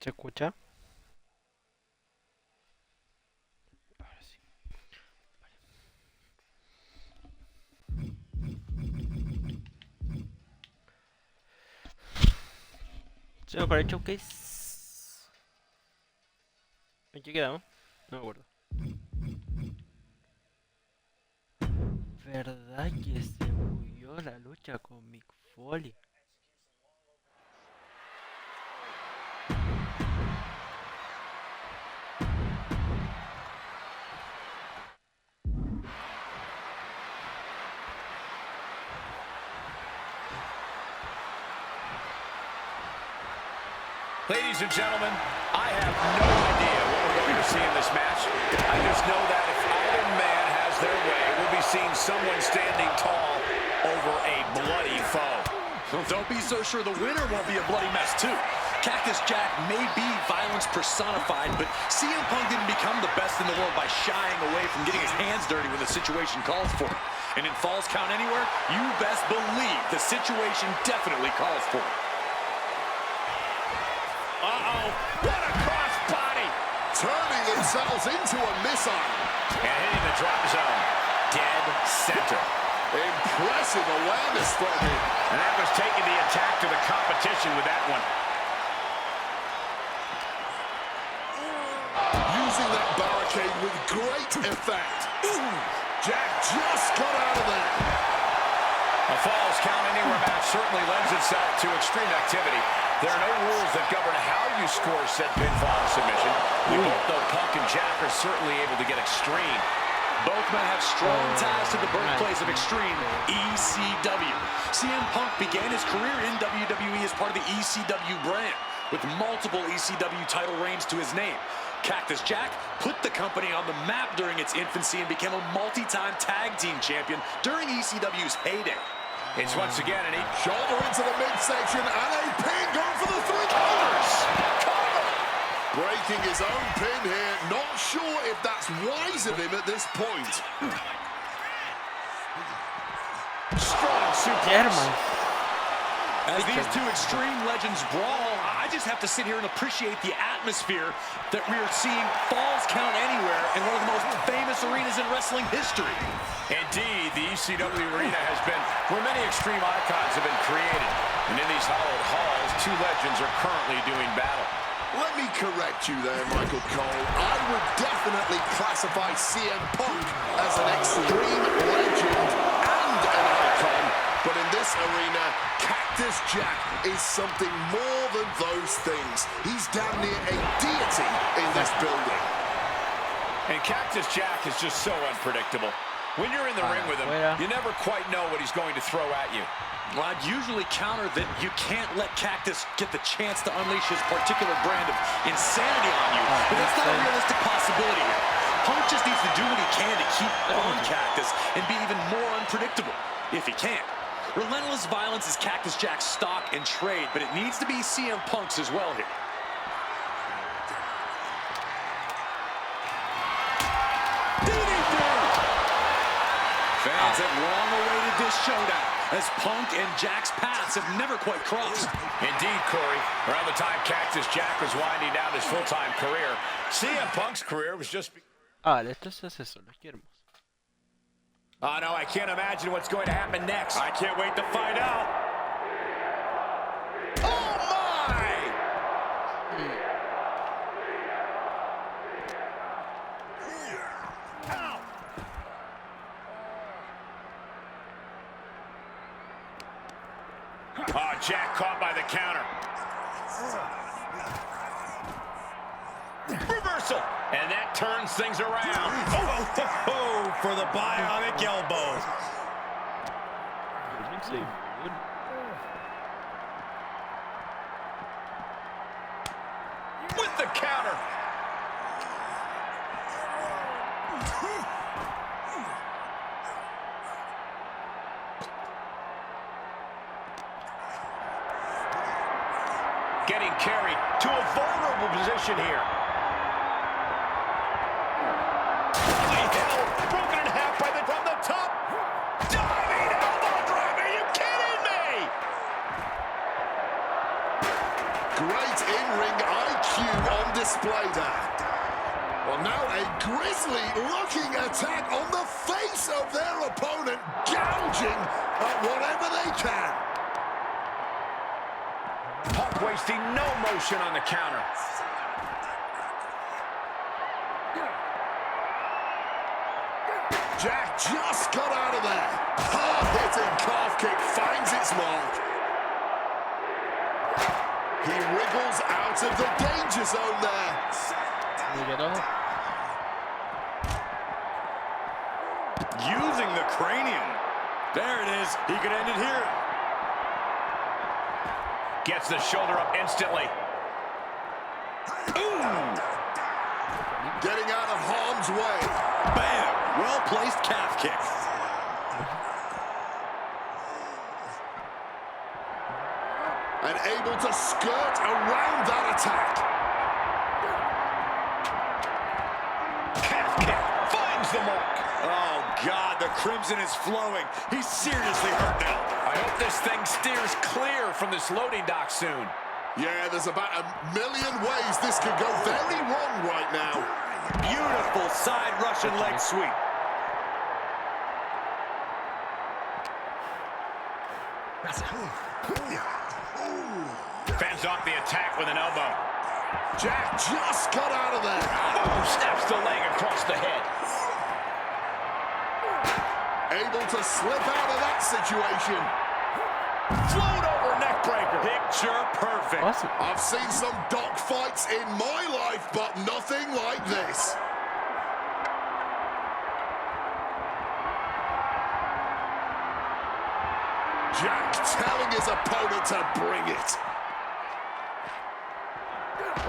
¿Se escucha? Ahora sí. ¿Se para el showcase? ¿En qué quedamos? No me acuerdo. ¿Verdad que se bugueó la lucha con Mick Foley? Ladies and gentlemen, I have no idea what we're going to see in this match. I just know that if either man has their way, we'll be seeing someone standing tall over a bloody foe. Don't be so sure the winner won't be a bloody mess, too. Cactus Jack may be violence personified, but CM Punk didn't become the best in the world by shying away from getting his hands dirty when the situation calls for it. And in Falls Count Anywhere, you best believe the situation definitely calls for it. Uh-oh, what a crossbody! Turning themselves into a missile. And hitting the drop zone. Dead center. Impressive awareness from him. And that was taking the attack to the competition with that one. Using that barricade with great effect. Jack just got out of there. A Falls Count Anywhere match certainly lends itself to extreme activity. There are no rules that govern how you score said pinfall and submission. We both know Punk and Jack are certainly able to get extreme. Both men have strong ties to the birthplace of Extreme, ECW. CM Punk began his career in WWE as part of the ECW brand, with multiple ECW title reigns to his name. Cactus Jack put the company on the map during its infancy and became a multi-time tag team champion during ECW's heyday. It's once again an shoulder into the midsection and a pin going for the three counters. Cover. Breaking his own pin here. Not sure if that's wise of him at this point. strong suplex. As these two Extreme legends brawl, I just have to sit here and appreciate the atmosphere that we are seeing Falls Count Anywhere in one of the most famous arenas in wrestling history. Indeed, the ECW arena has been where many Extreme icons have been created. And in these hollowed halls, two legends are currently doing battle. Let me correct you there, Michael Cole. I would definitely classify CM Punk as an Extreme legend and an icon. But in this arena, Cactus Jack is something more than those things. He's damn near a deity in this building. And Cactus Jack is just so unpredictable. When you're in the ring with him, you never quite know what he's going to throw at you. Well, I'd usually counter that you can't let Cactus get the chance to unleash his particular brand of insanity on you. But that's not a realistic possibility here. Punk just needs to do what he can to keep on Cactus and be even more unpredictable, if he can. Relentless violence is Cactus Jack's stock and trade, but it needs to be CM Punk's as well here. Fans have long awaited this showdown, as Punk and Jack's paths have never quite crossed. Indeed, Corey. Around the time Cactus Jack was winding down his full-time career, CM Punk's career was just... esto es eso, lo quiero. Oh, no, I can't imagine what's going to happen next. I can't wait to find out. Oh, my! Oh, Jack caught by the counter. Reversal. And that turns things around. Oh, for the bionic elbow. With the counter. Getting carried to a vulnerable position here. Broken in half by from the top. Diving elbow drop. Are you kidding me? Great in-ring IQ on display there. Well, now a grisly-looking attack on the face of their opponent, gouging at whatever they can. Punk wasting no motion on the counter. Jack just got out of there. Hard-hitting calf kick finds its mark. He wriggles out of the danger zone there. Using the cranium. There it is. He could end it here. Gets the shoulder up instantly. Ooh! Getting out of harm's way. Bam! Well-placed calf kick. And able to skirt around that attack. Calf kick finds the mark. Oh, God, the crimson is flowing. He's seriously hurt now. I hope this thing steers clear from this loading dock soon. Yeah, there's about a million ways this could go very wrong right now. Beautiful side Russian leg sweep. Fends off the attack with an elbow. Jack just got out of there. Oh, snaps the leg across the head. Able to slip out of that situation. Float over neck breaker. Picture perfect. Awesome. I've seen some dock fights in my life, but nothing like this. Jack telling his opponent to bring it.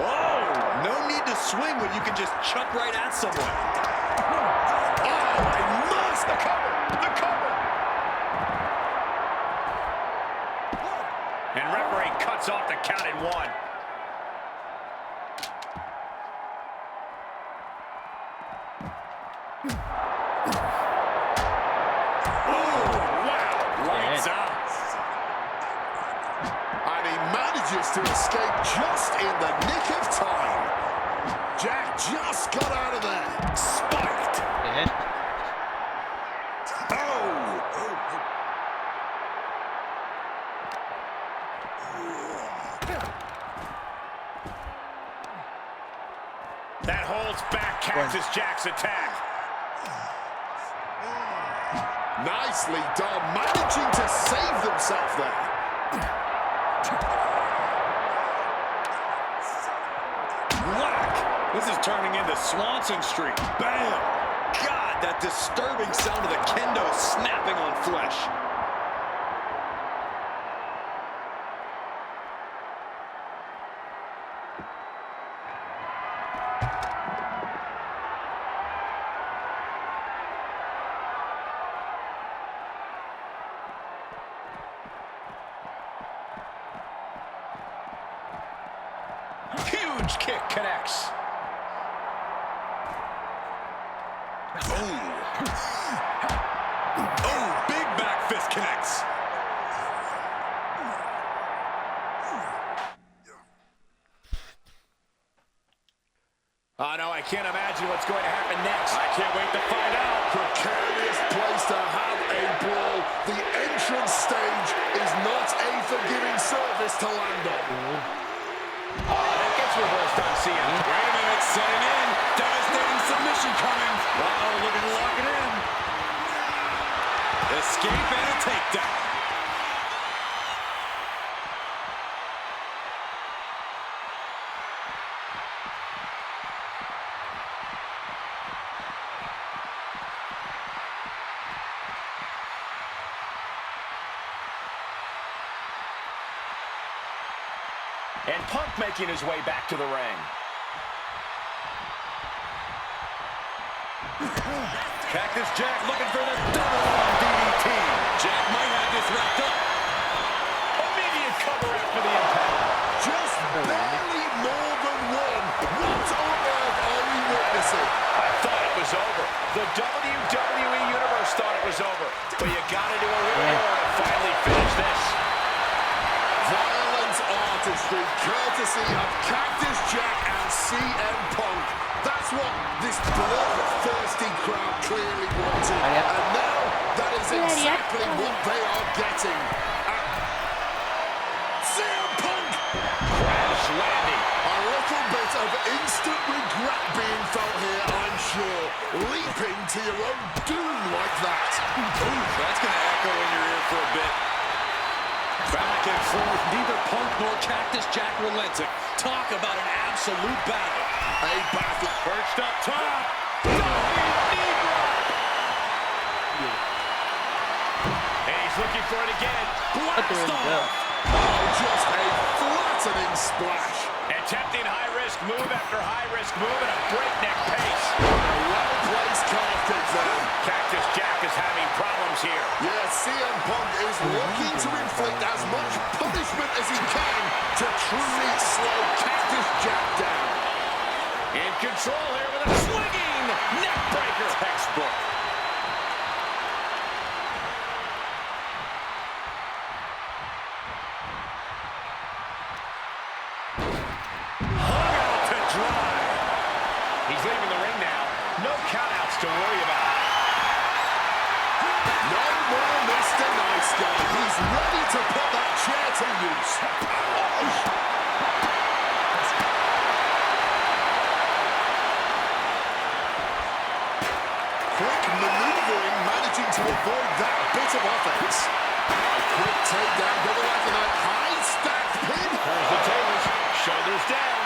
Oh, no need to swing when you can just chuck right at someone. Oh, they must. The cover. The cover. And referee cuts off the count in one. To escape just in the nick of time. Jack just got out of there. Spiked. Yeah. That holds back Cactus Jack's attack. Nicely done, managing to save themselves there. This is turning into Swanson Street. Bam! God, that disturbing sound of the kendo snapping on flesh. Huge kick connects. Oh, big back fist connects. Oh, no, I can't imagine what's going to happen next. I can't wait to find out. Precarious place to have a brawl. The entrance stage is not a forgiving surface to land on. That gets reversed on CM. Wait a minute, setting in. Devastating submission coming. Uh-oh, looking to lock it in. Escape and a takedown. And Punk making his way back to the ring. Cactus Jack looking for the double-arm DDT. Jack might have this wrapped up. Immediate cover after the impact. Just barely more than one. What on earth are we witnessing? I thought it was over. The WWE Universe thought it was over. But you gotta do a little more to finally finish this. Violent art artistry courtesy of Cactus Jack and CM Punk. That's what this bloodthirsty crowd clearly wanted. And now that is exactly what they are getting. CM Punk! Crash landing. A little bit of instant regret being felt here, I'm sure. Leaping to your own doom like that. Ooh, that's going to echo in your ear for a bit. Back and forth, neither Punk nor Cactus Jack relenting. Talk about an absolute battle. A battle. Perched up top. Knee drop. And he's looking for it again. Blast off. Oh, just a flattening splash. Attempting high-risk move after high-risk move at a breakneck pace. A well-placed calf kick there. Cactus Jack is having problems here. Yes, CM Punk is looking to inflict as much punishment as he can to truly slow Cactus Jack down. In control here with a swinging neck breaker. Textbook. Hung out to dry. He's leaving the ring now. No countouts to worry about. No more Mr. Nice Guy. He's ready to put that chair to use. Quick maneuvering, managing to avoid that bit of offense. A quick takedown, brother like a high stacked pin. Turns the tables. Shoulders down.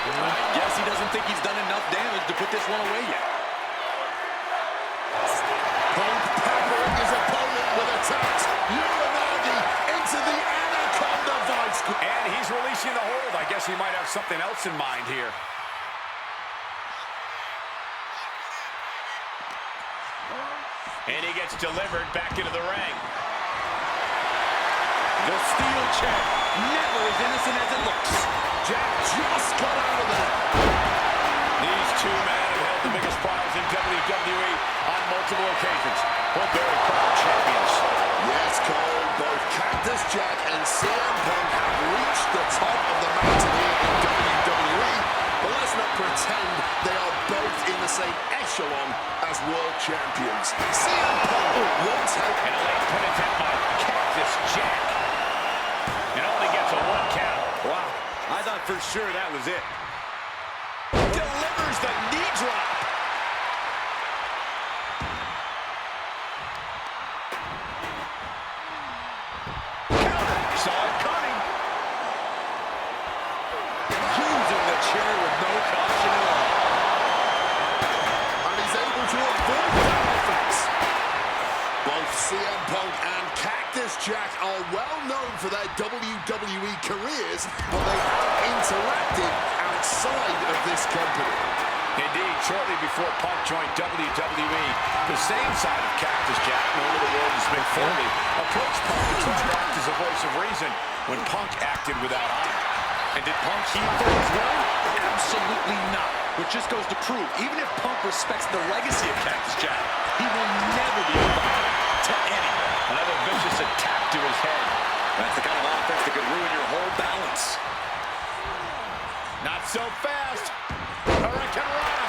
I guess he doesn't think he's done enough damage to put this one away yet. Punk peppering his opponent with attacks. Uranagi into the Anaconda Vice Grip. And he's releasing the hold. I guess he might have something else in mind here. And he gets delivered back into the ring. The steel chair, never as innocent as it looks. Jack just got out of there. These two men have held the biggest prize in WWE on multiple occasions. Both very proud champions. Yes, Cole, both Cactus Jack and CM Punk have reached the top of the mountain here in WWE, but let's not pretend they are both in the same echelon as world champions. CM Punk once had And a late pin attempt by Cactus Jack. And only gets a 1 count. Wow, I thought for sure that was it. Delivers the knee drop. Counter. Saw it coming. Using the chair with no caution at all. and he's able to avoid that offense. Both CM Punk and Cactus Jack are well known for their WWE careers, but they have interacted outside of this company. Indeed, shortly before Punk joined WWE, the same side of Cactus Jack, known to the world as Mick Foley, approached Punk to try to act as a voice of reason when Punk acted without honor. And did Punk heed for his word? Absolutely not. Which just goes to prove, even if Punk respects the legacy of Cactus Jack, he will never be a father to anyone. Another vicious attack to his head. That's the kind of offense that could ruin your whole balance. Not so fast. Hurricane Rana.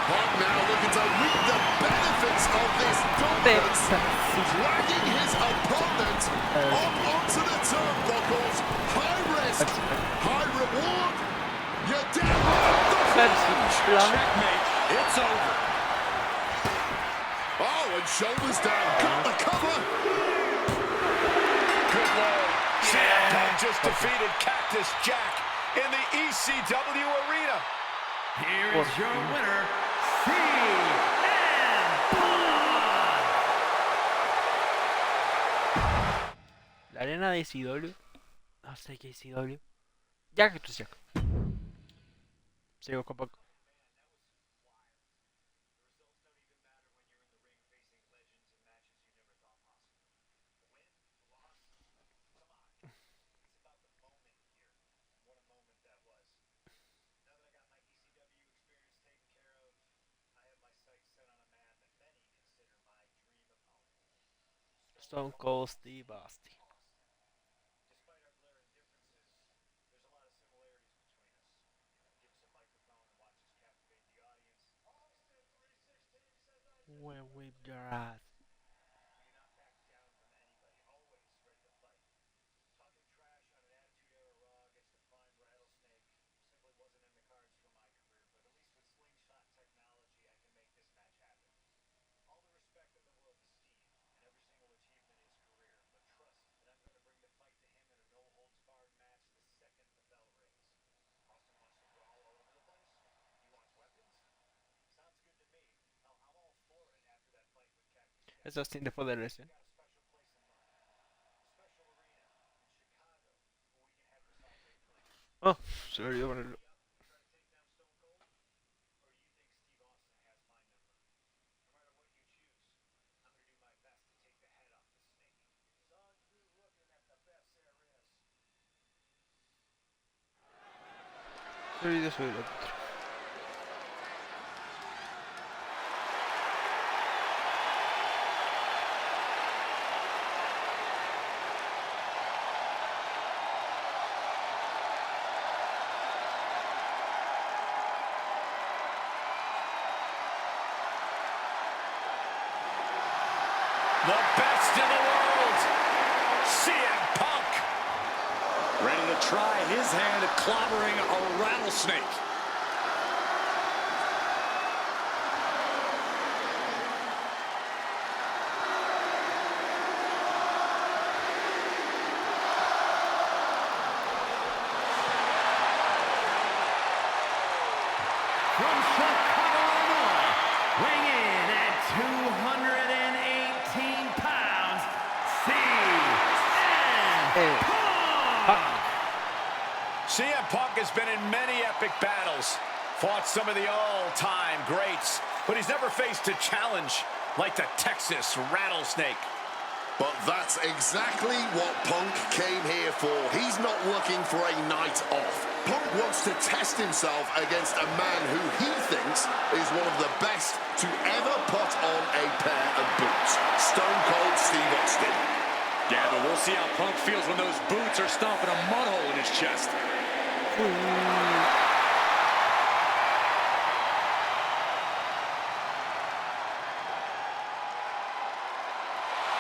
Punk now looking to reap the benefits of this dominance, dragging his opponent up onto the turnbuckles. High risk, high reward. You're down the Checkmate. It's over. Oh, and shoulders down. Got the cover. Good Lord. CM Punk just defeated Cactus Jack in the ECW arena. Here is your winner, CM Punk. La arena de ECW. No sé qué ECW. Ya que tú Jack. Sigo con poco. Stone Cold Steve Austin. When whip your ass. Eso sin después de la lesión. Oh, se me olvidó ponerlo. Se me olvidó subirlo. The best in the world, CM Punk. Ready to try his hand at clobbering a rattlesnake. From Chicago, Illinois, weighing in at 218 pounds, CM Punk! CM Punk has been in many epic battles, fought some of the all-time greats, but he's never faced a challenge like the Texas Rattlesnake. But that's exactly what Punk came here for. He's not looking for a night off. Punk wants to test himself against a man who he thinks is one of the best to ever put on a pair of boots. Stone Cold Steve Austin. Yeah, but we'll see how Punk feels when those boots are stomping a mud hole in his chest.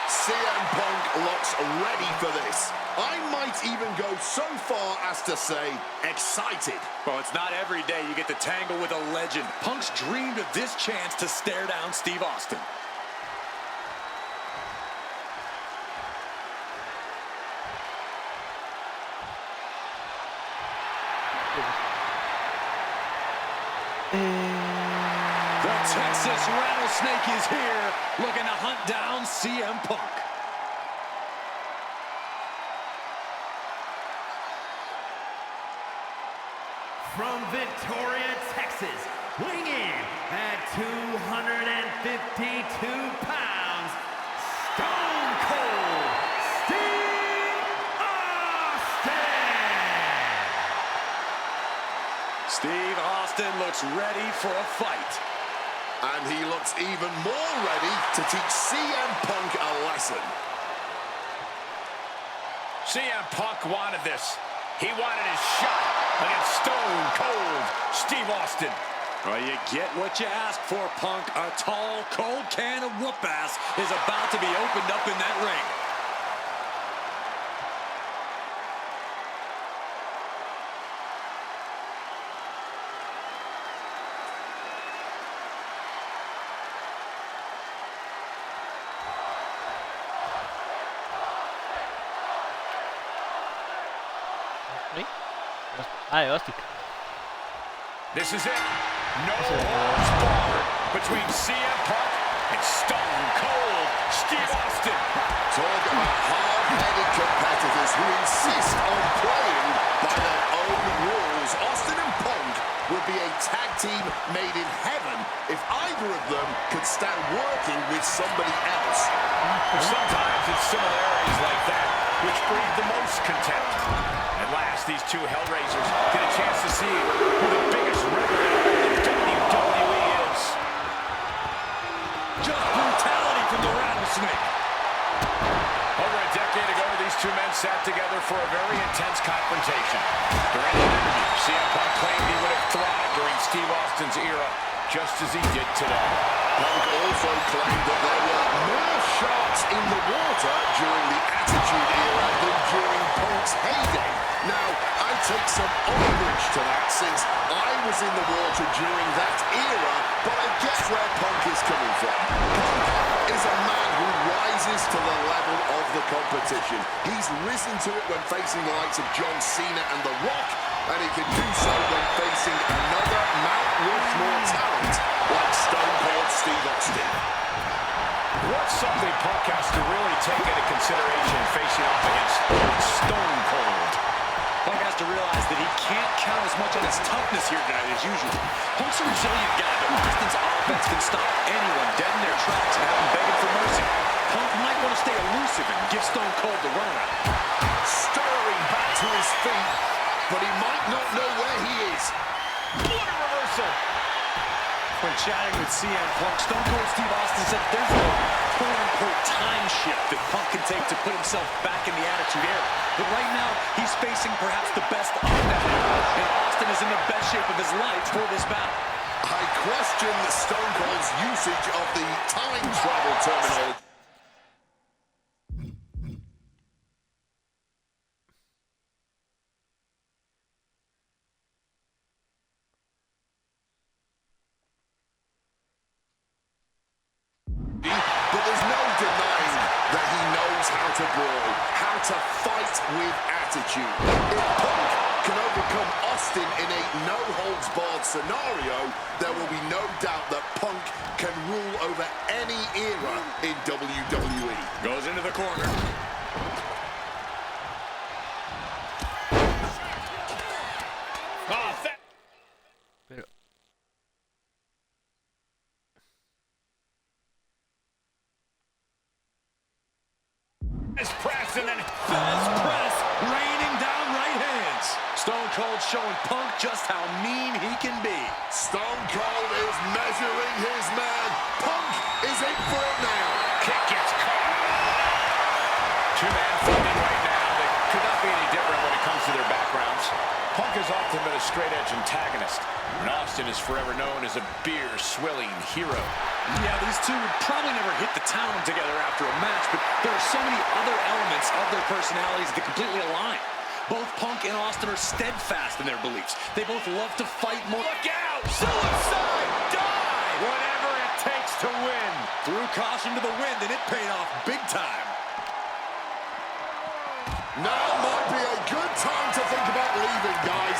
CM Punk looks ready for this. I might even go so far as to say excited. Well, it's not every day you get to tangle with a legend. Punk's dreamed of this chance to stare down Steve Austin. The Texas Rattlesnake is here, looking to hunt down CM Punk. From Victoria, Texas, weighing in at 252 pounds, Stone Cold Steve Austin! Steve Austin looks ready for a fight. And he looks even more ready to teach CM Punk a lesson. CM Punk wanted this. He wanted his shot against Stone Cold Steve Austin. Well, you get what you ask for, Punk. A tall, cold can of whoop ass is about to be opened up in that ring. ¿Sí? Ah, de Austin. This is it. No holds barred between CM Punk and Stone Cold Steve Austin. Talk about hard-headed competitors who insist on playing by their own rules. Austin and Punk would be a tag team made in heaven if either of them could stand working with somebody else. Sometimes it's similarities like that which breed the most contempt. At last, these two Hellraisers get a chance to see who the biggest ringer in WWE is. Just brutality from the Rattlesnake. Austin's era, just as he did today. Punk also claimed that there were more sharks in the water during the Attitude Era than during Punk's heyday. Now, I take some umbrage to that since I was in the water during that era, but I get where Punk is coming from. Punk is a man who rises to the level of the competition. He's risen to it when facing the likes of John Cena and The Rock, and he can do so when facing another Mount Rushmore talent like Stone Cold Steve Austin. What's something Punk has to really take into consideration facing off against Stone Cold? Punk has to realize that he can't count as much on his toughness here tonight as usual. Punk's a resilient guy, but Austin's offense can stop anyone dead in their tracks and have them begging for mercy. Punk might want to stay elusive and give Stone Cold the runaround. Stirring back to his feet, but he might not know where he is. What a reversal! When chatting with CM Punk, Stone Cold Steve Austin said there's no quote-unquote time shift that Punk can take to put himself back in the Attitude Era. But right now, he's facing perhaps the best of that era, and Austin is in the best shape of his life for this battle. I question Stone Cold's usage of the time travel terminology. But there's no denying that he knows how to brawl, how to fight with attitude. If Punk can overcome Austin in a no-holds-barred scenario, there will be no doubt that Punk can rule over any era in WWE. Goes into the corner. Oh, Pero Fez press and then Fez press, raining down right hands. Stone Cold showing Punk just how mean he can be. Stone Cold is measuring his man. Punk is in for it now. kick gets caught. Two-man fighting right now. They could not be any different when it comes to their backgrounds. Punk has often been a straight-edge antagonist, and Austin is forever known as a beer-swilling hero. Yeah, these two would probably never hit the town together after a match, but there are so many other elements of their personalities that completely align. Both Punk and Austin are steadfast in their beliefs. They both love to fight more. Look out! Suicide dive! Whatever it takes to win. Threw caution to the wind, and it paid off big time. Now might be a good time to think about leaving, guys.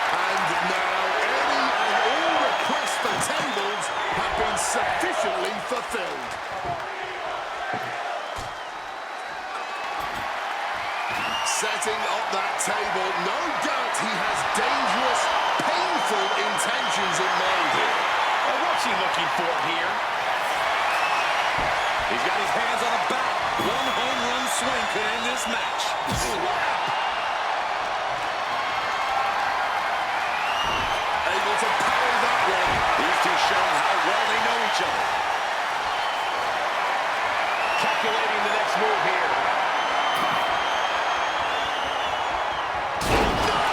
And now any and all requests for tables have been sufficiently fulfilled. Setting up that table, no doubt he has dangerous, painful intentions in mind here. What's he looking for here? He's got his hands on the bat. One home run swing could end this match. Able to parry that one. These two showing how well they know each other. Calculating the next move here. No!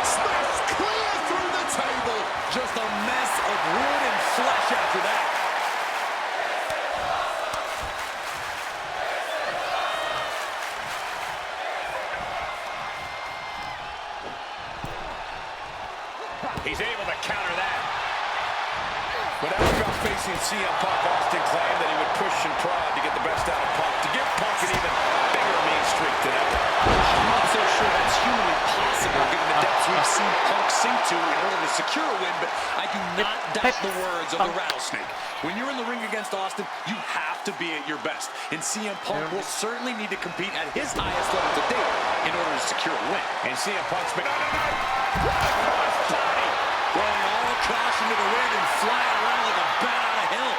Smashed clear through the table. Just a mess of wood and flesh after that. He's able to counter that. But after facing CM Punk, Austin claimed that he would push and prod to get the best out of Punk, to give Punk an even bigger mean streak tonight. I'm not so sure that's humanly possible given the depths we've seen Punk sink to in order to secure a win, but I do not doubt the words of the rattlesnake. When you're in the ring against Austin, you have to be at your best. And CM Punk will certainly need to compete at his highest level to date in order to secure a win. And CM Punk's been... Cross body! Throwing all caution to the wind and flying around like a bat out of hell.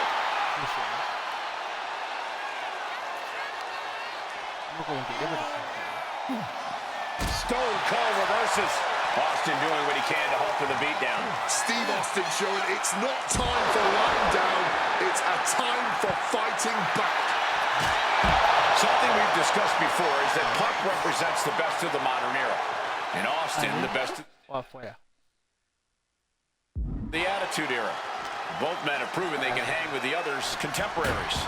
Stone Cold reverses. Austin doing what he can to halt to the beatdown. Steve Austin showing it's not time for lying down, it's a time for fighting back. Something we've discussed before is that Punk represents the best of the modern era. And Austin, the best... o afuera. Attitude Era. Both men have proven they can hang with the other's contemporaries.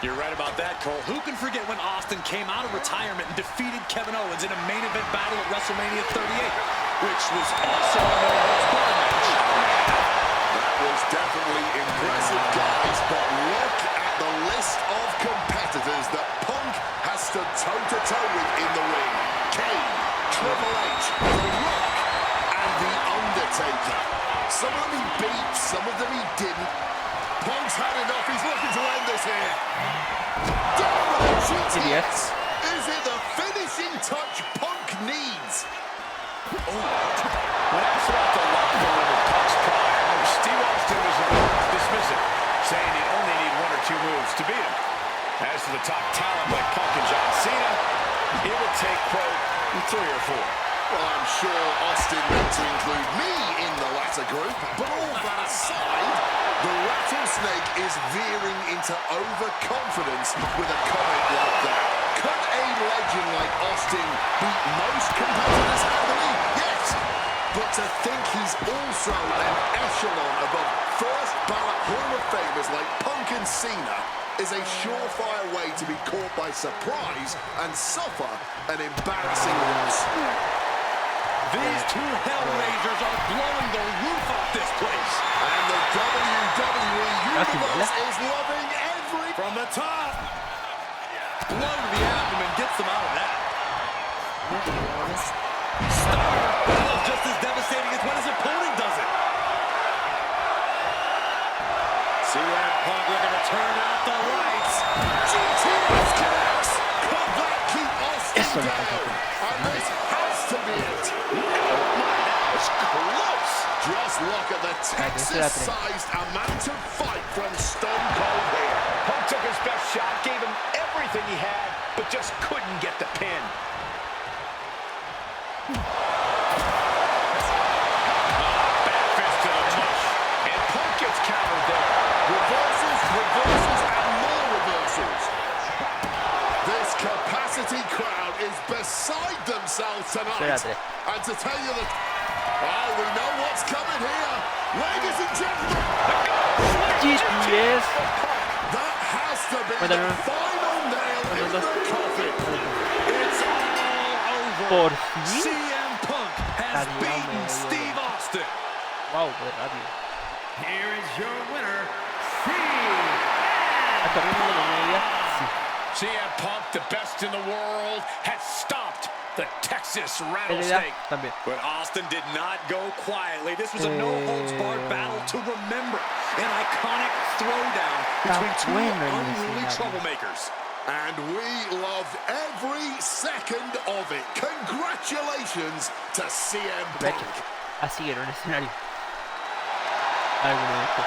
You're right about that, Cole. Who can forget when Austin came out of retirement and defeated Kevin Owens in a main event battle at WrestleMania 38, which was also a no-holds-barred match. That was definitely impressive, guys, but look at the list of competitors that Punk has stood toe-to-toe with in the ring. Kane, Triple H, The Rock, and The Undertaker. Some of them he beat, some of them he didn't. Punk's had enough, he's looking to end this here. Down with a GTS. Is it the finishing touch Punk needs? When asked about the locker room with Punk's prior, Steve Austin was dismissive, saying he'd only need 1 or 2 moves to beat him. As for the top talent like Punk and John Cena, it would take, quote, 3 or 4. Well, I'm sure Austin meant to include me in the latter group, but all that aside, the rattlesnake is veering into overconfidence with a comment like that. Could a legend like Austin beat most competitors handily? Yes, but to think he's also an echelon above first ballot Hall of Famers like Punk and Cena is a surefire way to be caught by surprise and suffer an embarrassing loss. These two Hellraisers are blowing the roof off this place. And the WWE Universe is loving every... From the top. Blow to the abdomen gets them out of that. Stunner. That was just as devastating as when his opponent does it. CM Punk looking to turn out the lights. GTS connects. Could that keep Austin down? And this has to be it. That was close. Just look at the Texas-sized amount of fight from Stone Cold here. Punk took his best shot, gave him everything he had, but just couldn't get the pin. Back fist to the mush, and Punk gets countered there. Reversals, reversals, and more reversals. This capacity crowd is beside themselves tonight. And to tell you that, oh, we know what's coming here. Ladies and gentlemen, GTS. that has to be the final nail in the coffin. It's all over. Por fin. CM Punk has beaten Steve Austin. Wow, qué rápido. Here is your winner, Hasta el mundo no me diga. Sí. CM Punk, the best in the world, has stomped the Texas Pelea Rattlesnake. también. But Austin did not go quietly. This was a no-holds-barred battle to remember. An iconic throwdown between two unruly troublemakers. And we loved every second of it. Congratulations to CM Punk. Así era un escenario. Alguno de estos.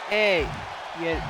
¡Ey! Y el...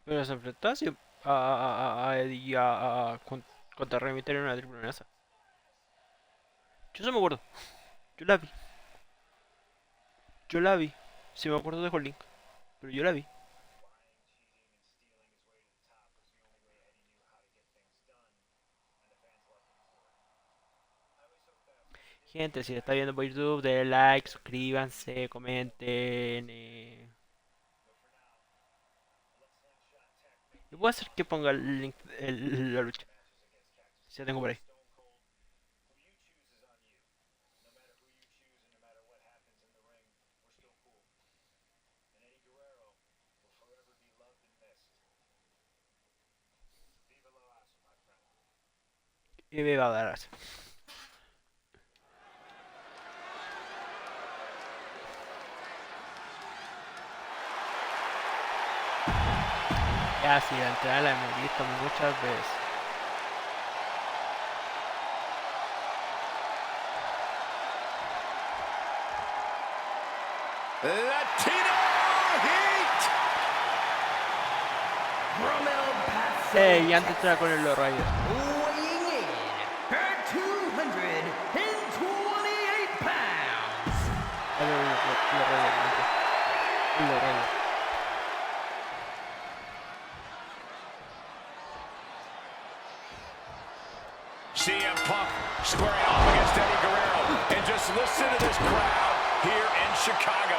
Pero se enfrentó así a Eddie contra Rey Mysterio en una triple amenaza. Yo eso me acuerdo. Yo la vi. Yo la vi. Si me acuerdo dejo el link. Pero yo la vi. Gente, si está viendo por YouTube, denle like, suscríbanse, comenten. Y voy a hacer que ponga el link de la lucha. Si la tengo por ahí. Y me va a dar así. Así, la entrada la hemos visto muchas veces. Latino Heat. Y antes era con el Rayo. Weighing in at 228 pounds. El Rayo. CM Punk squaring off against Eddie Guerrero. And just listen to this crowd here in Chicago.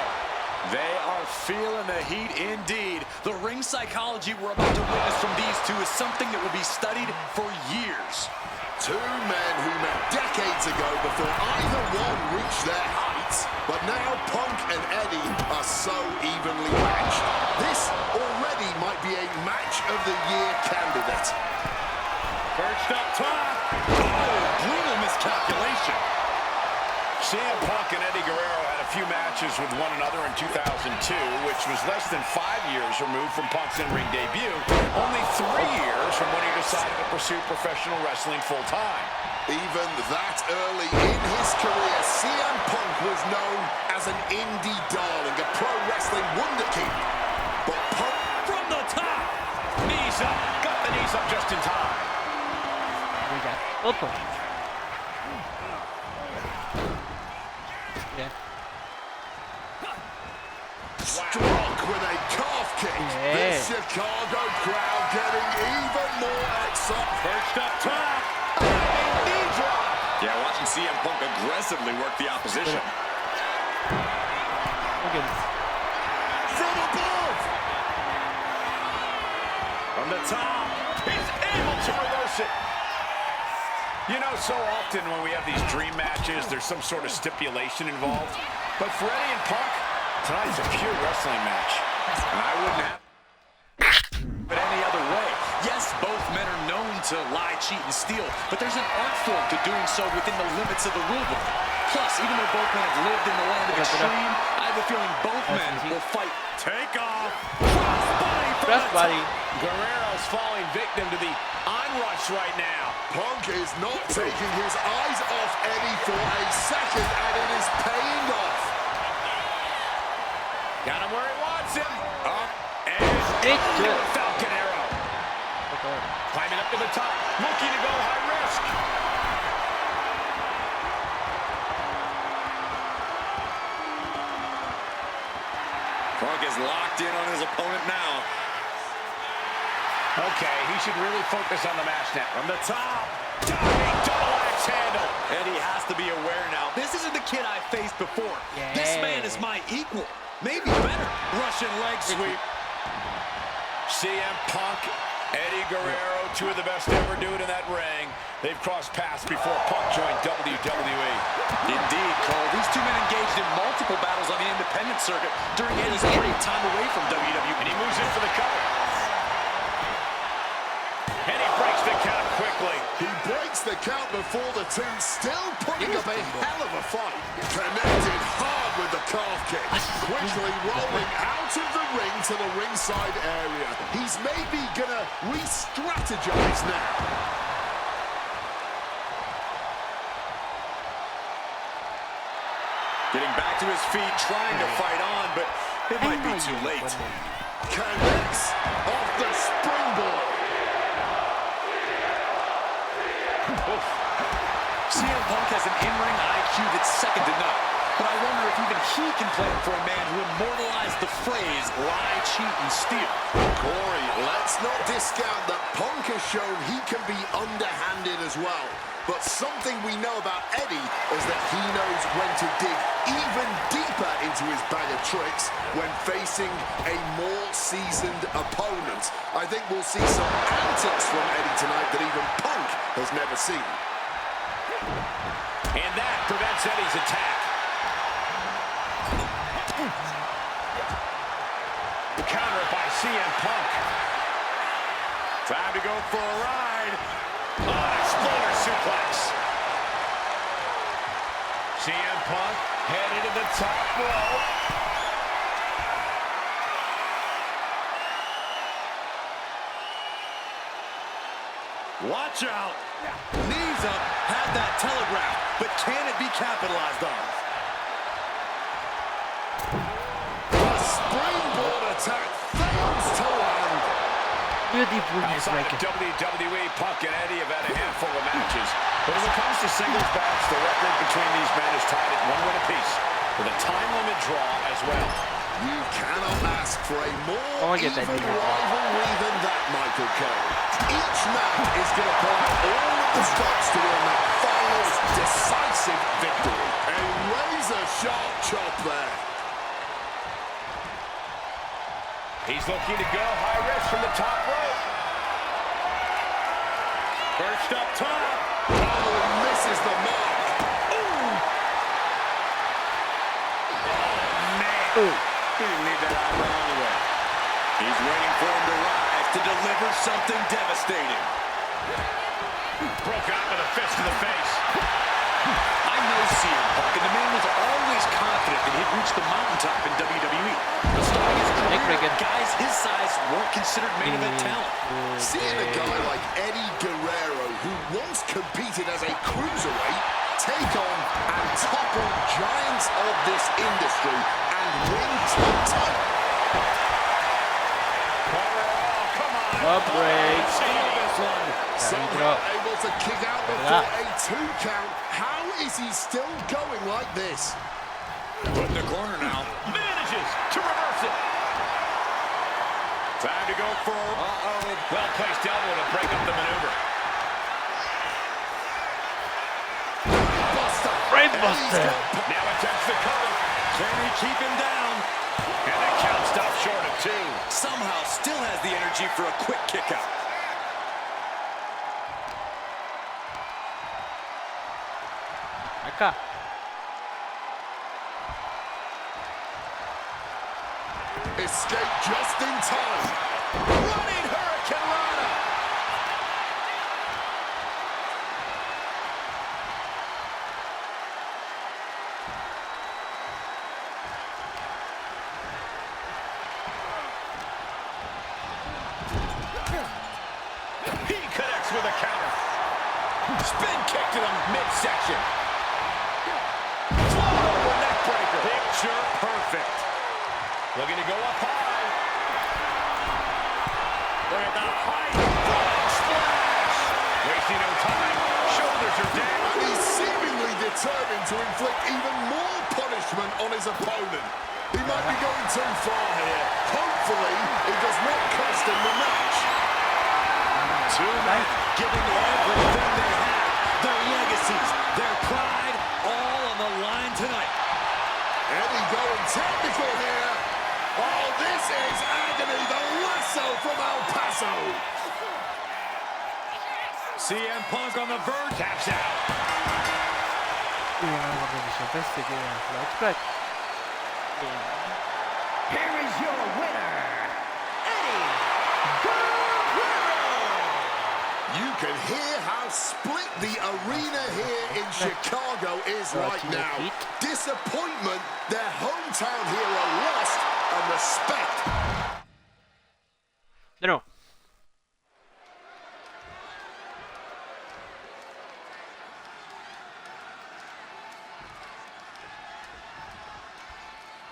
They are feeling the heat indeed. The ring psychology we're about to witness from these two is something that will be studied for years. Two men who met decades ago before either one reached their heights. But now Punk and Eddie are so evenly matched. This already might be a match of the year candidate. Perched up top. Oh, brutal miscalculation. CM Punk and Eddie Guerrero had a few matches with one another in 2002, which was less than 5 years removed from Punk's in-ring debut, only 3 years from when he decided to pursue professional wrestling full-time. Even that early in his career, CM Punk was known as an indie darling, a pro wrestling wunderkind. But Punk From the top. Knees up. Got the knees up just in time. We got Otto. Yeah. struck with a calf kick. Yeah. This Chicago crowd getting even more excited. Perched up top. Knee drop. Yeah, watching CM Punk aggressively work the opposition. Look at this. From above. From the top. He's able to reverse it. You know, so often when we have these dream matches, there's some sort of stipulation involved. But for Eddie and Punk, tonight's a pure wrestling match. And I wouldn't have it any other way. Yes, both men are known to lie, cheat, and steal, but there's an art form to doing so within the limits of the rulebook. Plus, even though both men have lived in the land of extreme, I have a feeling both men will fight. Take off. Crossbody from the Crossbody. top. Guerrero's falling victim to the onrush right now. Punk is not taking his eyes off Eddie for a second, and it is paying off. Got him where he wants him. Up and Big into kick. a Falcon Arrow. Okay. Climbing up to the top. Looking to go high risk. Punk is locked in on his opponent now. Okay, he should really focus on the match now. From the top. Diving double axe handle. Eddie has to be aware now. This isn't the kid I faced before. This man is my equal. Maybe better. Russian leg sweep. CM Punk, Eddie Guerrero, two of the best to ever do it in that ring. They've crossed paths before Punk joined WWE. Indeed, Cole. These two men engaged in multiple battles on the independent circuit during Eddie's brief time away from WWE. And he moves in for the cover. And he breaks the count quickly. He breaks the count before the two, still putting up a hell of a fight. Connected hard with the calf kick. Quickly rolling out of the ring to the ringside area. He's maybe gonna re-strategize now. Getting back to his feet, trying to fight on, but it might be too late. Connects off the springboard. CM Punk has an in-ring IQ that's second to none. But I wonder if even he can play for a man who immortalized the phrase, lie, cheat, and steal. Corey, let's not discount that Punk has shown he can be underhanded as well. But something we know about Eddie is that he knows when to dig even deeper into his bag of tricks when facing a more seasoned opponent. I think we'll see some antics from Eddie tonight that even Punk has never seen. And that prevents Eddie's attack. The counter by CM Punk. Time to go for a ride. Exploder suplex. CM Punk headed to the top rope. 1, Watch out. Knees up, had that telegraph, but can it be capitalized on? The springboard attack fails to land. Beautiful Outside of WWE, Punk and Eddie have had a handful of matches. But when it comes to singles bouts, the record between these men is tied at 1 win apiece, with a time limit draw as well. You cannot ask for a more even rivalry than that, Michael Cole. Each man is going to pull out all of the stops to win that final, decisive victory. A razor-sharp chop there. He's looking to go high risk from the top rope. First up top. Oh, misses the mark. Man. He didn't need that eyebrow anyway. He's waiting for him to rise to deliver something devastating. Broke out with a fist to the face. I know CM Punk, and the man was always confident that he'd reach the mountaintop in WWE. But starting his career, guys his size weren't considered main event talent. Seeing a guy like Eddie Guerrero, who once competed as a cruiserweight, take on and topple giants of this industry and win top. A break. Somehow able to kick out before a 2 count. How is he still going like this? Put in the corner now. Manages to reverse it. Time to go for well-placed elbow to break up the maneuver. Buster. Brain buster. Now attempts the cover. Can he keep him down? And the count stops short of 2. Somehow still has the energy for a quick kick out. Acá. Escape just in time. Running Hurricane Rana. He connects with a counter. Spin kick to the midsection. Over neck breaker. Picture perfect. Looking to go up high. Look at the height. Splash. Wasting no time. Shoulders are down. And he's seemingly determined to inflict even more punishment on his opponent. He might be going too far here. Hopefully, it does not cost him the match. Two men giving everything they have. Their legacies, their pride, all on the line tonight. Eddie going technical here. Oh, this is agony. The lasso from El Paso. CM Punk on the verge. Taps out. Here is your winner, Eddie Guerrero. You can hear how split the arena here in Chicago is right now. Disappointment, their hometown hero lost, and respect. De nuevo.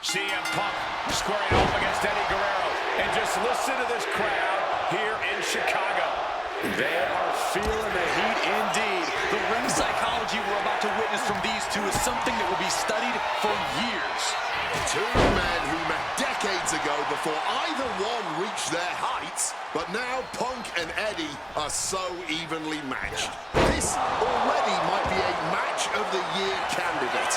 CM Punk squaring off against Eddie Guerrero. And just listen to this crowd here in Chicago. They are feeling the heat indeed. The ring psychology we're about to witness from these two is something that will be studied for years. Two men who met decades ago before either one reached their heights, but now Punk and Eddie are so evenly matched. This already might be a match of the year candidate.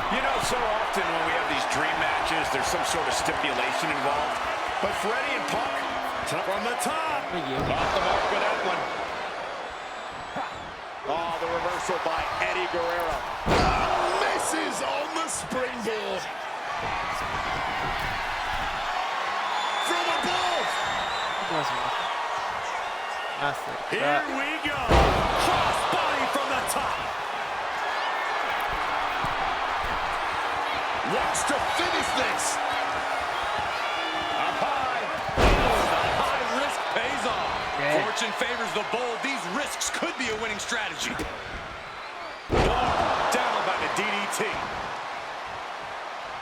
You know, so often when we have these dream matches, there's some sort of stipulation involved. But for Eddie and Punk, from the top, off the mark with that one. Oh, the reversal by Eddie Guerrero. Misses on the springboard. From above. Here we go. Cross body from the top. Wants to finish this. Up high. The high risk pays off. Yeah. Fortune favors enters the bowl, these risks could be a winning strategy. Down by the DDT.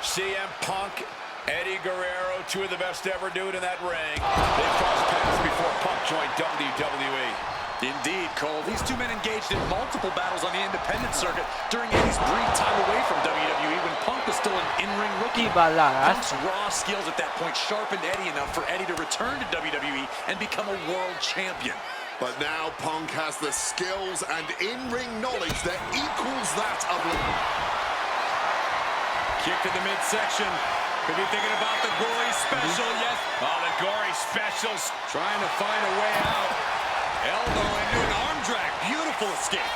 CM Punk, Eddie Guerrero, two of the best to ever do it in that ring. They've crossed paths before Punk joined WWE. Indeed, Cole. These two men engaged in multiple battles on the independent circuit during Eddie's brief time away from WWE when Punk was still an in-ring rookie. Punk's raw skills at that point sharpened Eddie enough for Eddie to return to WWE and become a world champion. But now Punk has the skills and in-ring knowledge that equals that of... Kick to the midsection. Could be thinking about the gory special, yes. Oh, the gory specials. Trying to find a way out. Elbow into an arm drag. Beautiful escape.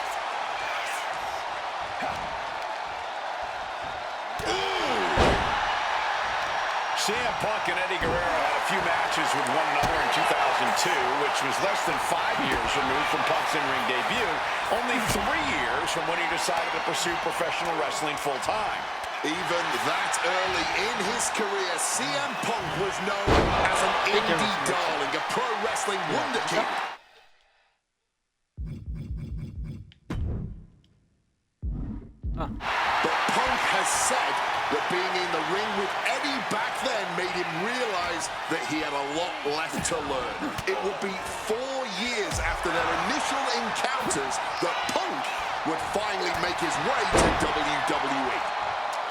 CM Punk and Eddie Guerrero had a few matches with one another in 2002, which was less than 5 years removed from Punk's in-ring debut, only 3 years from when he decided to pursue professional wrestling full-time. Even that early in his career, CM Punk was known as an indie darling, a pro wrestling wunderkid. But Punk has said that being in the ring with Eddie back then made him realize that he had a lot left to learn. It would be 4 years after their initial encounters that Punk would finally make his way to WWE.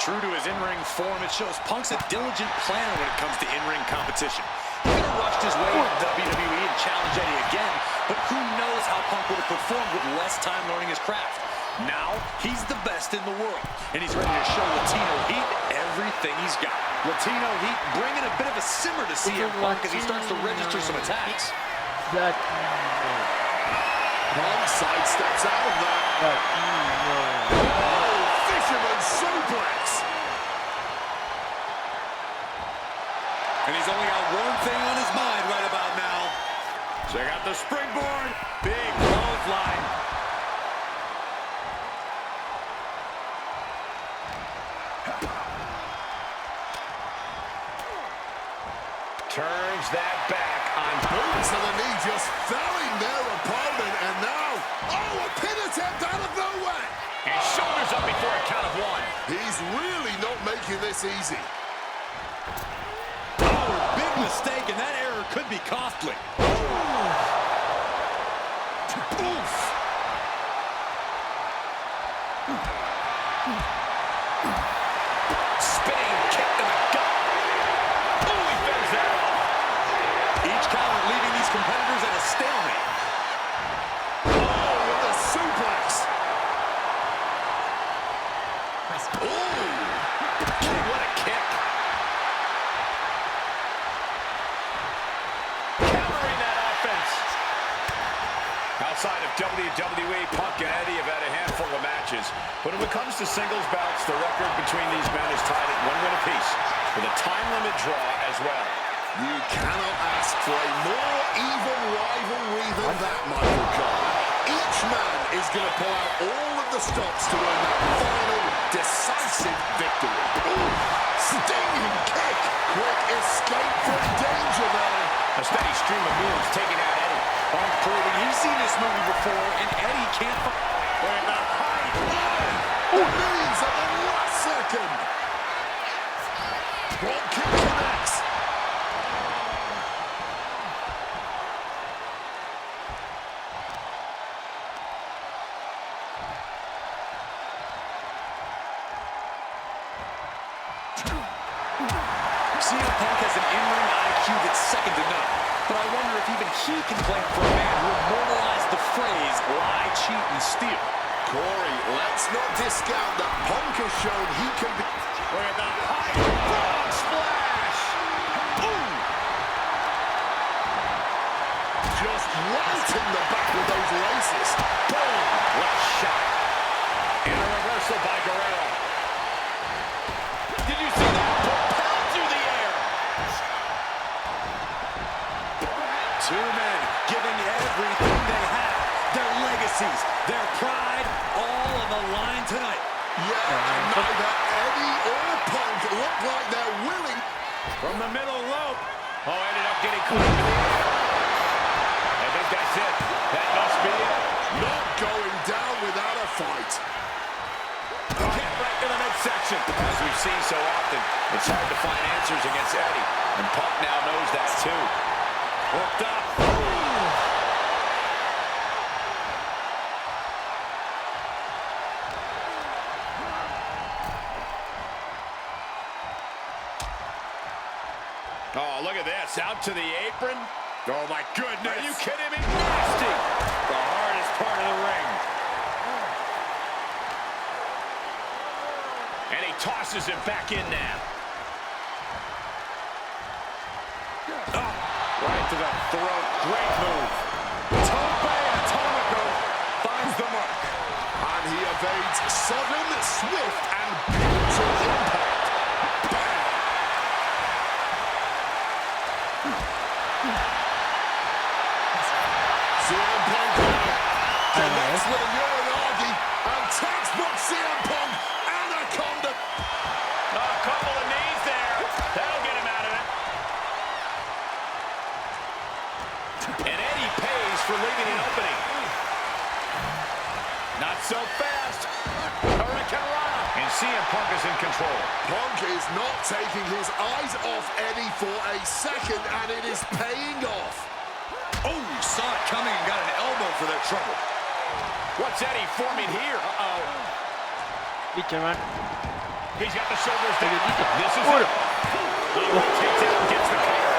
True to his in-ring form, it shows Punk's a diligent planner when it comes to in-ring competition. He could have rushed his way to WWE and challenged Eddie again, but who knows how Punk would have performed with less time learning his craft. Now, he's the best in the world, and he's ready to show Latino Heat everything he's got. Latino Heat bringing a bit of a simmer to CM Punk as he starts to register some attacks. Punk sidesteps out of that. Oh, fisherman suplex. And he's only got one thing on his mind right about now. Check out the springboard. Big clothesline. Turns that back on Boots to the knee, just felling their opponent, and now, oh, a pin attempt out of nowhere! and shoulders up before a count of 1. He's really not making this easy. Oh, big mistake, and that error could be costly. Oof! Spinning kick to the gut. Oh, he bends that off. Each counter leaving these competitors at a stalemate. Oh, with the suplex! Oh! What a kick. Countering that offense. Outside of WWE, Punk and Eddie have had a handful of matches. But when it comes to singles bouts, the record between these men is tied at 1 win apiece, with a time limit draw as well. You cannot ask for a more even rivalry than that, Michael Cole. Each man is going to pull out all of the stops to win that final, decisive victory. Ooh, stinging kick. Quick escape from danger there. A steady stream of moves taking out Eddie. Punk proving he's seen this movie before, and Eddie can't... Wearing the height. Knees at the last second. Drop kick connects. CM Punk has an in-ring IQ that's second to none. But I wonder if even he can claim for a man who immortalized the phrase, lie, cheat, and steal. Corey, let's not discount that Punk has shown he can be... Look at the height. Frog splash. Boom. Just right in the back with those laces. Boom. Left shot. And a reversal by Guerrero. Did you see that? Propelled through the air. Two men giving everything they have. Their legacies, their pride, all on the line tonight. Yeah, and neither Eddie or Punk look like they're willing. From the middle rope. Oh, ended up getting caught into the air. And think that's it. That must be it. Not going down without a fight. Kick right to the midsection. As we've seen so often, it's hard to find answers against Eddie. And Punk now knows that too. Hooked up. Oh, look at this. Out to the apron. Oh, my goodness. Are you kidding me? Nasty. The hardest part of the ring. And he tosses it back in now. Oh, right to the throat. Great move. Tope Atomico finds the mark. And he evades sudden, swift, and brutal impact. Bam! CM Punk connects with a Uranagi, and textbook CM Punk Anaconda. A couple of knees there. That'll get him out of it. And Eddie pays for leaving an opening. Not so fast. Hurricane Rana. And CM Punk is in control. Punk is not taking his eyes off Eddie for a second, and it is paying off. Oh, saw it coming and got an elbow for that trouble. What's Eddie forming here? Uh-oh. Bicho, man. He's got the shoulders down. This is it. Takes out, gets the cover.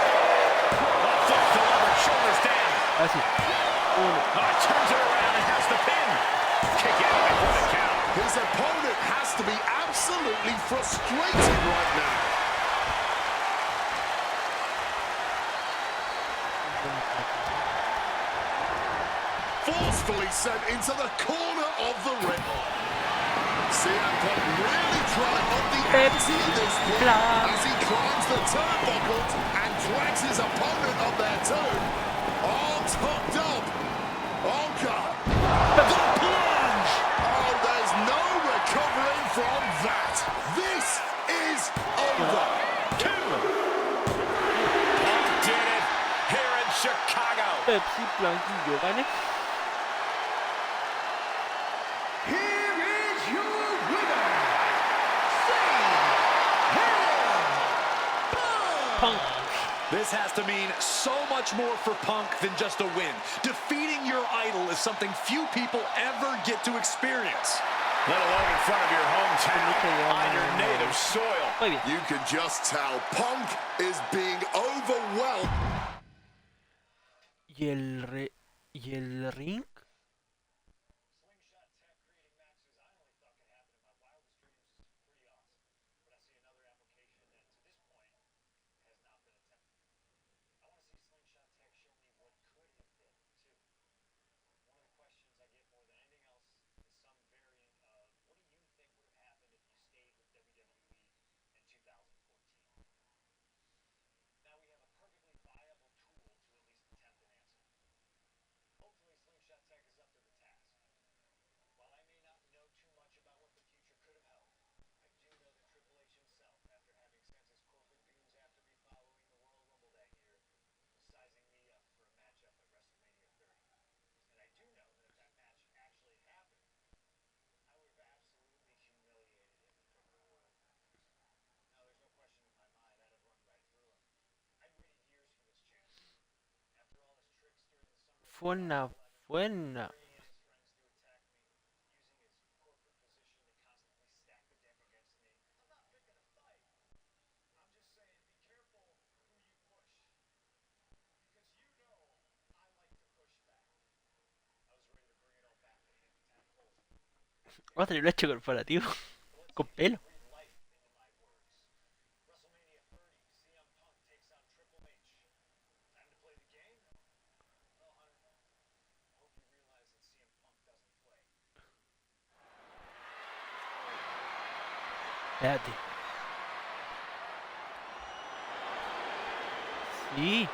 Oh, foot delivered, shoulders down. Así. Uno. Turns it around and has the pin. Kick out before the count. His opponent has to be absolutely frustrated right now. Forcefully sent into the corner of the ring. CM Punk really trying up the ante in this point as he climbs the turnbuckles and drags his opponent up there too. All tucked up. Oh, God. The plunge. Oh, there's no recovering from that. This is over. Punk did it here in Chicago. Pepsi blanquillo, ¿vale? Here is your winner, CM Punk. Punk. This has to mean so much more for Punk than just a win. Defeating your idol is something few people ever get to experience. Let alone in front of your hometown, on your native soil. Muy bien. You can just tell Punk is being overwhelmed. ¿Y el ring? Buena. Vamos a tener un hecho corporativo. Con pelo. Espérate. Sí.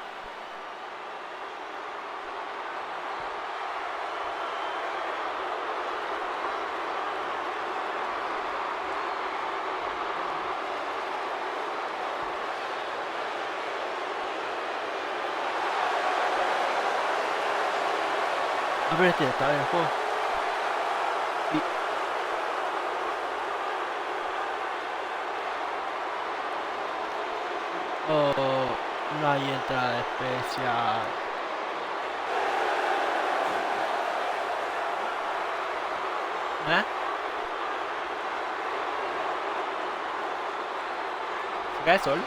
A ver, este ya estaba en el juego. Y... Oh, no hay entrada especial. ¿Eh? ¿Se cae el sol?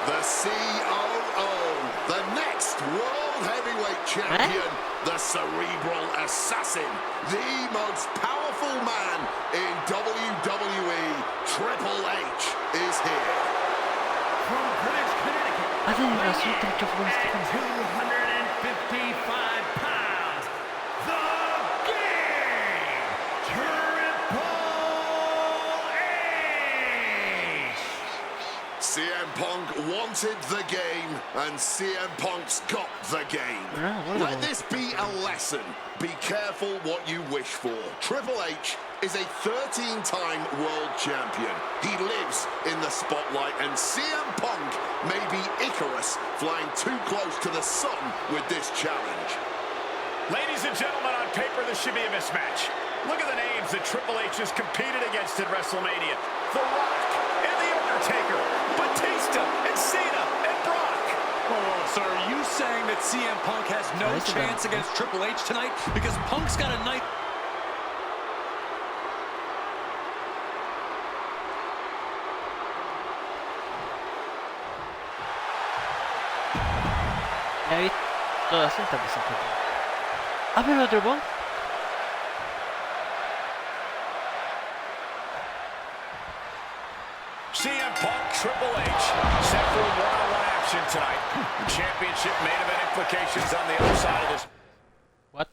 The COO, the next World Heavyweight Champion, the Cerebral Assassin, the most powerful man in WWE, Triple H, is here. From Greenwich, Connecticut, Ah, tiene razón, weighing tengo que in at 255 pounds, the Game, Triple H. CM Punk wanted the game, and CM Punk's got the game. Let this be a lesson. Be careful what you wish for. Triple H is a 13-time world champion. He lives in the spotlight, and CM Punk may be Icarus flying too close to the sun with this challenge. Ladies and gentlemen, on paper, this should be a mismatch. Look at the names that Triple H has competed against in WrestleMania. The Rock and The Undertaker, Batista and Cena and Brock. Oh, so are you saying that CM Punk has no chance against Triple H tonight? Because Punk's got a night... Ahí todas estas presentaciones. Ah, pero otro Punk. CM Punk, Triple H, set for one-on-one action tonight. Championship main event implications on the other side of this What?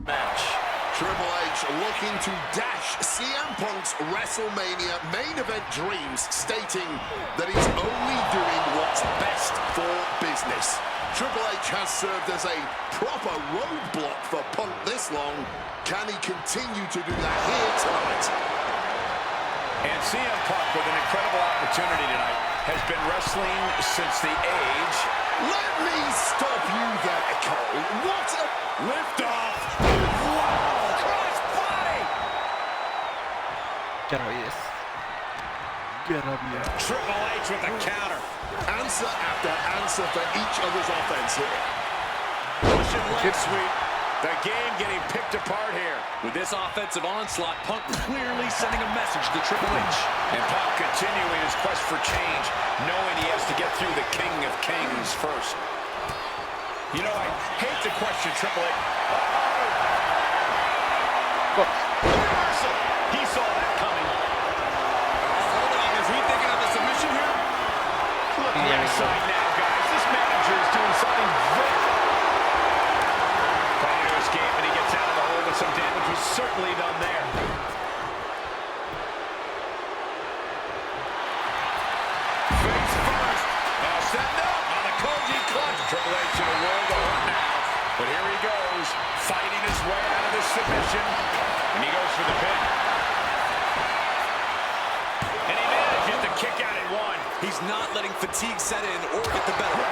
match. Triple H looking to dash CM Punk's WrestleMania main event dreams, stating that he's only doing what's best for business. Triple H has served as a proper roadblock for Punk this long. Can he continue to do that here tonight? And CM Punk, with an incredible opportunity tonight, has been wrestling since the age... Let me stop you there, Cole. What a lift-off! Wow! Cross body! Qué rapidez. Qué rapidez. Triple H with the counter. Answer after answer for each other's offense here. Russian leg sweep. The game getting picked apart here. With this offensive onslaught, Punk clearly sending a message to Triple H. And Punk continuing his quest for change, knowing he has to get through the King of Kings first. You know, I hate to question Triple H. Reversal. He saw that coming. Hold on, is he thinking of a submission here? Look at the outside now, guys. This manager is doing something very... Trying to escape, and he gets out of the hole, but some damage was certainly done there. Face first. Now setting up on the Koji clutch. Triple H in a world of hurt now. But here he goes, fighting his way out of this submission. And he goes for the pin. And he manages to kick out at one. He's not letting fatigue set in or get the better.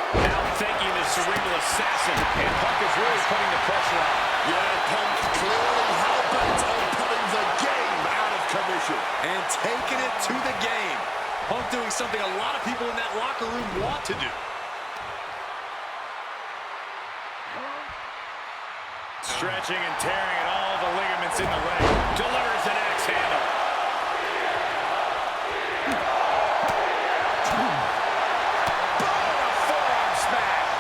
Now thinking the cerebral assassin. And Punk is really putting the pressure on. Yeah, Punk clearly hell-bent on putting the game out of commission. And taking it to the game. Punk doing something a lot of people in that locker room want to do. Stretching and tearing at all the ligaments in the leg. Delivers an axe handle. Forearm smash.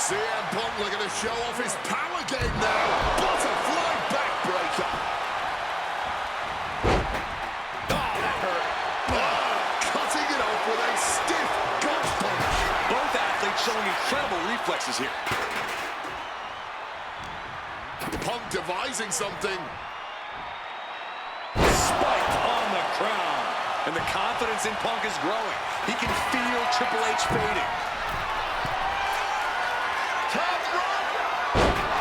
CM Punk looking to show off his power game now. Butterfly backbreaker. Oh, that hurt. Cutting it off with a stiff gut punch. Both athletes showing incredible reflexes here. Punk devising something. Spiked on the crown. And the confidence in Punk is growing. He can feel Triple H fading. Top rope.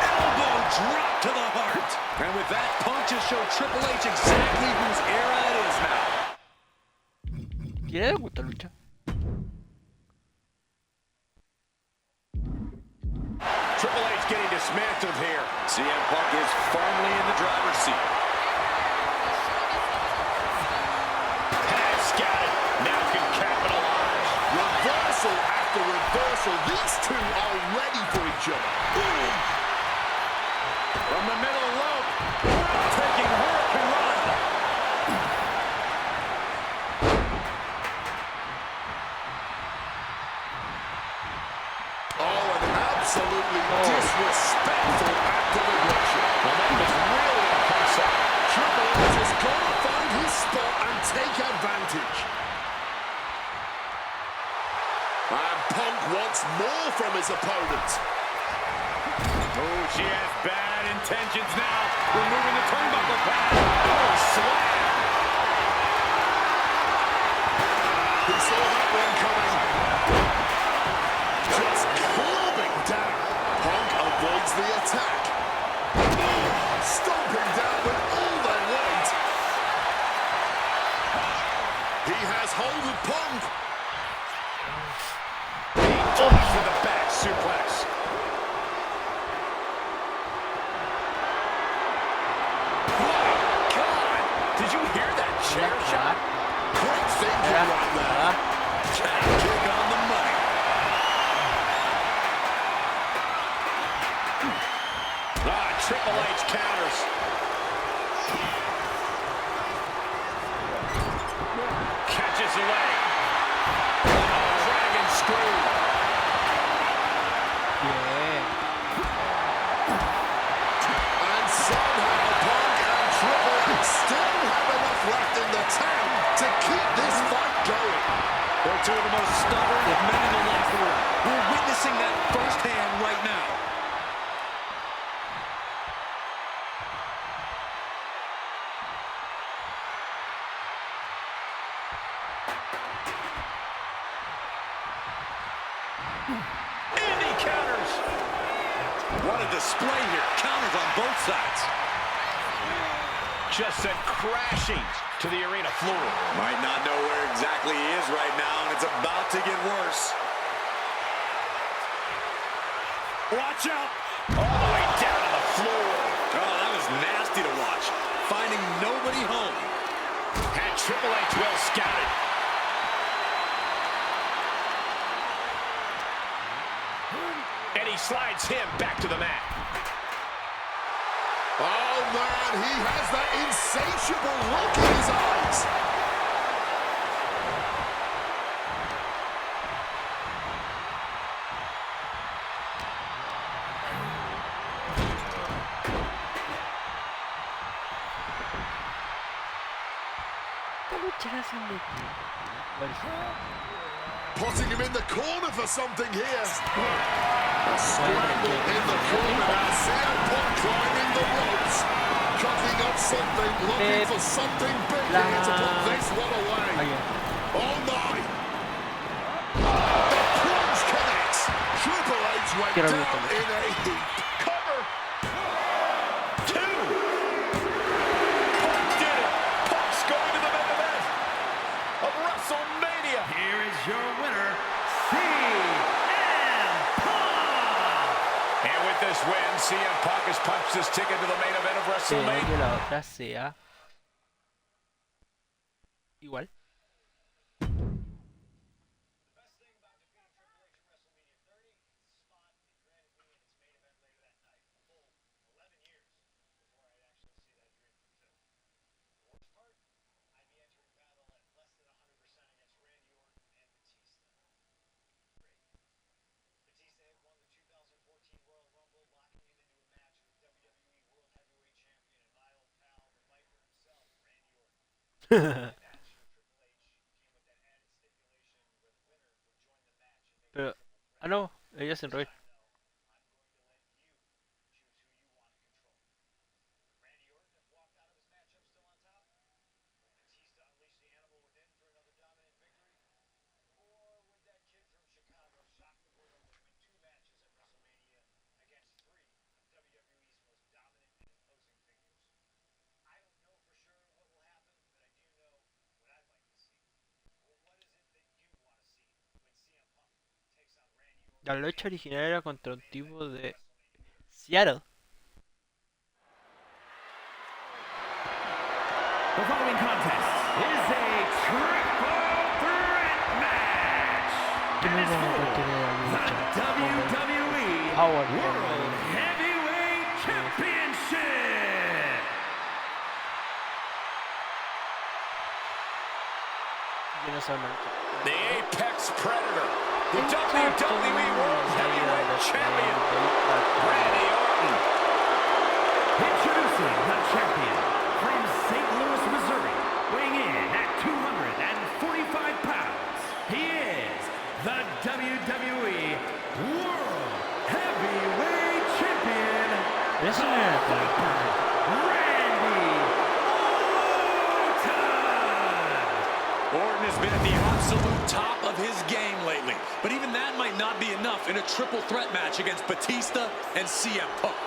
Elbow drop to the heart. And with that, Punk just showed Triple H exactly whose era it is now. ¿Quién le gusta lucha? Triple H getting dismantled here. CM Punk is firmly in the driver's seat. Has scouted. Now can capitalize. Reversal after reversal. These two are ready for each other. From the middle rope. Taking Hurricane Run. Oh, an absolutely disrespectful act of aggression. Well, that was really impressive. Triple H has got to find his spot and take advantage. And Punk wants more from his opponent. Oh, she has bad intentions now. Removing the turnbuckle pad. Oh, slam. He saw that one coming. Just clubbing down. Punk avoids the attack. Stomping down with all their weight. He has hold of Punk. Toss to the back suplex. Did you hear that chair shot? Great thinking right there. Kick on the money. Triple H counters. Catches away. Dragon screw. And somehow Punk and Triple H still have enough left in the tank to keep this fight going. They're two of the most stubborn men in the locker room. We're witnessing that firsthand right now. And he counters. What a display here. Counters on both sides. Just sent crashing to the arena floor. Might not know where exactly he is right now, and it's about to get worse. Watch out. All the way down to the floor. Oh, that was nasty to watch. Finding nobody home. And Triple H well scouted. And he slides him back to the mat. Oh man, he has that insatiable look in his eyes. Putting him in the corner for something here. A scramble in the corner now. CM Punk climbing the ropes. Cutting up something, looking for something big here to put this one away. Oh my! The plunge connects. Triple H went down in a heap. Cover. Two. Punk did it. Punk's going to the main event of WrestleMania. Here is your winner, CM Punk. And with this win, CM Punk has punched his ticket to the main event of WrestleMania. Que la otra sea igual. Pero, ah no, ella se enrolla. La lucha original era contra un tipo de Seattle. The following contest is a triple threat match. And it's for the WWE World Heavyweight Championship. The Apex Predator, the WWE World Heavyweight Champion, Randy Orton. Introducing the champion from St. Louis, Missouri, weighing in at 245 pounds. He is the WWE World Heavyweight Champion, Randy Orton. Orton has been at the absolute top of his game lately, but even that might not be enough in a triple threat match against Batista and CM Punk.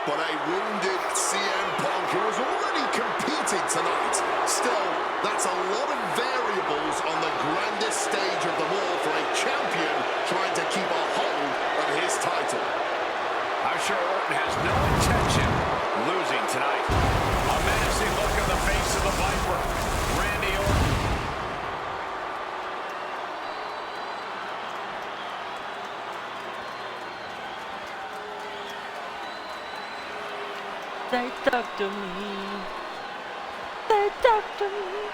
But a wounded CM Punk who has already competed tonight. Still, that's a lot of variables on the grandest stage of them all for a champion trying to keep a hold of his title. I'm sure Orton has no intention of losing tonight. A menacing look on the face of the Viper, Randy Orton. They talk to me. They talk to me.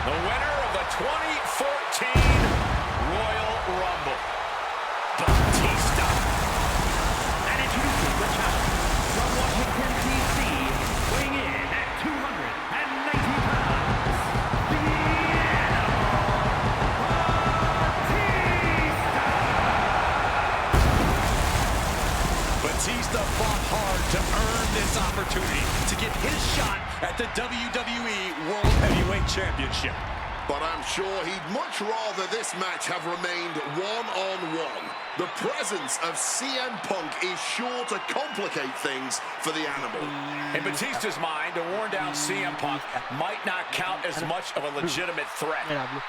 The winner of the 2014 Royal Rumble, Batista. And introducing the challenger from Washington, D.C., weighing in at 290 pounds, the Animal, Batista fought hard to earn this opportunity to get his shot at the WWE World Heavyweight Championship. But I'm sure he'd much rather this match have remained one-on-one. The presence of CM Punk is sure to complicate things for the Animal. In Batista's mind, a worn-down CM Punk might not count as much of a legitimate threat. Mira, Blue.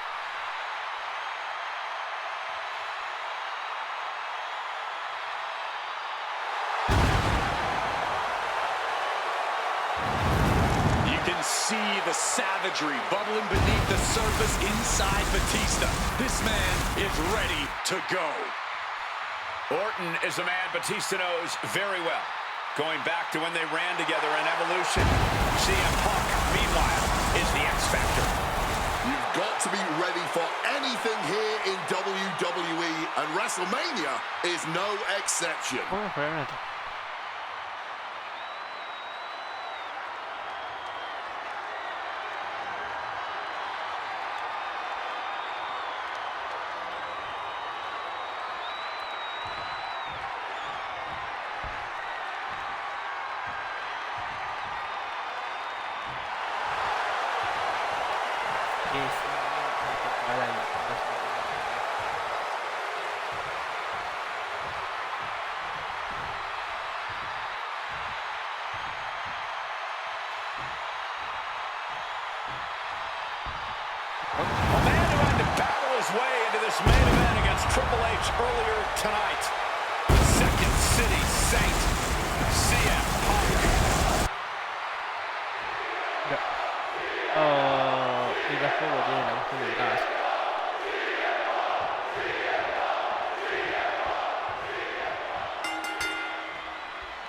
You can see the savagery bubbling beneath the surface inside Batista. This man is ready to go. Orton is a man Batista knows very well, going back to when they ran together in Evolution. CM Punk, meanwhile, is the X Factor. You've got to be ready for anything here in WWE, and WrestleMania is no exception. Vamos a jugar una. A man who had to battle his way into this main event against Triple H earlier tonight. The Second City Saint, CM Punk. Oh, y la juego tiene la cuestión del gas.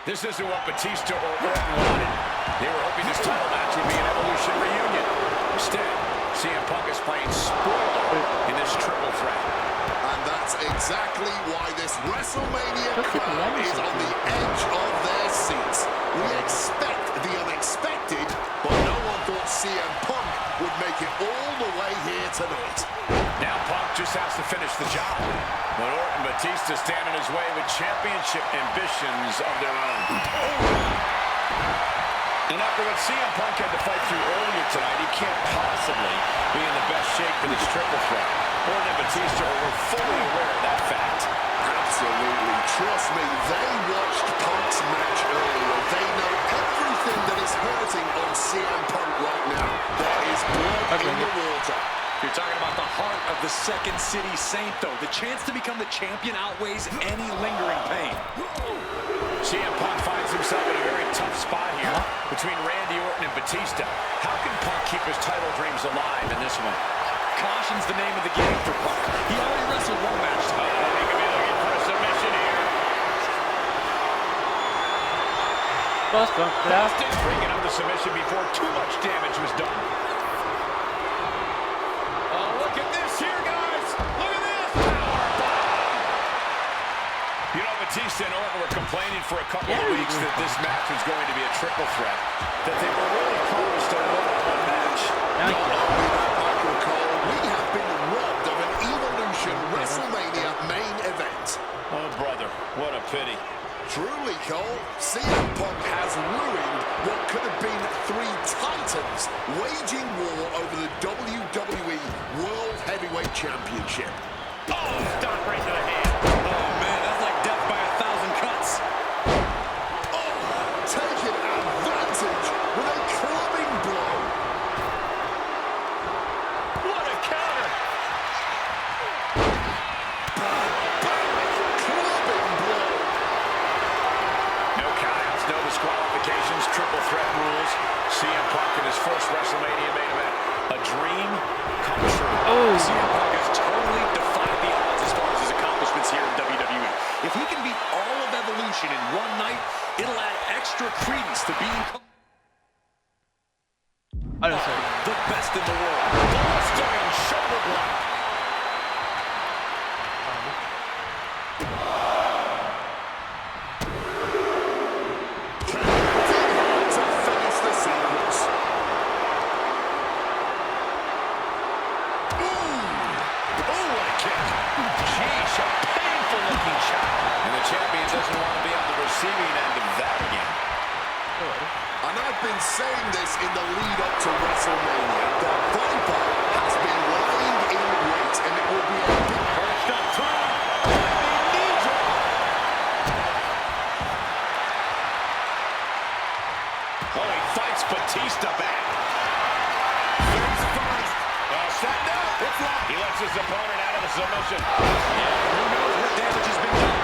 This isn't what Batista or Orton wanted. They were hoping this title match would be an Evolution reunion. Instead, CM Punk is playing spoiler in this triple threat. And that's exactly why this WrestleMania crowd is on the edge of their seats. We expect the unexpected, but no one thought CM Punk would make it all the way here tonight. Now Punk just has to finish the job. But Orton and Batista stand in his way with championship ambitions of their own. And after what CM Punk had to fight through earlier tonight, he can't possibly be in the best shape for this triple threat. Orton and Batista were fully aware of that fact. Absolutely. Trust me, they watched Punk's match earlier. They know everything that is hurting on CM Punk right now. There is blood in the water. You're talking about the heart of the Second City Saint, though. The chance to become the champion outweighs any lingering pain. CM Punk finds himself in a very tough spot here between Randy Orton and Batista. How can Punk keep his title dreams alive in this one? Caution's the name of the game for Punk. He already wrestled one match. He could be looking for a submission here. Bringing up the submission before too much damage was done. Oh, look at this here, guys. Look at this. You know, Batista and Orton were complaining for a couple of weeks that this match was going to be a triple threat, that they were really close to a one match. Michael Cole, we have been robbed of an Evolution WrestleMania main event. Oh, brother, what a pity. Truly, Cole, CM Punk has ruined what could have been three titans waging war over the WWE World Heavyweight Championship. Oh, stop right to the hand. Oh, man, that's like death by 1,000 cuts. Oh, taking advantage with a clubbing blow. What a counter. Clubbing blow. No countouts, no disqualifications, triple threat rules. CM Punk in his first WrestleMania main event. A dream come true. Oh. CM Punk has totally defied the odds as far as his accomplishments here in WWE. If he can beat all of Evolution in one night, it'll add extra credence to being I don't know. the best in the world. Blistering shoulder block. To finish the sequence. Oh, what a kick. Sheesh, a painful looking shot. And the champion doesn't want to be on the receiving end of that again. And I've been saying this in the lead up to WrestleMania. The Viper has been lying in wait, and it will be a big Perched up top. Knee drop. Oh, he fights Batista back. Face first. Set down. He lets his opponent out of the submission. Who knows what damage has been done?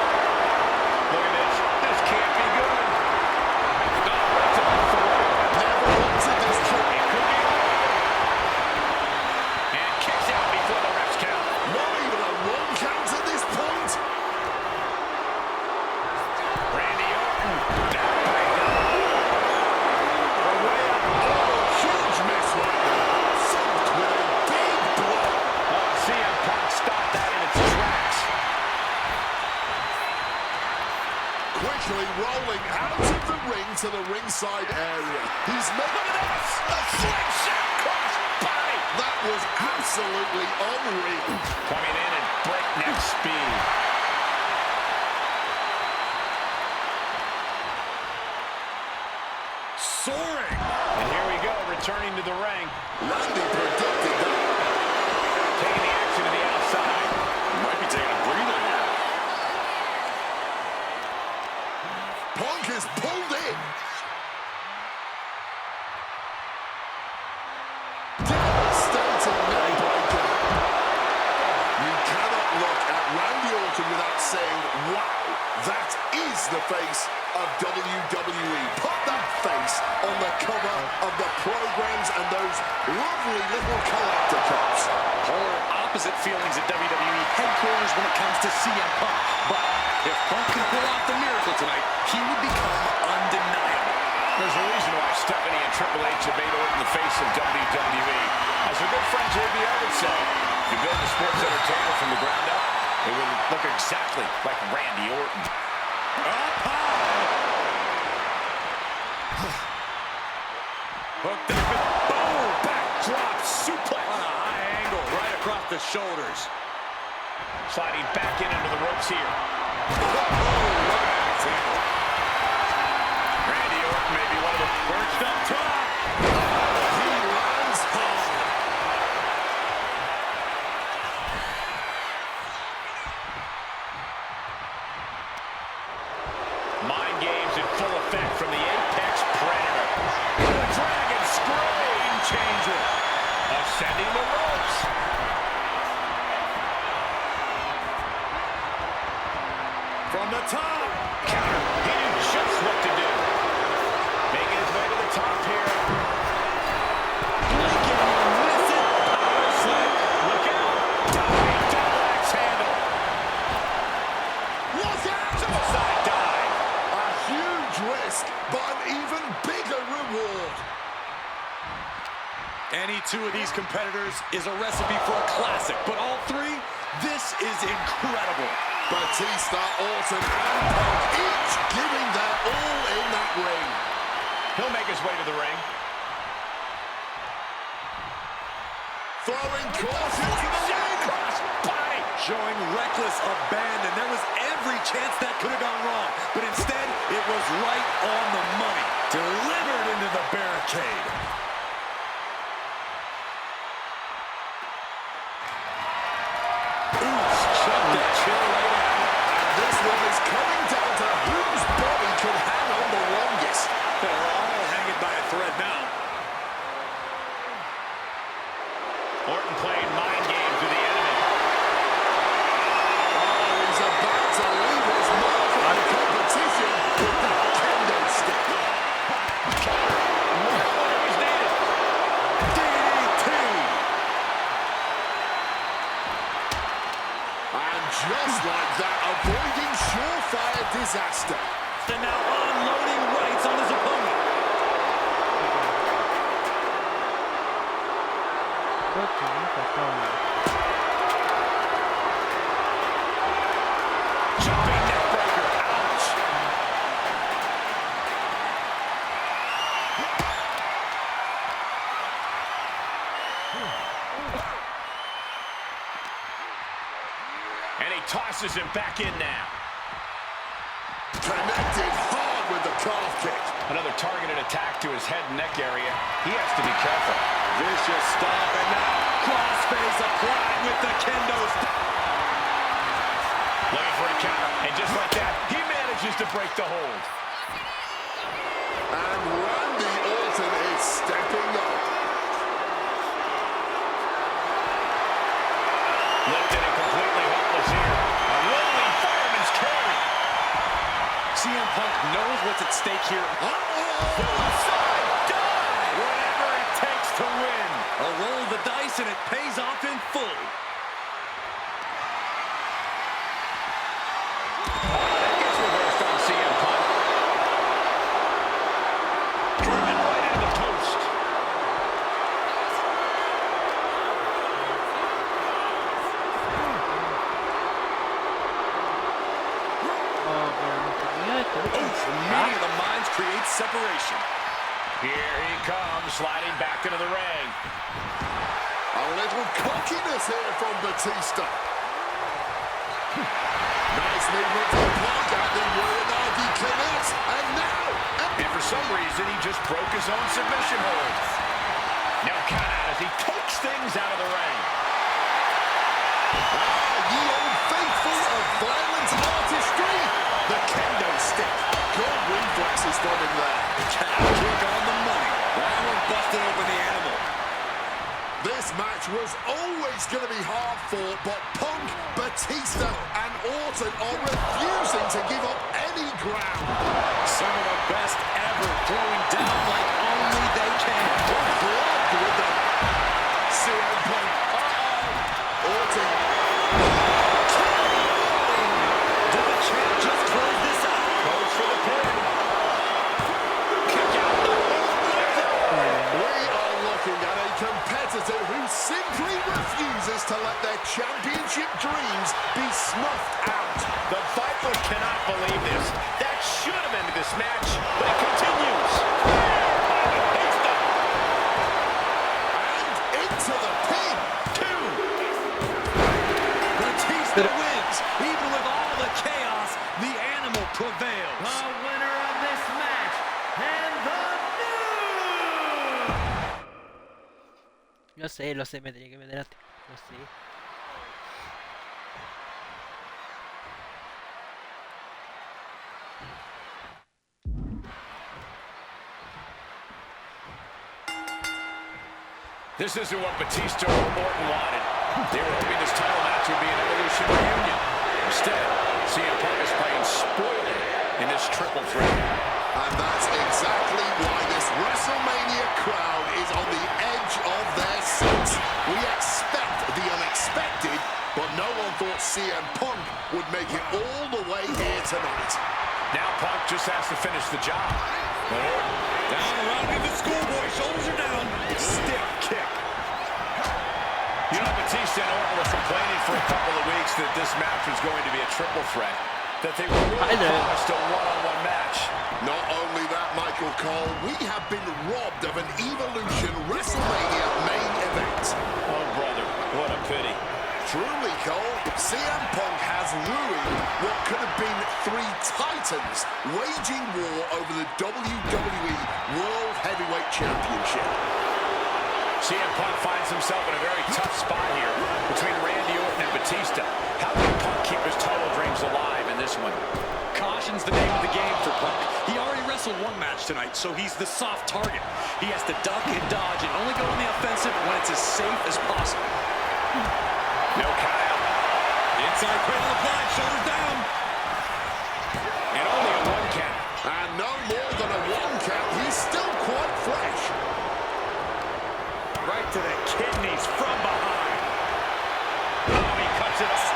Look at this. This can't be good. Right to the throat. never wanted this trick. It could be over. And kicks out before the ref's count. Not even a one count at this point. Randy Orton. Down by away up. Huge miss right there. Soaked with a big blow. Oh, CM Punk stopped that in its tracks. Quickly rolling out of the ring to the ringside area. He's making A slingshot across the body. that was absolutely unreal. Coming in at breakneck speed. Soaring. And here we go, returning to the ring. Randy predicted that. Taking the action to the outside. Might be taking a breather here. Punk is pulled in. Devastating neckbreaker. You cannot look at Randy Orton without saying, wow, that is the face of WWE. Put that face on the cover of the programs and those lovely little collector cups. Polar opposite feelings at WWE headquarters when it comes to CM Punk. But if Punk can pull off the miracle tonight, he would become undeniable. There's a reason why Stephanie and Triple H have made Orton the face of WWE. As a good friend JBL would say, if you build a sports entertainer from the ground up, it would look exactly like Randy Orton. Up high. Hooked up and boom! Backdrop suplex on a high angle right across the shoulders. Sliding back in under the ropes here. Oh, what a Perched up top. He lands hard. Mind games in full effect from the Apex Predator. The Dragon Scream Changer. Ascending the ropes. From the top. Counter. He knew just what to do. Making his way to the top here. Blink and you miss it. Power slam. Look out. Diving double axe handle. Look out! Suicide dive. A huge risk, but an even bigger reward. Any two of these competitors is a recipe for a classic, but all three, this is incredible. Batista, Orton, and Punk each giving their all in that ring. He'll make his way to the ring. Throwing caution to the ring. Body. Showing reckless abandon. There was every chance that could have gone wrong, but instead, it was right on the money. Delivered into the barricade. Oops, chucked that chill right out. And this one is coming down to whose body can hang on the longest. They're all hanging by a thread now. Orton playing mind games with the enemy. Oh, he's about to leave his mark on the competition with that kendo stick. He's needed. DDT. And just like that, avoiding surefire disaster. And now unloading rights on his opponent. Jumping neck breaker. Ouch. And he tosses him back in now. Connected hard with the calf kick. Another targeted attack to his head and neck area. He has to be careful. Vicious stop, and now crossface applied with the kendo stick. Looking for a counter. And just like that, he manages to break the hold. And Randy Orton is stepping up. Lifted and completely helpless here. A rolling fireman's carry. CM Punk knows what's at stake here. Suicide dive. Whatever it takes to win. A roll of the dice, and it pays off in full. That gets reversed on CM Punk. Driven right into the post. Meeting of the minds creates separation. Here he comes, sliding back into the ring. A little cockiness here from Batista. Nice movement from Punk at the Uranagi connects. And now... And for some reason, he just broke his own submission hold. No count out as he takes things out of the ring. Ye old faithful of violent artistry. The kendo stick. Good reflexes from him there. Calf kick on the money. That one busted open the animal. This match was always going to be hard fought, but Punk, Batista, and Orton are refusing to give up any ground. Some of the best ever, throwing down like only they can. Blocked with the CM Punk. Orton. Did the champ just close this out? Goes for the pin. Kick out. We are looking at a competitor who simply refuses to let their championship dreams be snuffed out. The Viper cannot believe this. That should have ended this match, but it continues. And into the pin. Two. Batista wins. Even with all the chaos, the animal prevails. The winner of this match and the lo sé, me tenía que meter antes. Lo sé. This isn't what Batista or Orton wanted. They were hoping this title match would be an Evolution reunion. Instead, CM Punk is playing spoiler in this triple threat. And that's exactly why this WrestleMania crowd is on the edge of their seats. We expect the unexpected, but no one thought CM Punk would make it all the way here tonight. Now Punk just has to finish the job. But Orton Down around in the schoolboy. Shoulders are down. Stiff kick. You know, Batista and Orton were complaining for a couple of weeks that this match was going to be a triple threat, that they were really promised a one-on-one match. Not only that, Michael Cole, we have been robbed of an Evolution WrestleMania main event. Oh, brother, what a pity. Truly, Cole, CM Punk has ruined what could have been three titans waging war over the WWE World Heavyweight Championship. CM Punk finds himself in a very tough spot here between Randy Orton and Batista. How can Punk keep his title dreams alive in this one? Caution's the name of the game for Punk. He already wrestled one match tonight, so he's the soft target. He has to duck and dodge and only go on the offensive when it's as safe as possible. No count out. Inside cradle applied, shoulders down. And only a one count. And no more than a one count. He's still quite fresh. Right to the kidneys from behind. Oh, he cuts it off.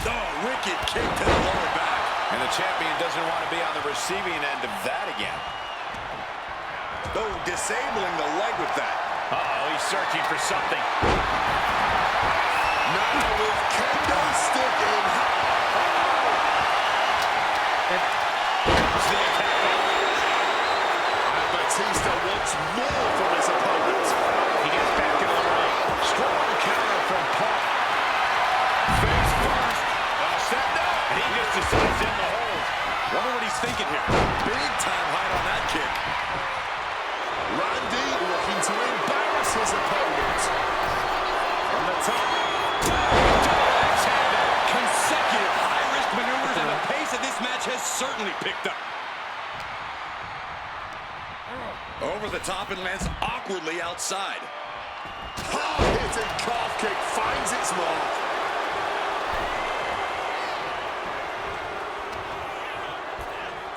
Oh, wicked kick to the lower back. And the champion doesn't want to be on the receiving end of that again. Oh, disabling the leg with that. Uh-oh, he's searching for something. Now with kendo stick in hand. Comes the attack. And Batista wants more from his opponent. He gets back into the ring. Strong counter from Punk. Face first. Step down. And he just decides in the hold. Wonder what he's thinking here. Big time height on that kick. Randy looking to embarrass his opponent. From the top. Consecutive high-risk maneuvers, and the pace of this match has certainly picked up. Over the top and lands awkwardly outside. Hard-hitting calf kick finds its mark.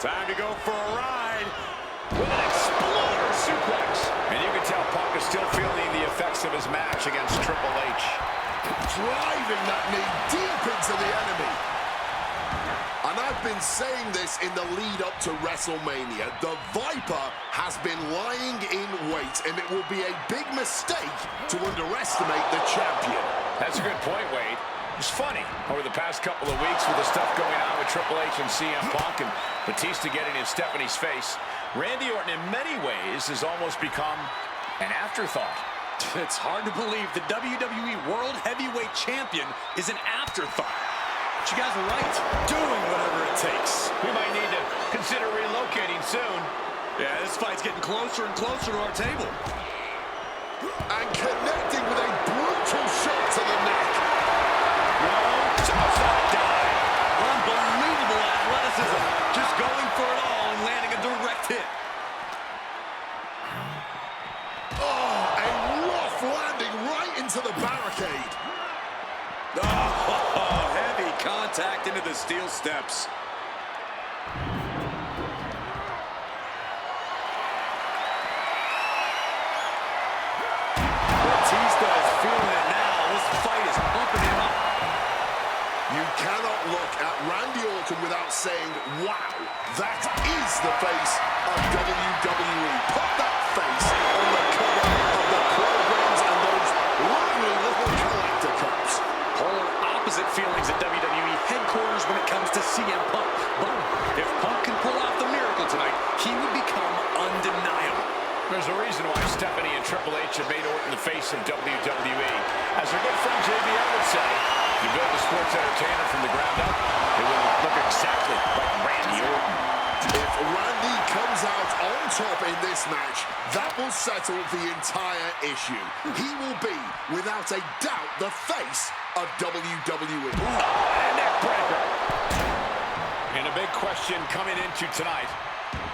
Time to go for a ride. With an exploder suplex. And you can tell Punk is still feeling the effects of his match against Triple H. Driving that knee deep into the enemy. And I've been saying this in the lead up to WrestleMania. The Viper has been lying in wait, and it will be a big mistake to underestimate the champion. That's a good point, Wade. It's funny, over the past couple of weeks with the stuff going on with Triple H and CM Punk and Batista getting in Stephanie's face, Randy Orton in many ways has almost become an afterthought. It's hard to believe the WWE World Heavyweight Champion is an afterthought. But you guys are right. Doing whatever it takes. We might need to consider relocating soon. Yeah, this fight's getting closer and closer to our table. And connecting with a brutal shot to the neck. Suicide dive. Unbelievable athleticism. Just going for it all and landing a direct hit. Oh, a rough landing right into the barricade. Oh, heavy contact into the steel steps. Batista is feeling it now. This fight is pumping him up. You cannot look at Randy Orton without saying, wow, that is the face of WWE. Put that face on the cover of the programs and those lovely little collector cups. Polar opposite feelings at WWE headquarters when it comes to CM Punk. But if Punk can pull off the miracle tonight, he would become undeniable. There's a reason why Stephanie and Triple H have made Orton the face of WWE. As their good friend JBL would say, you build a sports entertainer from the ground up, it will look exactly like Randy Orton. If Randy comes out on top in this match, that will settle the entire issue. He will be, without a doubt, the face of WWE. Oh, and a neck breaker. And a big question coming into tonight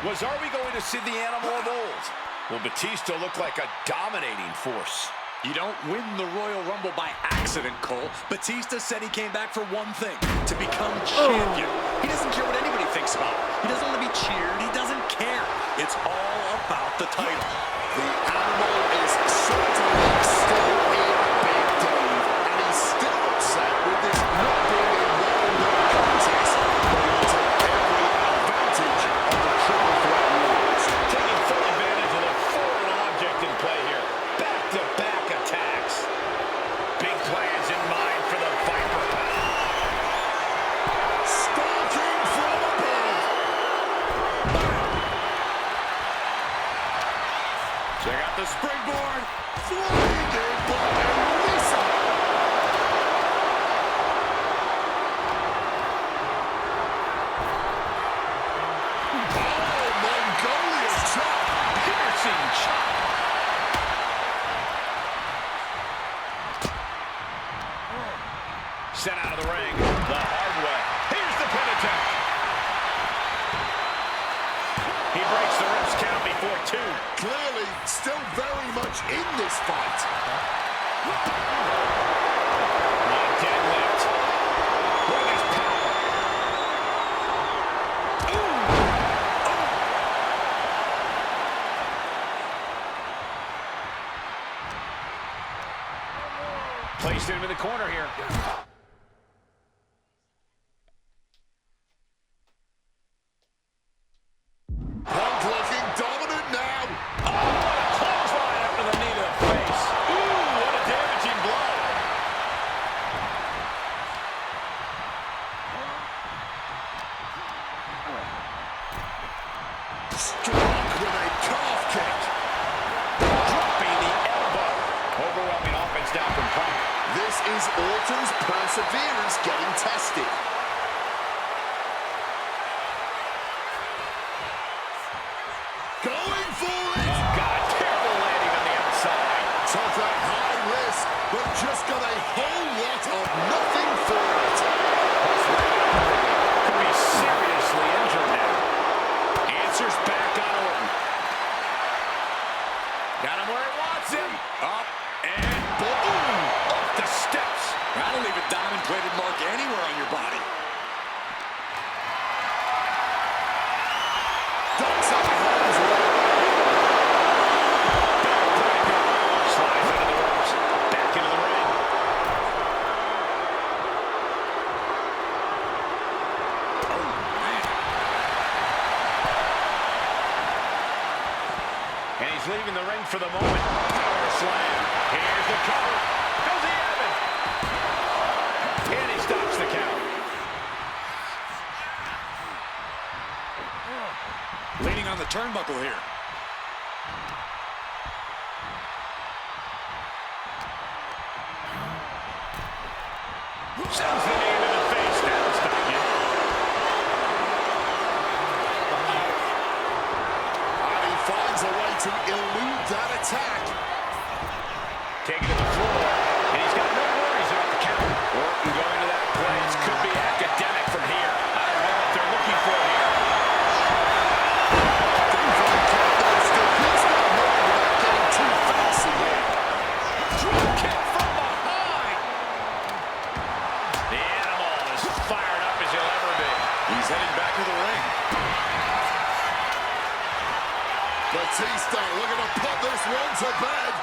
was, are we going to see the animal of old? Will Batista look like a dominating force? You don't win the Royal Rumble by accident, Cole. Batista said he came back for one thing, to become champion. He doesn't care what anybody thinks about him. He doesn't want to be cheered. He doesn't care. It's all about the title. The animal is certainly still in Big Dave, and he's still upset with this not being a one-on-one contest, but he will take every advantage of the triple threat rules. Taking full advantage of the foreign object in play here. Back-to-back attacks. Big plans in mind for the Viper. Starting from above. Check out the springboard. Flying in by Elisa. Oh, Mongolian chop. Piercing chop. Sent out of the ring the hard way. Here's the pin attack. He breaks the ribs count before two. Clearly, still very much in this fight. One deadlift. Look at his power. Placed him in the corner here. Punk looking dominant now. Clothesline up to the knee to the face. Ooh, what a damaging blow. Struck with a calf kick. Dropping the elbow. Overwhelming offense down from Punk. This is Orton's perseverance getting tested. Going for it. Oh, God, terrible landing on the outside. Took that high risk, but just got a whole lot of nothing for it. Could be seriously injured now. Answers back on Orton. Got him where he wants him. Up and boom! Off the steps. That'll leave a diamond-plated mark anywhere on your body. Ducks out of harm's way. Slides into the ropes. Back into the ring. Oh, man. And he's leaving the ring for the moment. Power slam. Here's the cover. Does he have it? And he stops the count. Leaning on the turnbuckle here. Sends the knee into the face. That'll stop you. And he finds a way to elude that attack. Taking to the floor. And he's got no worries about the count. Orton going to that place. Could be academic from here. I don't know what they're looking for here. Drop kick from behind. The animal is fired up as he'll ever be. He's heading back to the ring. Batista looking to put this one to bed.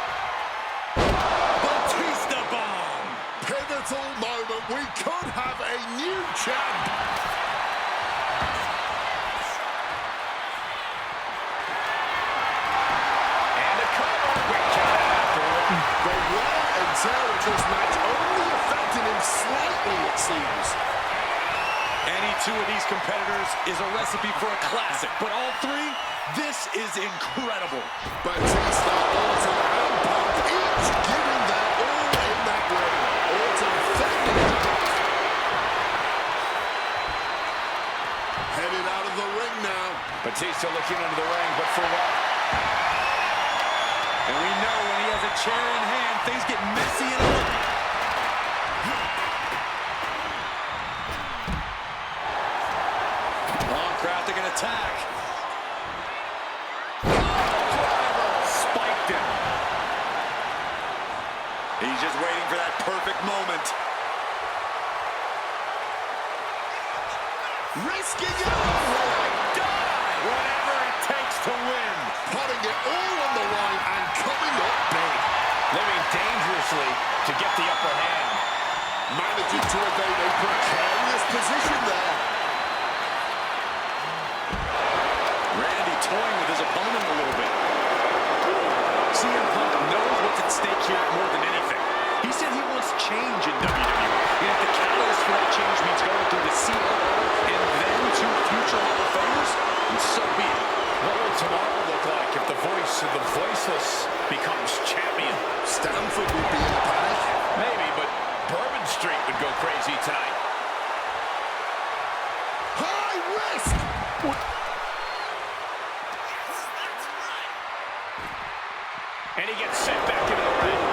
Batista bomb. Pivotal moment. We could have a new champ. And a cover. Quick count afterward. The wear and tear of this match only affected him slightly, it seems. Any two of these competitors is a recipe for a classic, but all three, this is incredible. Batista, Orton, and Punk each giving their all in that ring. Orton fending it off. Headed out of the ring now. sneaking into the ring, but for what? And we know when he has a chair in hand, things get messy and ugly. Oh, crafting an attack. Spiked him. He's just waiting for that perfect moment. Risking it all. Whatever it takes to win. Putting it all on the line and coming up big. Living dangerously to get the upper hand. Managing to evade a precarious position there. Randy toying with his opponent a little bit. CM Punk knows what's at stake here more than anything. He said he wants change in WWE. And if the catalyst for that change means going through the COO and then to future Hall of Famers, then so be it. What will tomorrow look like if the voice of the voiceless becomes champion? Stanford would be in a panic. Maybe, but Bourbon Street would go crazy tonight. High risk. And he gets sent back into the ring.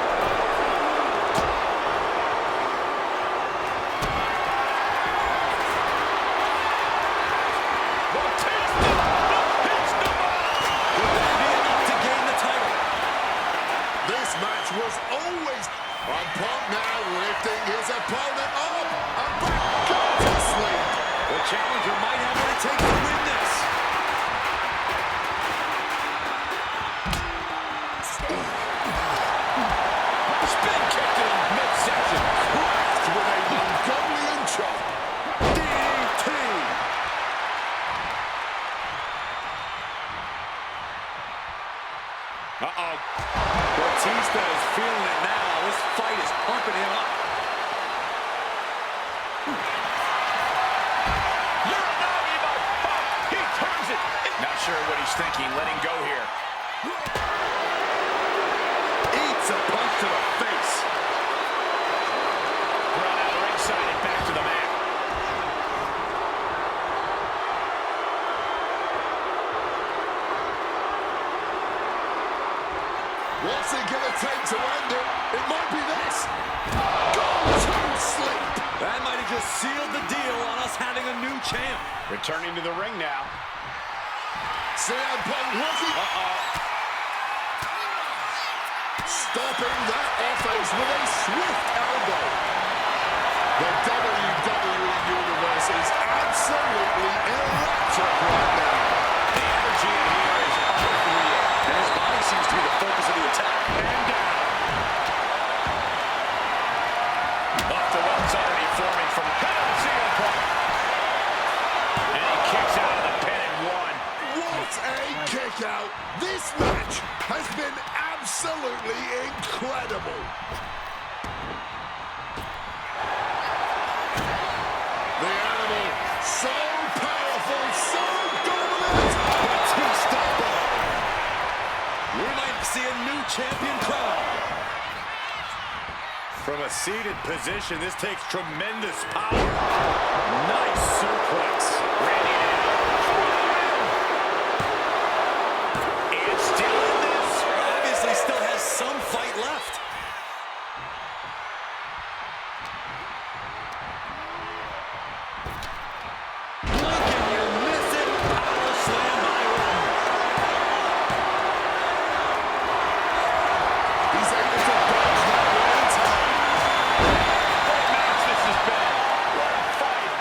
This match was always on. Punk now lifting his opponent up and back to sleep. The challenger might have what it takes to win this. Spin kicked in midsection. Cracked with a Mongolian chop. DT. Uh-oh. Batista is feeling it now. This fight is pumping him up. He turns it. Not sure what he's thinking. Letting go here. Eats a punch to the face. Brought out ringside and back to the mat. What's it gonna take to end it? It might be this. Go to sleep. That might have just sealed the deal on us having a new champ. Returning to the ring now. CM Punk looking. Stopping that offense with a swift elbow. The WWE Universe is absolutely electric right now. The energy in here is unreal. And his body seems to be the focus of the attack. And down. Off the ones already forming from CM Punk. And he kicks out of the pin and one. What a kick out. This match has been absolutely incredible. The animal, so powerful, so dominant. Batista. We might see a new champion crown. From a seated position, this takes tremendous power. Nice suplex. Randy and still in this. Obviously still has some fight left. Blink and you miss it. Power slam by Orton. He's able to dodge that one in time. What a match this has been. What a fight.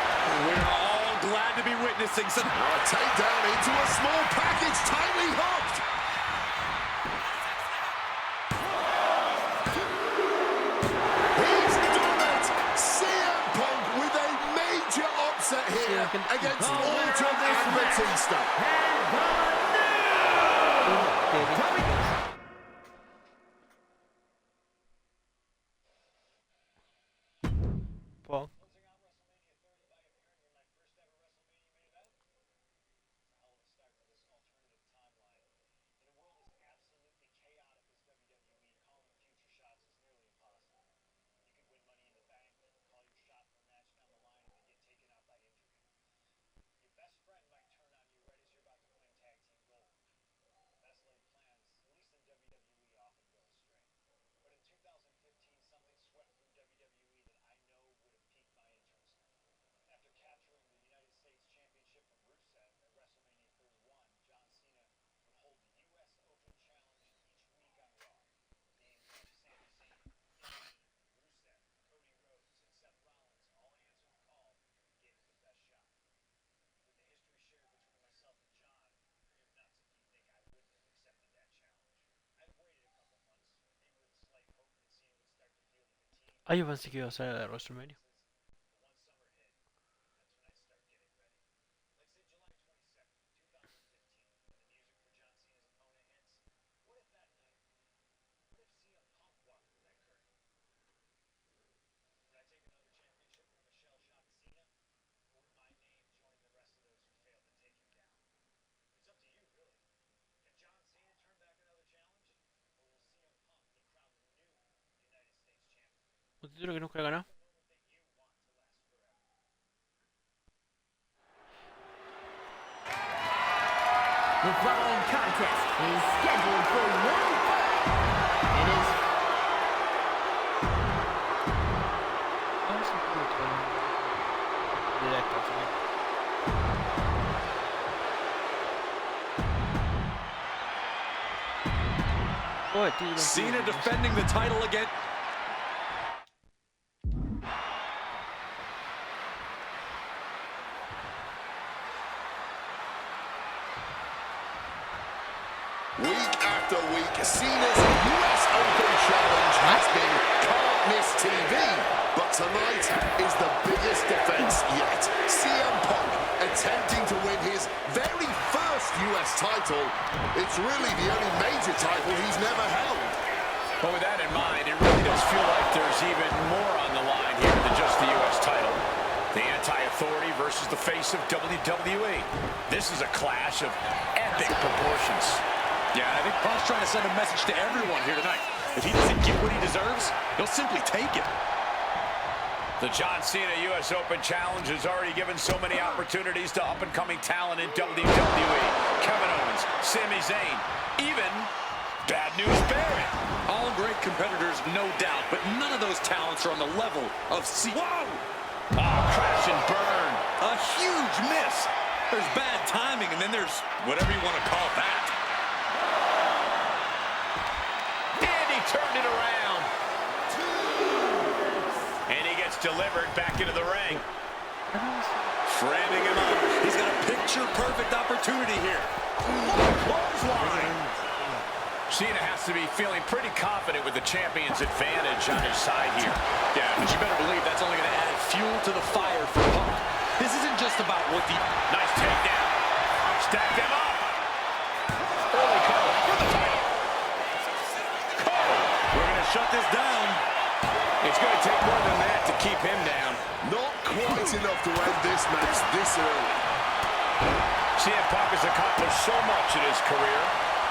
We're all glad to be witnessing some... A takedown into a small package, tightly hooked. He's done it. CM Punk with a major upset here against Orton and Batista. Paul. Ah, yo pensé que iba a ser la de WrestleMania. Un título que nunca he ganado. The following contest is scheduled for one fall. It is Vamos a ver directo, así. Oh, el título. Cena defending the title again. Week after week, Cena's US Open Challenge has been can't miss TV. But tonight is the biggest defense yet. CM Punk attempting to win his very first US title. It's really the only major title he's never held. But with that in mind, it really does feel like there's even more on the line here than just the US title. The anti-authority versus the face of WWE. This is a clash of epic proportions. Yeah, I think Punk's trying to send a message to everyone here tonight. If he doesn't get what he deserves, he'll simply take it. The John Cena US Open Challenge has already given so many opportunities to up-and-coming talent in WWE. Kevin Owens, Sami Zayn, even Bad News Barrett. All great competitors, no doubt, but none of those talents are on the level of Whoa! Oh, crash and burn. A huge miss. There's bad timing, and then there's whatever you want to call that. And he turned it around. And he gets delivered back into the ring. Framing him up. He's got a picture-perfect opportunity here. Clothesline. Cena has to be feeling pretty confident with the champion's advantage on his side here. Yeah, but you better believe that's only going to add fuel to the fire for Punk. This isn't just about what the... Nice takedown. Stack them up. Early cover for the title. Cover. We're going to shut this down. It's going to take more than that to keep him down. Not quite enough to end this match this early. CM Punk has accomplished so much in his career.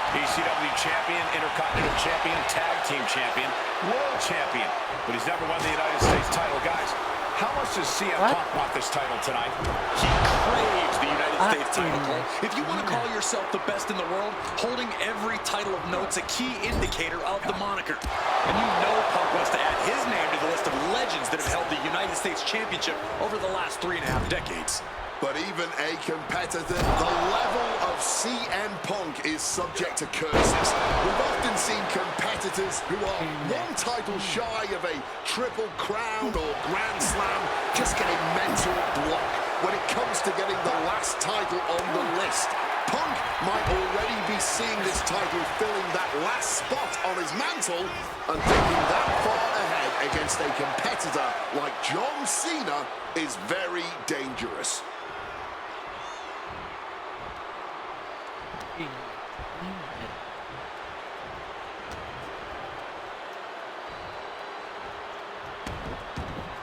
ECW champion, Intercontinental champion, tag team champion, world champion. But he's never won the United States title. Guys, how much does CM Punk want this title tonight? He craves the United States title, Cole. If you want to call yourself the best in the world, holding every title of note's a key indicator of the moniker. And you know Punk wants to add his name to the list of legends that have held the United States Championship over the last 3.5 decades. But even a competitor, the level of CM Punk is subject to curses. We've often seen competitors who are one title shy of a triple crown or grand slam just get a mental block when it comes to getting the last title on the list. Punk might already be seeing this title filling that last spot on his mantle and thinking that far ahead against a competitor like John Cena is very dangerous.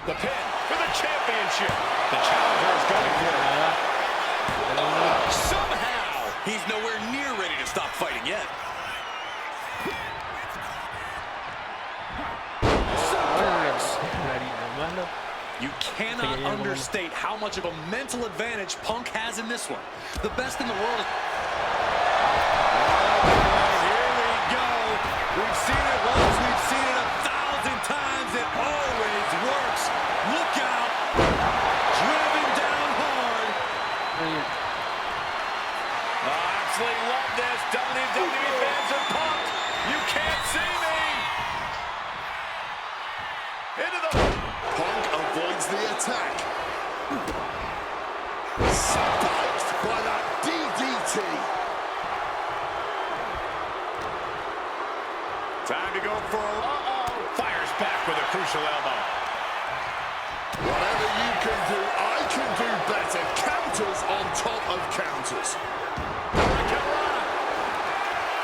The pin for the championship. The challenger is going for it. Somehow, he's nowhere near ready to stop fighting yet. You cannot understate how much of a mental advantage Punk has in this one. The best in the world is... Here we go. We've seen it once, we've seen it 1,000 times. It always works. Look out. Driven down hard. Absolutely love this. WWE fans are pumped. You can't see me. Into the... Punk avoids the attack. Spiked by that DDT. Time to go for a... Fires back with a crucial elbow. Whatever you can do, I can do better. Counters on top of counters.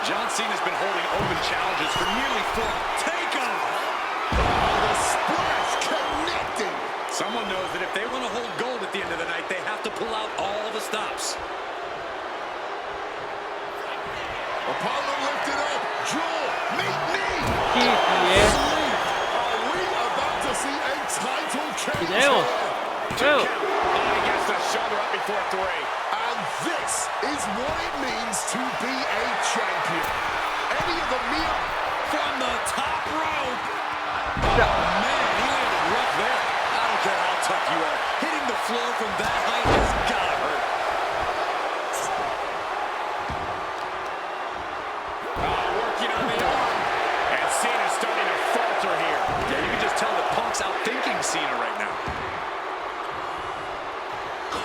John Cena's been holding open challenges for nearly 4. Takeover! Oh, the splash connecting. Someone knows that if they want to hold gold at the end of the night, they have to pull out all the stops. Opponent lifted up. Jaw, meet knee. Yeah. Are we about to see a title change Tenemos. here? Well, He gets the shoulder up before 3. And this is what it means to be a champion. Any of the mere From the top rope. Oh, man, he landed rough there. I don't care how tough you are. Hitting the floor from that height has got to hurt. Working on the arm. And Cena's starting to falter here. Yeah, you can just tell that Punk's outthinking Cena right now.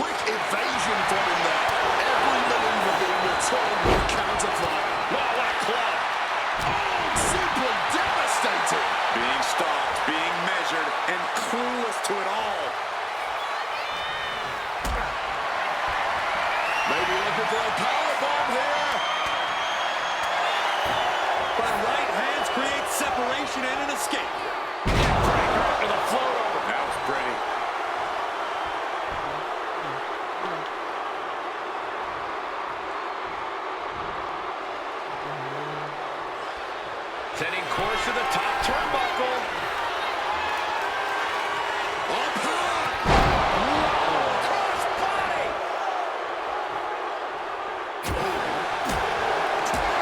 quick evasion from him there. Every maneuver being returned with counterfire. Oh, what a club. Oh, simply devastating. Being stalked, being measured, and clueless to it all. Maybe looking for a powerbomb here. But right hands create separation and an escape. To the float over. That was pretty. Setting course to the top turnbuckle. Up high. Crossbody.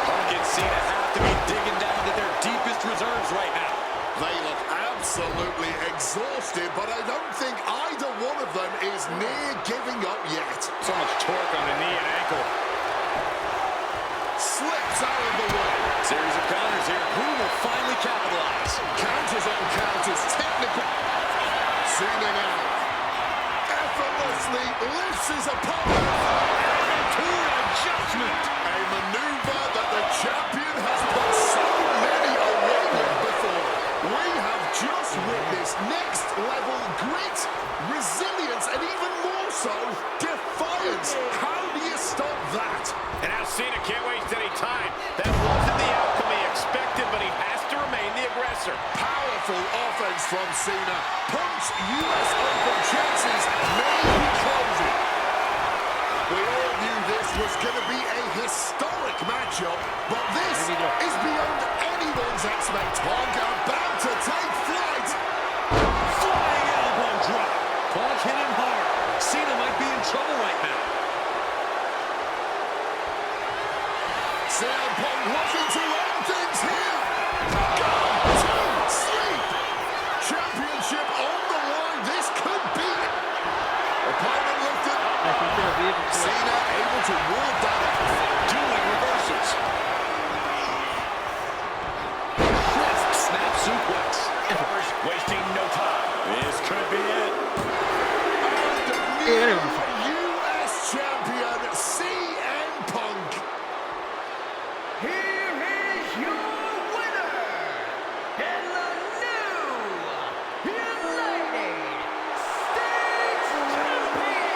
Punk and Cena have to be digging down to their deepest reserves right now. They look absolutely exhausted, but I don't think either one of them is near giving up yet. So much torque on the knee and ankle. Slips out of the way. Series of counters here. Who will finally capitalize? Counters on counters. Technical. Cena now. Effortlessly lifts his opponent. Attitude adjustment. A maneuver that the champion has put so many away with before. We have just witnessed next level grit, resilience, and even more so, defiance. How do you stop that? And now Cena can't waste any time. That wasn't the outcome he expected, but he has to remain the aggressor. Powerful offense from Cena. Punk's US Open chances may be closing. We all knew this was going to be a historic matchup, but this is beyond anyone's expectation. Punk about to take flight. Flying elbow drop. Punk hit him hard. Cena might be in trouble right now. CM Punk looking to end things here. Gone to sleep. Championship on the line. This could be it. Opponent lifted. I think they'll be able to. Cena able to ward that off. Dueling reversals. Crisp snap suplex. Wasting no time. This could be it. And the new US champion, CM Punk. Here is your winner, and the new United States Champion,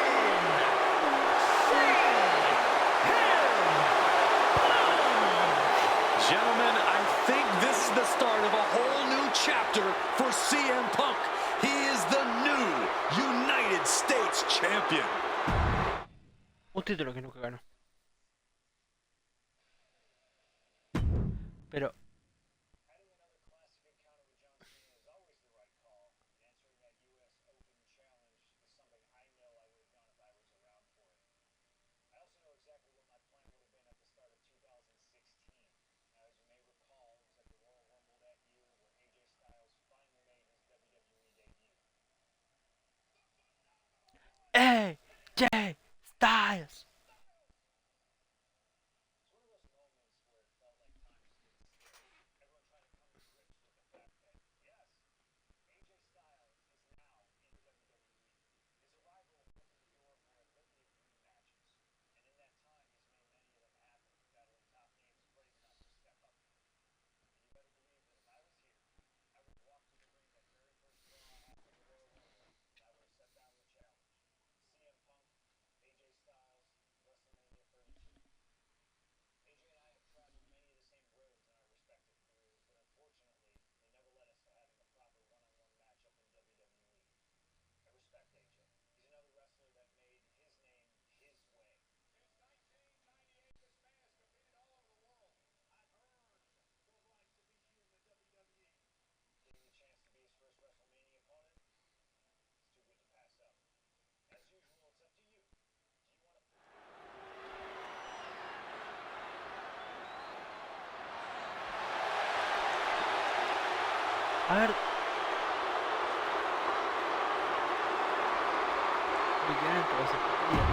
Gentlemen, I think this is the start of a whole new chapter for CM Punk. He is the new United States Champion. Un título que nunca ganó. Pero AJ Styles. ver. Brillar en toda esa partida.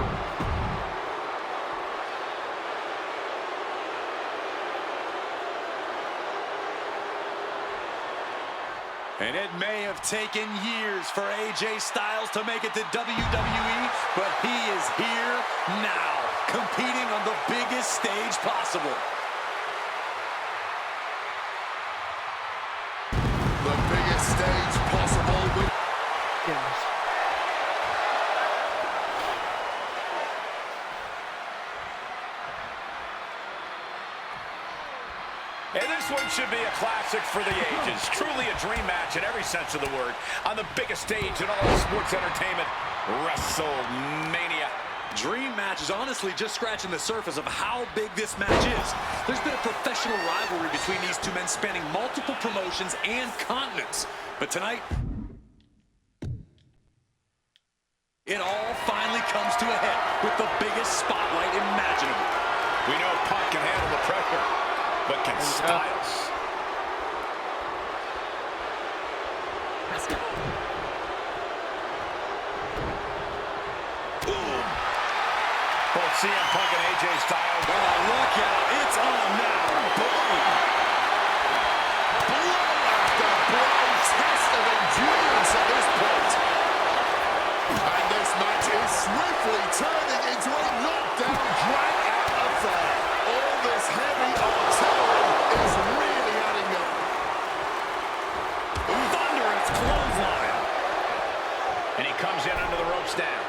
And it may have taken years for AJ Styles to make it to WWE, but he is here now, competing on the biggest stage possible. The biggest stage possible with... Yes. And this one should be a classic for the ages. Truly a dream match in every sense of the word. On the biggest stage in all of sports entertainment, WrestleMania. Dream match is honestly just scratching the surface of how big this match is. There's been a professional rivalry between these two men spanning multiple promotions and continents. But tonight, it all finally comes to a head with the biggest spotlight imaginable. We know Punk can handle the pressure, but can Styles? Boom! Both CM Punk and AJ Styles. Oh, look out. It's on now. Boom! Blow after blow, test of endurance at this point. And this match is swiftly turning into a knockdown, drag-out affair. All this heavy artillery is really adding up. Thunderous clothesline. And he comes in under the ropes now.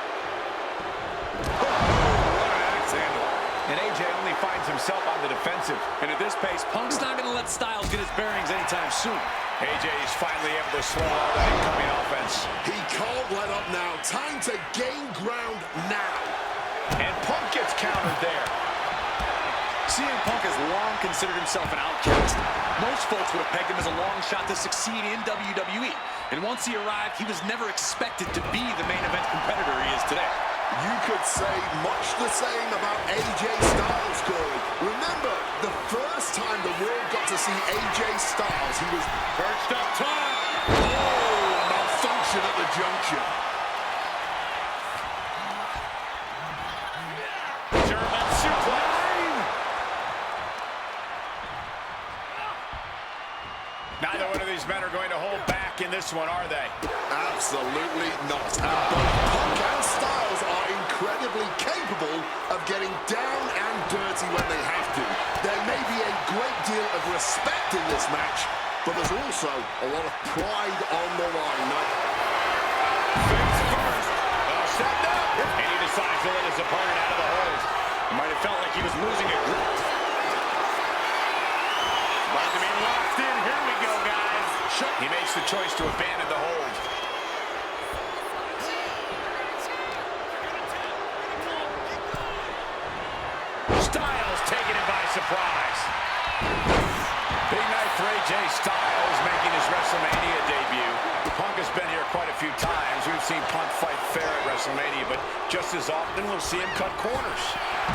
And AJ only finds himself on the defensive. And at this pace, Punk's not going to let Styles get his bearings anytime soon. AJ is finally able to slow all that incoming offense. He can't let up now. Time to gain ground now. And Punk gets countered there. CM Punk has long considered himself an outcast. Most folks would have pegged him as a long shot to succeed in WWE. And once he arrived, he was never expected to be the main event competitor he is today. You could say much the same about AJ Styles, Corey. Remember, the first time the world got to see AJ Styles, he was Perched up top. oh, malfunction at the junction. German suplex. Neither one of these men are going to hold back in this one, are they? Absolutely not. And both Punk and Styles are incredibly capable of getting down and dirty when they have to. There may be a great deal of respect in this match, but there's also a lot of pride on the line. Face first. Set up. And he decides to let his opponent out of the hold. It might have felt like he was losing a grip. About to be locked in. Here we go, guys. He makes the choice to abandon the hold. Styles taking it by surprise. Big night for AJ Styles making his WrestleMania debut. Punk has been here quite a few times. We've seen Punk fight fair at WrestleMania, but just as often we'll see him cut corners.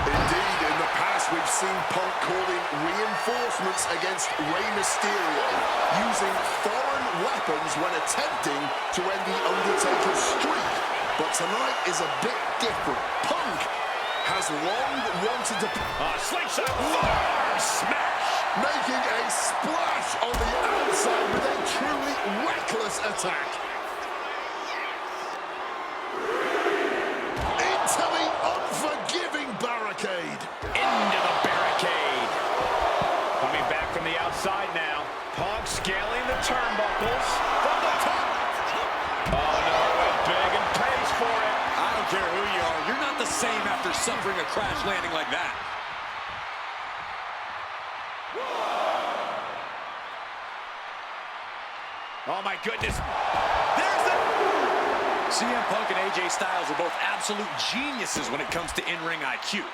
Indeed, in the past we've seen Punk calling reinforcements against Rey Mysterio, using foreign weapons when attempting to end the Undertaker's streak. But tonight is a bit different. Punk has long wanted to... Slingshot forearm smash. Making a splash on the outside with a truly reckless attack. Into the unforgiving barricade. Into the barricade. Coming back from the outside now. Punk scaling the turnbuckles from the top. Oh no, went big and pays for it. I don't care who you are. You're not the same after suffering a crash landing like that. Oh my goodness. There's the... CM Punk and AJ Styles are both absolute geniuses when it comes to in-ring IQ.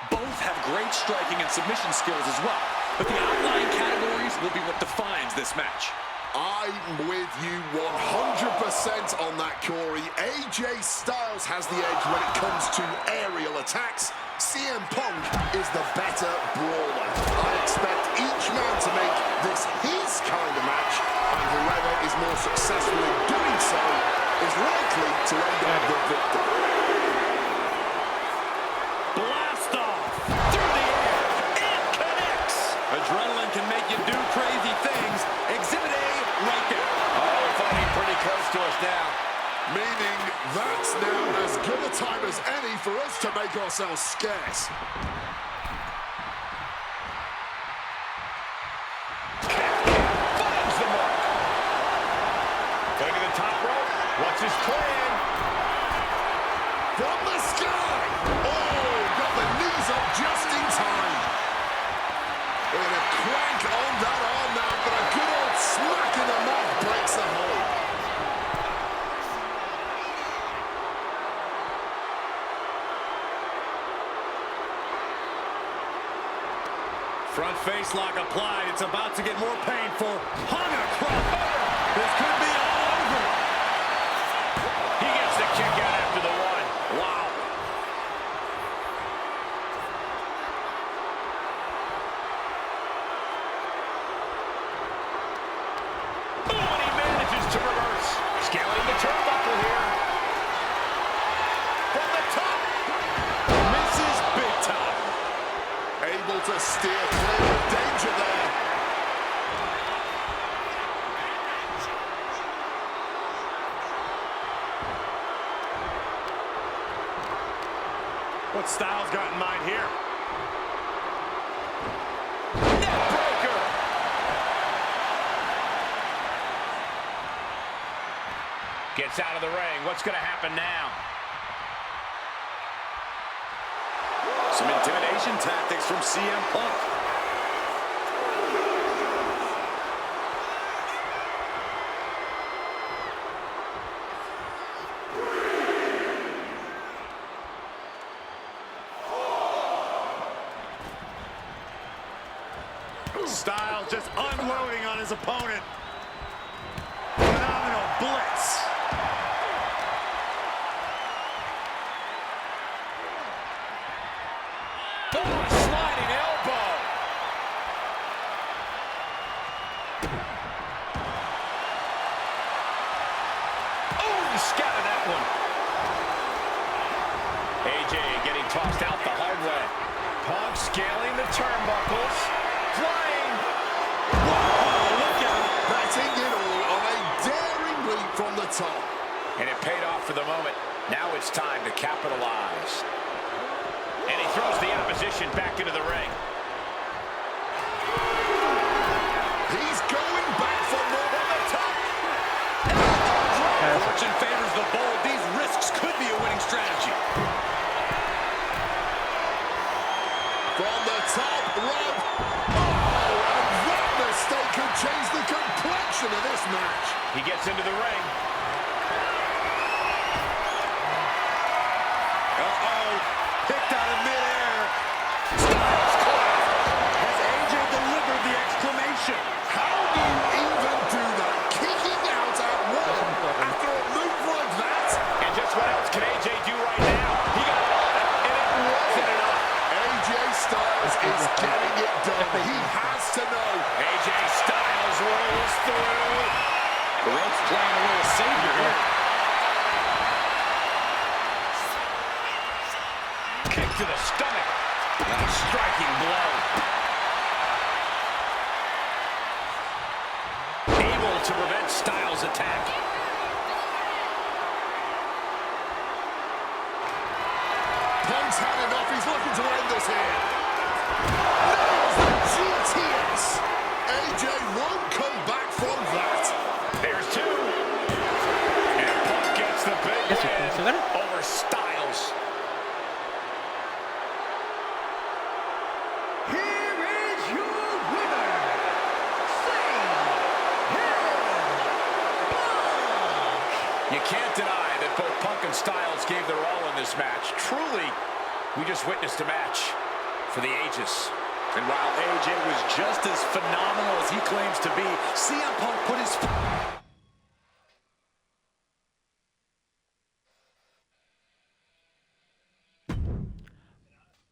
Both have great striking and submission skills as well. But the outlying categories will be what defines this match. I'm with you 100% on that, Corey. AJ Styles has the edge when it comes to aerial attacks, CM Punk is the better brawler. I expect each man to make this his kind of match, and whoever is more successful in doing so is likely to end up the victor. Blast off through the air. It connects. Adrenaline can make you do crazy things. Exhibit A right there. Oh, fighting pretty close to us now. Meaning that's now as good a time as any for us to make ourselves scarce. Finds the mark. Going to the top rope. What's his plan? From the sky! Oh, got the knees up just in time. And a crank on that arm now, but a good old smack in the mouth breaks the hold. Front face lock applied. It's about to get more painful. Hung across. This could be all over. He gets the kick out after the one. Wow. Oh, and he manages to reverse. Scaling the turnbuckle here. From the top. Misses big time. Able to steer clear of danger there. What Styles got in mind here? Neckbreaker. Gets out of the ring. What's going to happen now? Some intimidation tactics from CM Punk. Styles just unloading on his opponent. Phenomenal blitz. Sliding elbow. Oh, he scattered that one. AJ getting tossed out the hard way. Punk scaling the turnbuckles. Flying. Whoa, look out. Batting it all on a daring leap from the top. And it paid off for the moment. Now it's time to capitalize. And he throws the opposition back into the ring. He's going back for more on the top. Fortune favors the bold. These risks could be a winning strategy. From the top rope. Oh, and that mistake could change the complexion of this match. He gets into the ring. Uh-oh. Picked out of midair. Styles caught. Has AJ delivered the exclamation? How do you even do that? Kicking out at one after a move like that? And just what else can AJ do right now? He got all of it, and it wasn't enough. AJ Styles is getting it done. He has to know. AJ Styles rolls through. The ropes playing a little savior here. Kick to the stomach. A striking blow. Able to prevent Styles' attack. Punk's had enough. He's looking to end this here. Nails the GTS. AJ won't come back from that. There's two. And Punk gets the big win over Styles. Here is your winner, CM You can't deny that both Punk and Styles gave their all in this match. Truly, we just witnessed a match for the ages. And while AJ was just as phenomenal as he claims to be, CM Punk put his...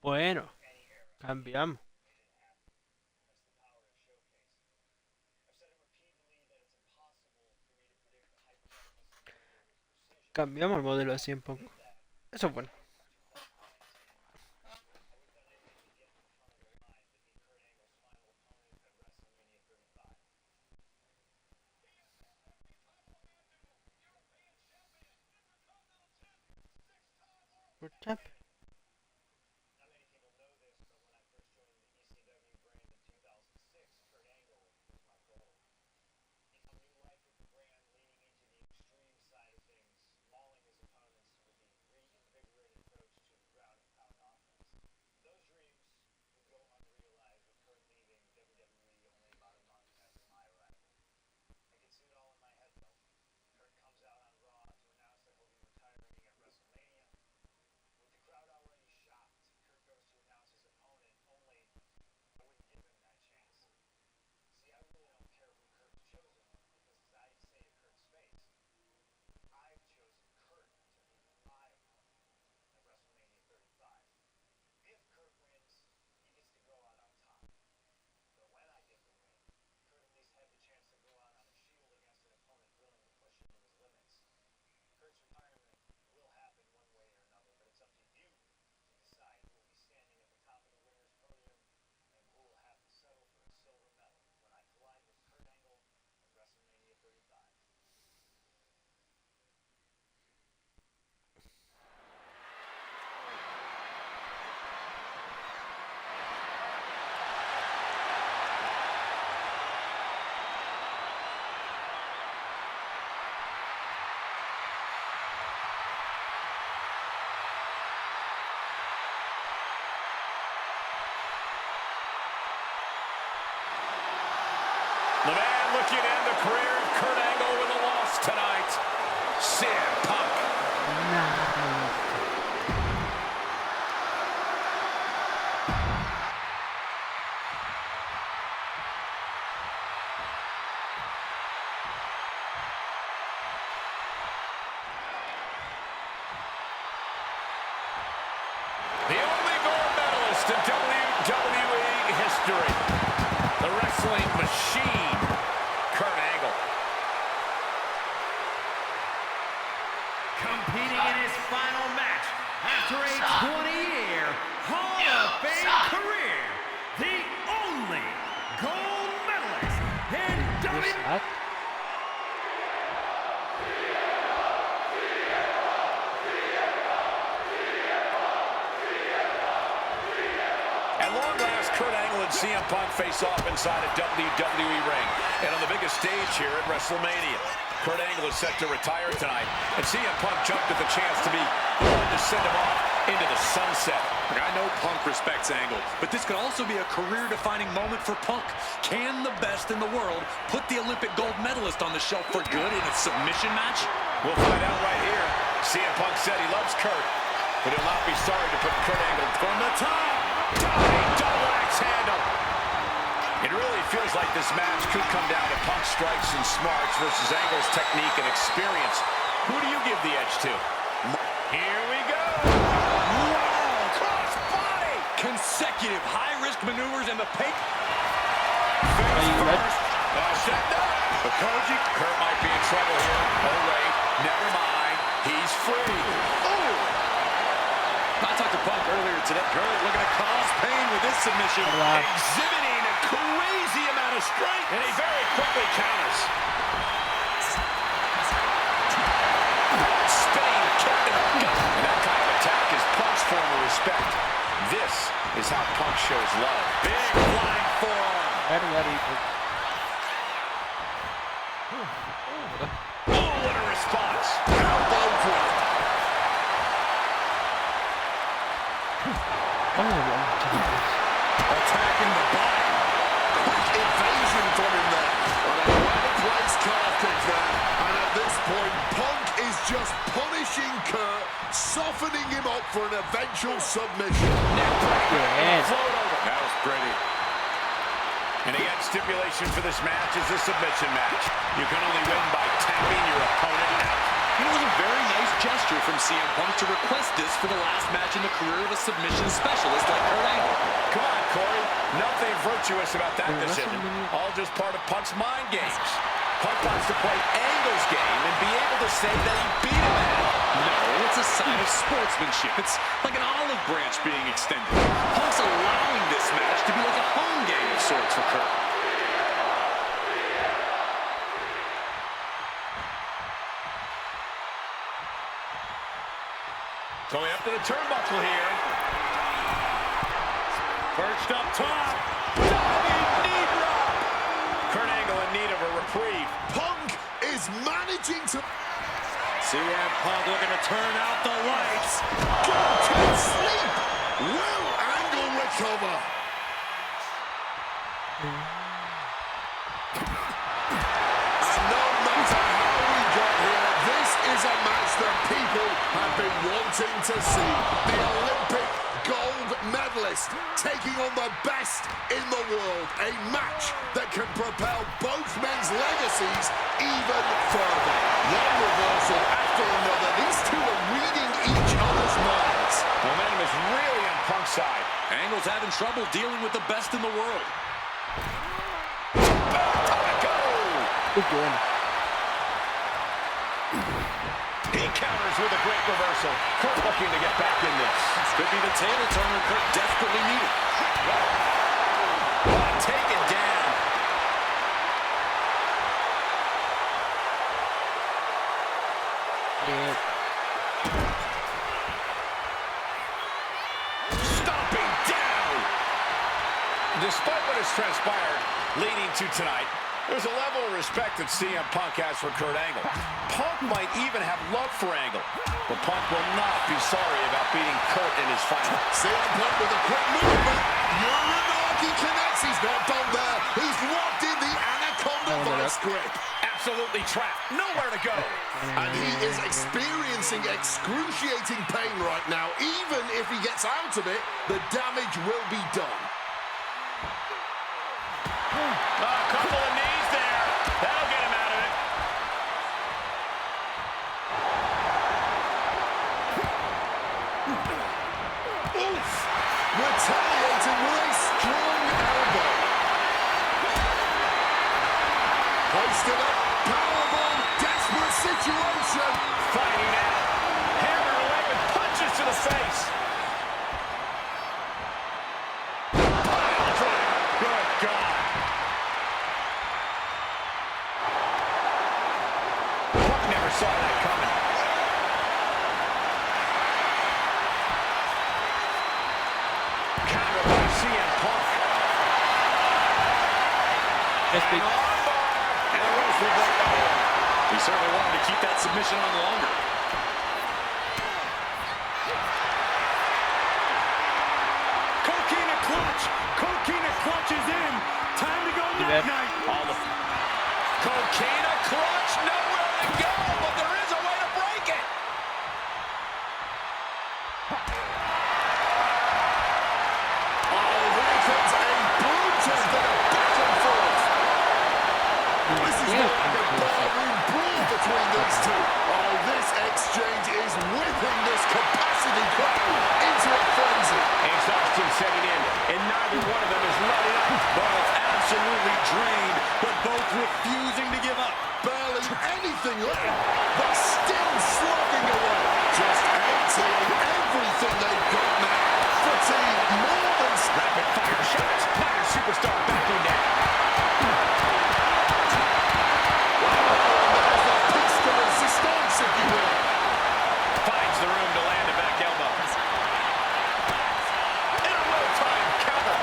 Bueno, cambiamos. Cambiamos el modelo de 100 Punk. Eso es bueno. Por chap. The man looking to end the career of Kurt Angle with a loss tonight, CM Punk. The only gold medalist in WWE history. The wrestling machine, Kurt Angle. Competing in his final match after a 20-year Hall of Fame career, the only gold medalist in WWE. At long last, Kurt Angle and CM Punk face off inside a WWE ring and on the biggest stage here at WrestleMania. Kurt Angle is set to retire tonight, and CM Punk jumped at the chance to be the one to send him off into the sunset. I know Punk respects Angle, but this could also be a career-defining moment for Punk. Can the best in the world put the Olympic gold medalist on the shelf for good in a submission match? We'll find out right here. CM Punk said he loves Kurt, but he'll not be sorry to put Kurt Angle from the top. Diving double axe handle. It really feels like this match could come down to Punk's strikes and smarts versus Angle's technique and experience. Who do you give the edge to? Here we go. Wow! Cross body! Consecutive high-risk maneuvers in the paint. Face first. Set up. Okoji. Kurt might be in trouble here. Oh, wait. Never mind. He's free. Oh! I talked to Punk earlier today. Kurt looking to cause pain with this submission. Exhibiting a crazy amount of strength. And he very quickly counters. Spinning kick to the gut. And that kind of attack is Punk's form of respect. This is how Punk shows love. Big flying forearm. Oh, what a response. Elbow drop. Attacking the body. Quick evasion from him there. And a well-placed calf kick there. And at this point, Punk is just punishing Kurt, softening him up for an eventual submission. Yes. Float over. That was pretty. And again, stipulation for this match is a submission match. You can only win by tapping your opponent out. It was a very nice gesture from CM Punk to request this for the last match in the career of a submission specialist like Kurt Angle. Come on, Corey. Nothing virtuous about that decision. All just part of Punk's mind games. Punk wants to play Angle's game and be able to say that he beat him at it. No, it's a sign of sportsmanship. It's like an olive branch being extended. Punk's allowing this match to be like a home game of sorts for Kurt. Going up to the turnbuckle here. Perched up top. Diving knee drop. Kurt Angle in need of a reprieve. Punk is managing to... CM Punk looking to turn out the lights. Go to sleep. Will Angle recover? And no matter how we got here, this is a match that people have been wanting to see. The Olympic gold medalist taking on the best in the world. A match that can propel both men's legacies even further. One reversal after another. These two are reading each other's minds. Momentum is really on Punk's side. Angle's having trouble dealing with the best in the world. Good going. He counters with a great reversal. Kurt looking to get back in this. This could be the table turner Kurt desperately needed. Taken down. Yeah. Stomping down. Despite what has transpired leading to tonight, there's a level of respect that CM Punk has for Kurt Angle. Punk might even have love for Angle, but Punk will not be sorry about beating Kurt in his final. CM Punk with a quick movement. Uranagi connects. He's not done there. He's locked in the Anaconda vice grip. Absolutely trapped. Nowhere to go. And he is experiencing excruciating pain right now. Even if he gets out of it, the damage will be done. A couple of knees there. That'll get him out of it. Oof! Retaliating with a strong elbow. Placed it up. Powerbomb. Desperate situation. Fighting out. Hammer away with punches to the face. Pile driver. Good God. Punk never saw that coming. Counter by CM Punk. That's big. And the rose will break the hold. He certainly wanted to keep that submission on longer. Coquina clutch. Coquina clutch is in. Time to go night-night. All the Coquina clutch, nowhere to go, but there is a way to break it. Oh, here comes a brutal bit of back and forth. This is more like a barroom brawl between these two. Oh, this exchange is whipping this capacity crowd into a frenzy. Exhaustion setting in, and neither one of them is letting up. Both absolutely drained, but both refusing to give up. Barely anything left, but still slugging away. Just emptying everything they've got now. Fatigue more than... Rapid fire shots. Modern superstar backing down. There's the pistol resistance, if you will. Finds the room to land a back elbow. And a well-timed counter.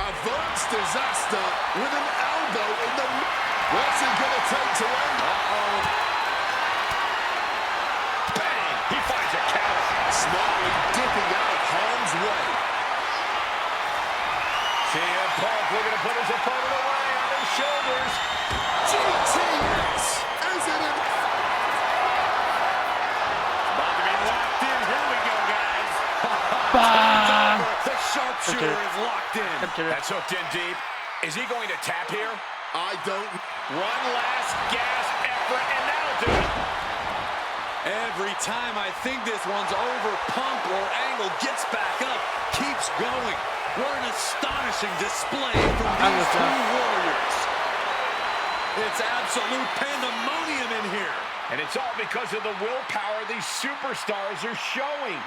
Averts disaster with an elbow in the... What's he going to take to end? Bang! He finds a counter. Smartly dipping out of harm's way. CM Punk looking to put his opponent away on his shoulders. GTS! As in an... About to be locked in. Here we go, guys. Bang! The sharpshooter is locked in. That's hooked in deep. Is he going to tap here? I don't... One last gasp effort, and that'll do it. Every time I think this one's over, Punk or Angle gets back up, keeps going. What an astonishing display from these two warriors. It's absolute pandemonium in here. And it's all because of the willpower these superstars are showing.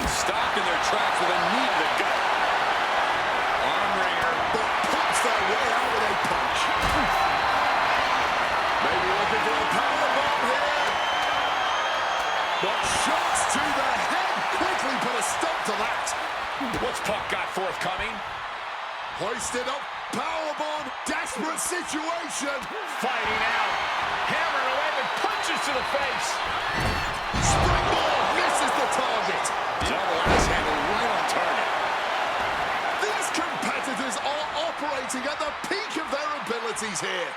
Stopped in their tracks with a knee to the gut. Arm wringer. But punch their way out with a punch. Maybe looking for a powerbomb here. But shots to the head quickly put a stop to that. What's Punk got forthcoming? Hoisted up, powerbomb, desperate situation. Fighting out. Hammering away with punches to the face. Springboard misses the target. Double axe handle right on target. These competitors are operating at the peak of their abilities here.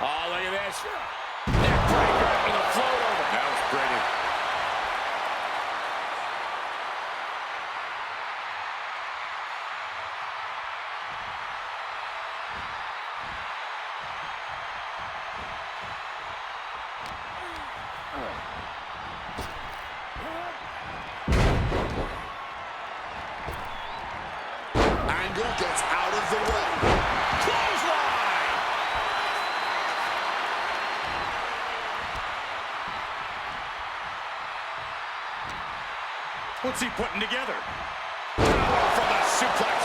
Oh, look at this. Neck breaker with a float over. That was brilliant. Angle gets out of the way. Clothesline! What's he putting together? Power from the suplex.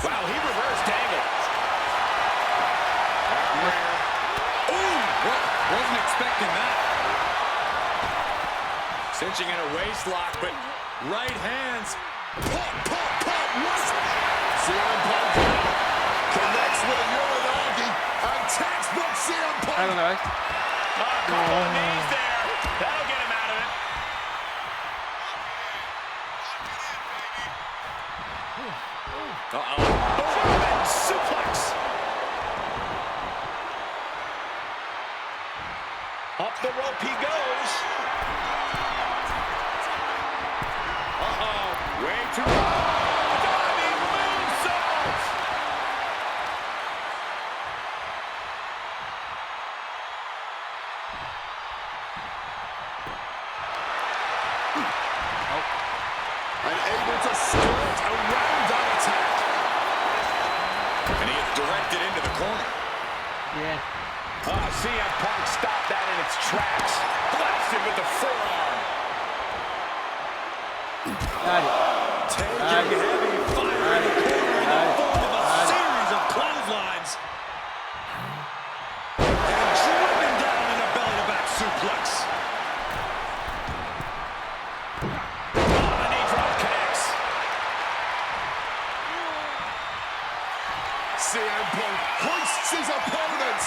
Wow, he reversed Angle. Ooh, wasn't expecting that. Cinching in a waist lock, but right hands. Pop, pop, pop, what? CM Punk connects with Uranagi and textbook CM Punk. Algo una vez. Couple of knees there. That'll get him out of it. German suplex. Up the rope he goes. Uh-oh. Way too low. Diving moonsault. And able to skirt around that attack. And he is directed into the corner. Bien. CM Punk stopped that in its tracks. Blasted with the forearm. Dale. Taking Dale. heavy fire in the corner in the form of a series of clotheslines. And driven down in a belly-to-back suplex. The knee drop connects. CM Punk hoists his opponent.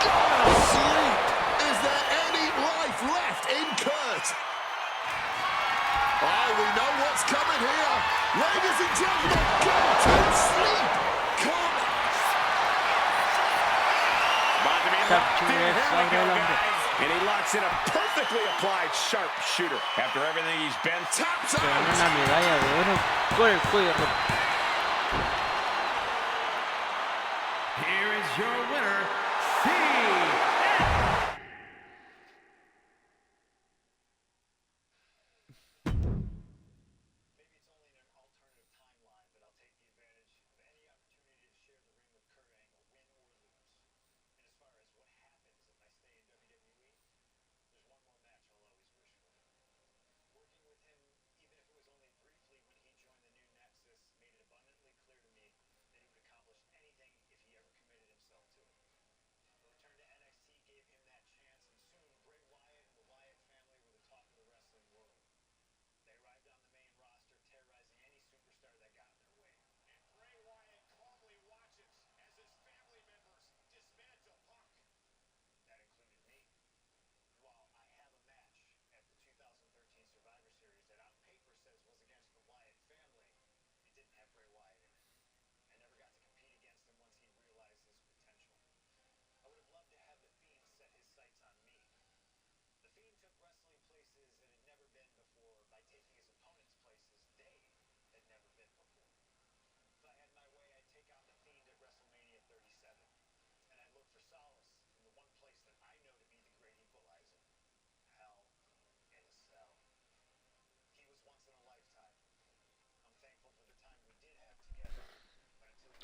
Sleep. Is there any life left in Kurt? Oh, we know what's coming here. Ladies and gentlemen, go to sleep. Come. About to be Tap locked to in. it, Here we slide go, it under. guys. And he locks in a perfectly applied sharp shooter. After everything he's been Taps Se ganó out. una medalla de oro por el cuello roto. Here is your winner, CM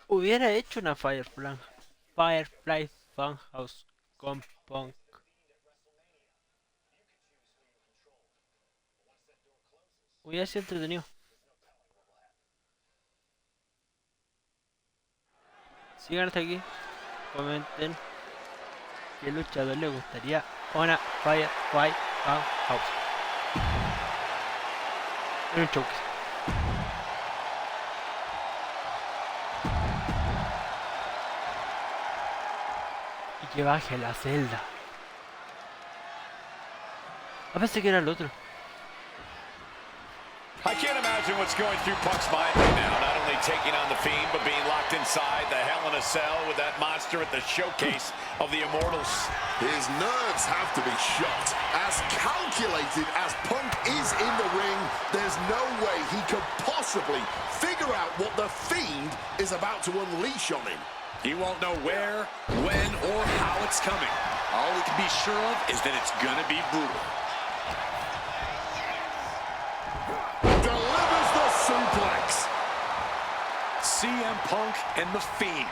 Hubiera hecho una Firefly Funhouse con Punk. Hubiera sido entretenido. Sigan hasta aquí. Comenten qué luchador le gustaría una Firefly Funhouse. En un choque. Y que baje la celda. A pensé que era el otro. I can't imagine what's going through Punk's mind right now. Not only taking on the Fiend, but being locked inside the Hell in a Cell with that monster at the showcase of the Immortals. His nerves have to be shot. As calculated as Punk is in the ring, there's no way he could possibly figure out what the Fiend is about to unleash on him. He won't know where, when, or how it's coming. All he can be sure of is that it's gonna be brutal. Delivers the suplex. CM Punk and The Fiend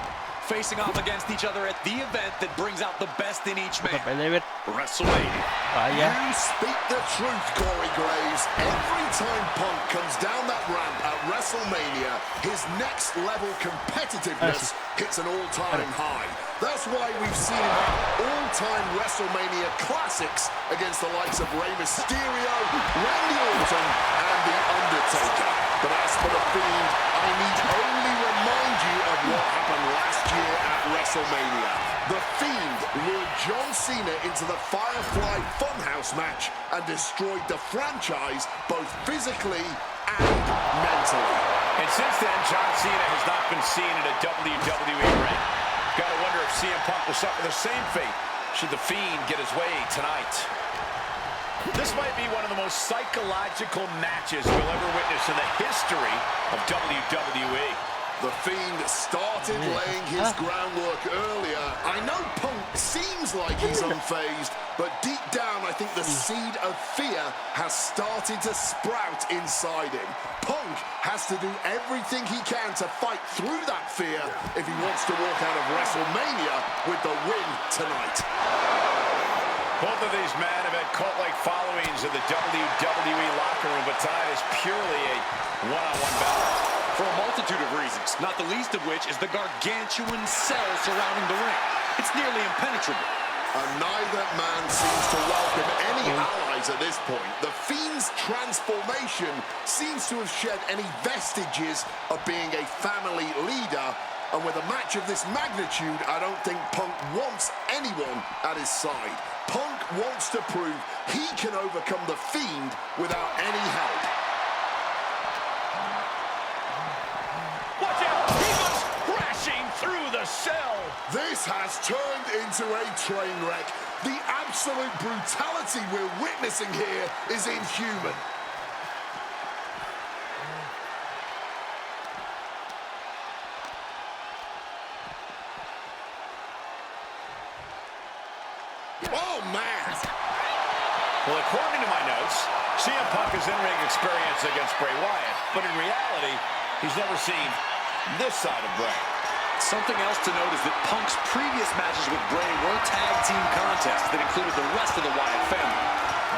facing off against each other at the event that brings out the best in each man. WrestleMania. Vaya. You speak the truth, Corey Graves. Every time Punk comes down that ramp at WrestleMania, his next level competitiveness hits an all-time high. That's why we've seen him have all-time WrestleMania classics against the likes of Rey Mysterio, Randy Orton, and The Undertaker. But as for The Fiend, I need only remind you of what happened last year at WrestleMania. The Fiend lured John Cena into the Firefly Funhouse match and destroyed the franchise both physically and mentally. And since then, John Cena has not been seen in a WWE ring. Gotta wonder if CM Punk will suffer the same fate should The Fiend get his way tonight. This might be one of the most psychological matches we'll ever witness in the history of WWE. The Fiend started laying his groundwork earlier. I know Punk seems like he's unfazed, but deep down I think the seed of fear has started to sprout inside him. Punk has to do everything he can to fight through that fear if he wants to walk out of WrestleMania with the win tonight. Both of these men have had cult-like followings in the WWE locker room, but tonight is purely a one-on-one battle. For a multitude of reasons, not the least of which is the gargantuan cell surrounding the ring. It's nearly impenetrable. And neither man seems to welcome any allies at this point. The Fiend's transformation seems to have shed any vestiges of being a family leader. And with a match of this magnitude, I don't think Punk wants anyone at his side. Punk wants to prove he can overcome the Fiend without any help. Watch out! He goes crashing through the cell! This has turned into a train wreck. The absolute brutality we're witnessing here is inhuman. Oh, man! Well, according to my notes, CM Punk has in-ring experience against Bray Wyatt, but in reality, he's never seen this side of Bray. Something else to note is that Punk's previous matches with Bray were tag team contests that included the rest of the Wyatt family.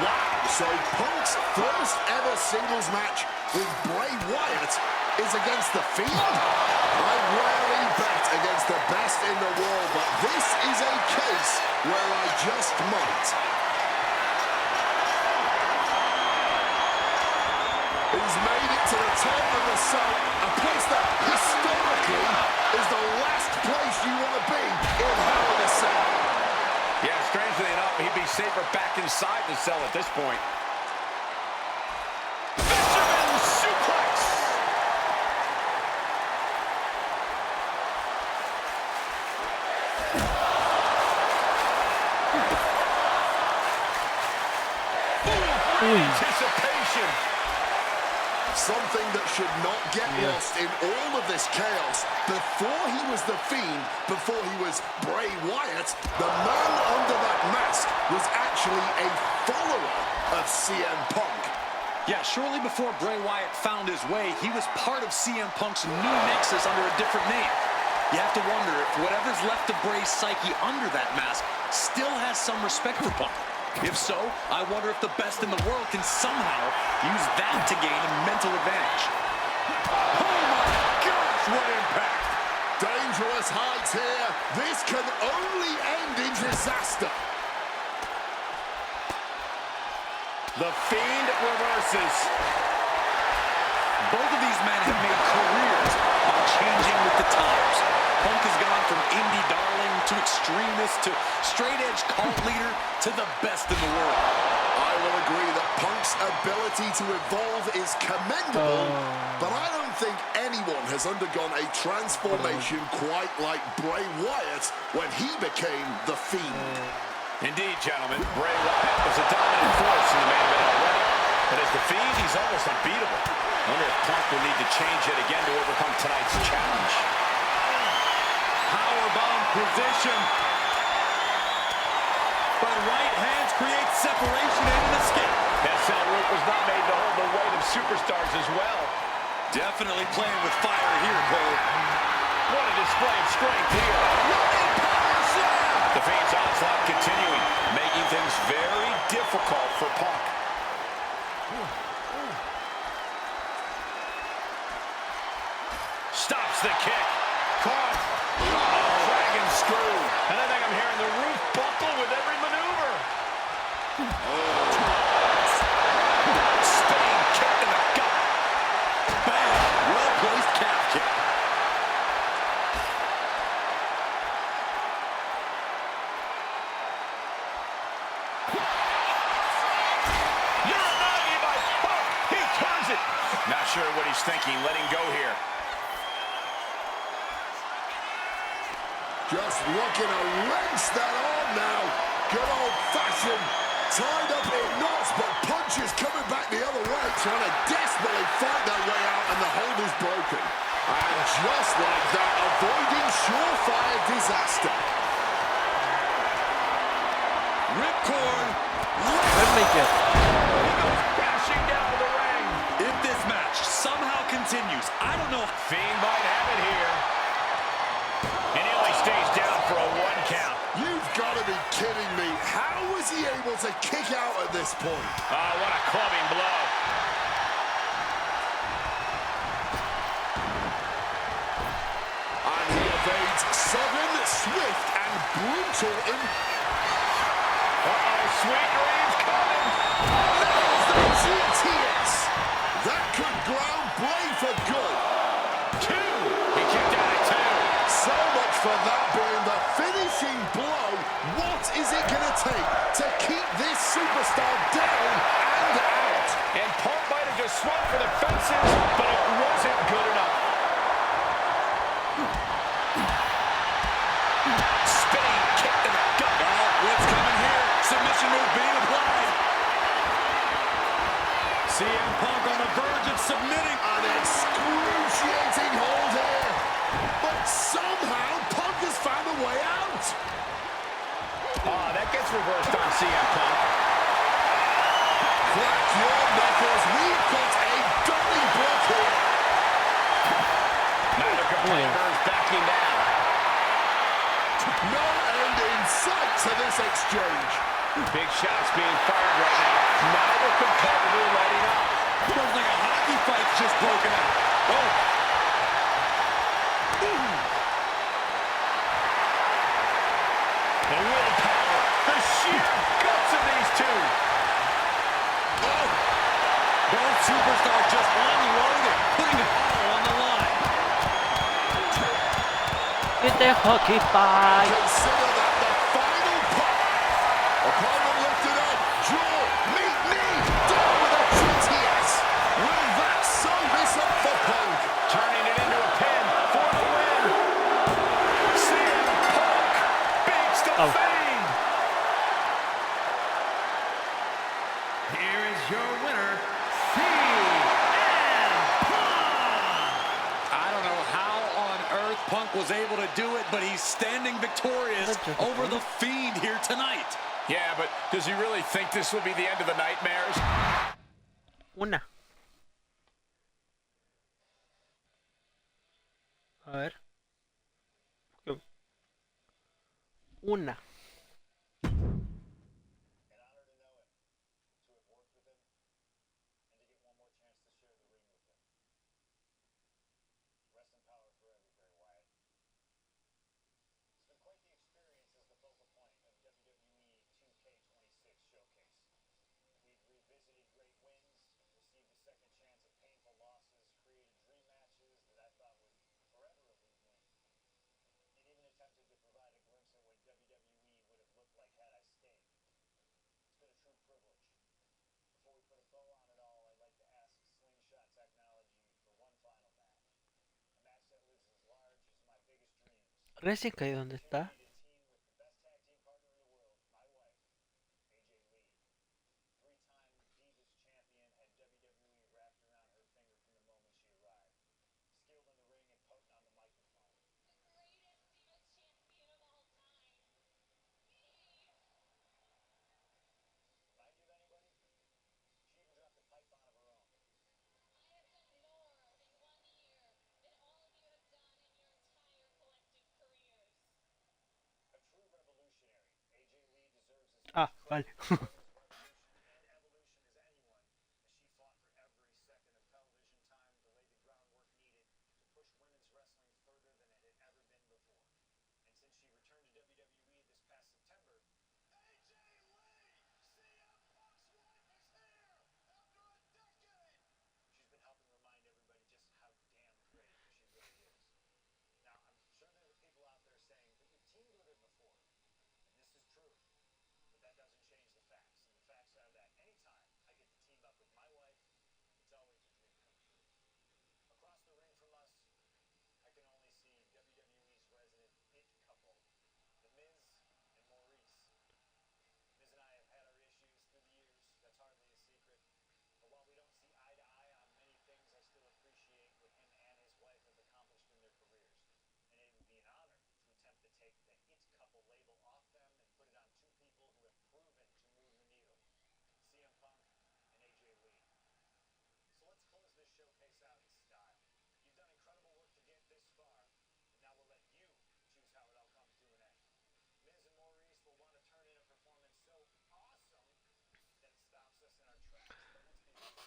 Wow, so Punk's first ever singles match with Bray Wyatt is against the Fiend? I rarely bet against the best in the world, but this is a case where I just might. He's made it to the top of the cell, a place that historically is the last place you want to be in Hell in a Cell. Yeah, strangely enough, he'd be safer back inside the cell at this point. Fisherman suplex! Anticipation! Something that should not get lost in all of this chaos. Before he was the Fiend, before he was Bray Wyatt, the man under that mask was actually a follower of CM Punk. Yeah, shortly before Bray Wyatt found his way, he was part of CM Punk's new nexus under a different name. You have to wonder if whatever's left of Bray's psyche under that mask still has some respect for Punk. If so, I wonder if the best in the world can somehow use that to gain a mental advantage. Oh my gosh, what impact! Dangerous heights here. This can only end in disaster. The Fiend reverses. Both of these men have made careers on changing with the times. Punk has gone from indie darling to extremist to straight-edge cult leader to the best in the world. I will agree that Punk's ability to evolve is commendable, but I don't think anyone has undergone a transformation quite like Bray Wyatt when he became the Fiend. Indeed, gentlemen, Bray Wyatt was a dominant force in the main event already, but as the Fiend, he's almost unbeatable. I wonder if Punk will need to change it again to overcome tonight's challenge. Powerbomb position. But right hands create separation and an escape. SL Root was not made to hold the weight of superstars as well. Definitely playing with fire here, Cole. What a display of strength here. The Fiend's onslaught continuing, making things very difficult for Punk. Stops the kick. Caught. Dragon screw. And I think I'm hearing the roof buckle with every maneuver. Spinning kick in the gut. Bang! Well-placed calf kick. Uranagi by Punk. He turns it. Not sure what he's thinking, letting go here. Just looking to wrench that arm now. Good old-fashioned. Tied up in knots, but Punch is coming back the other way, trying to desperately fight their way out, and the hold is broken. And just like that, avoiding surefire disaster. Ripcord. Let me get. He goes crashing down to the ring. If this match somehow continues, I don't know. Fiend might have it here. And he only stays down for a 1 count. You've got to be kidding me. How was he able to kick out at this point? Oh, what a clubbing blow. And he evades sudden, swift, and brutal Uh-oh, sweet dreams coming. Nails the GTS. That could ground Bray for good. 2. He kicked out at 2. So much for that being the finishing blow. What is it going to take to keep this superstar down and out? And Punk might have just swung for the fences, but it wasn't good enough. Spinning kick in the gut. Oh, what's coming here? Submission move being applied. CM Punk on the verge of submitting. An excruciating hold here. But somehow Punk has found a way out. Ah, that gets reversed on CM Punk. Crack your knuckles. We've got a dummy block here. Now the competitors backing down. No end in sight to this exchange. Big shots being fired right now. Neither competitor letting up. Feels like a hockey fight's just broken out. Oh. The willpower, the sheer guts of these two. Oh. Both superstars just unloaded, putting it all on the line. Get the hockey fight. Consider that the final puck. Opponent lifted up. Jaw, meet me. Down with a GTS. Will that sew this up for Punk? Turning it into a pin for the win. CM Punk beats the Fiend. Here is your winner, CM Punk. I don't know how on earth Punk was able to do it, but he's standing victorious over the Fiend here tonight. Yeah, but does he really think this will be the end of the nightmares? Una. A ver. Una. Recién caí donde está. Ah, vale.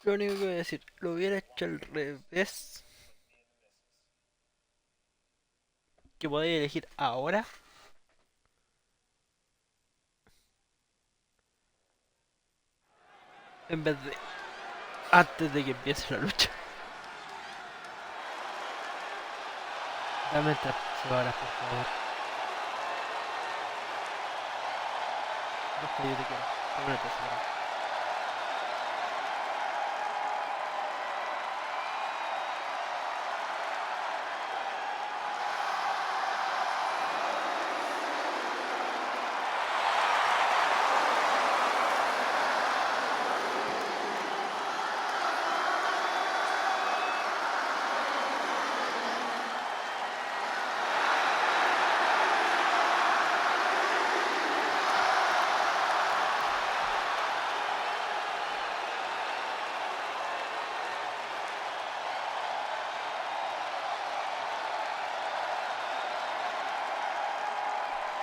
Lo único que voy a decir, lo hubiera hecho al revés. Que podía elegir ahora en vez de antes de que empiece la lucha. Dame estas horas, por favor. Basta, yo te quiero. Dame estas horas.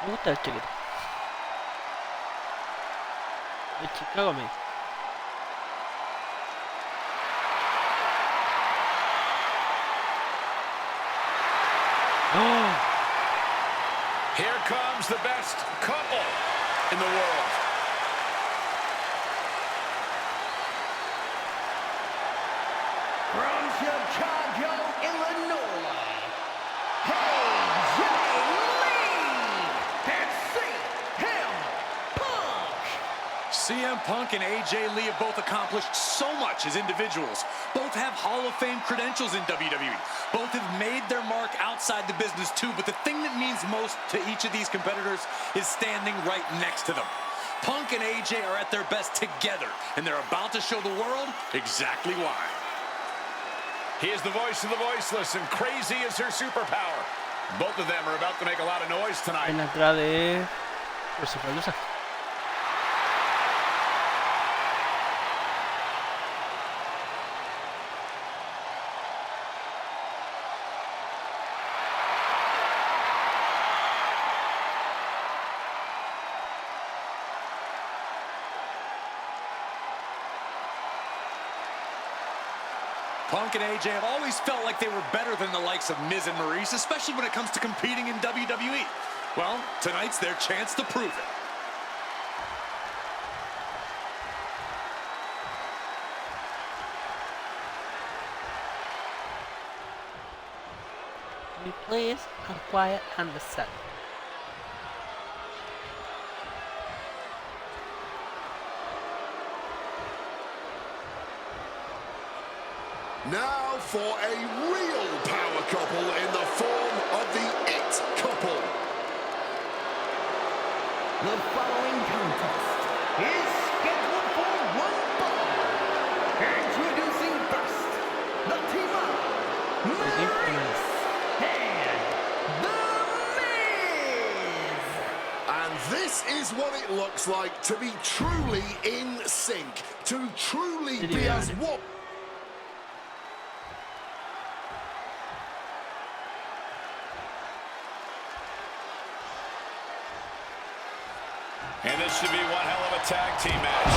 Me gusta el chaqueta. De Chicago me dice. ¡Oh! Here comes the best couple in the world. From Chicago, Illinois, AJ Lee and CM Punk. CM Punk and AJ Lee have both accomplished so much as individuals. Both have Hall of Fame credentials in WWE. Both have made their mark outside the business too, but the thing that means most to each of these competitors is standing right next to them. Punk and AJ are at their best together, and they're about to show the world exactly why. He is the voice of the voiceless, and crazy is her superpower. Both of them are about to make a lot of noise tonight. En la entrada de Pelusa. Punk and AJ have always felt like they were better than the likes of Miz and Maurice, especially when it comes to competing in WWE. Well, tonight's their chance to prove it. Can you please have quiet and listen? Now for a real power couple in the form of the It Couple. The following contest is scheduled for one fall. Introducing first, the team of Maurice and The Miz. And this is what it looks like to be truly in sync, to truly be as one. And this should be one hell of a tag team match.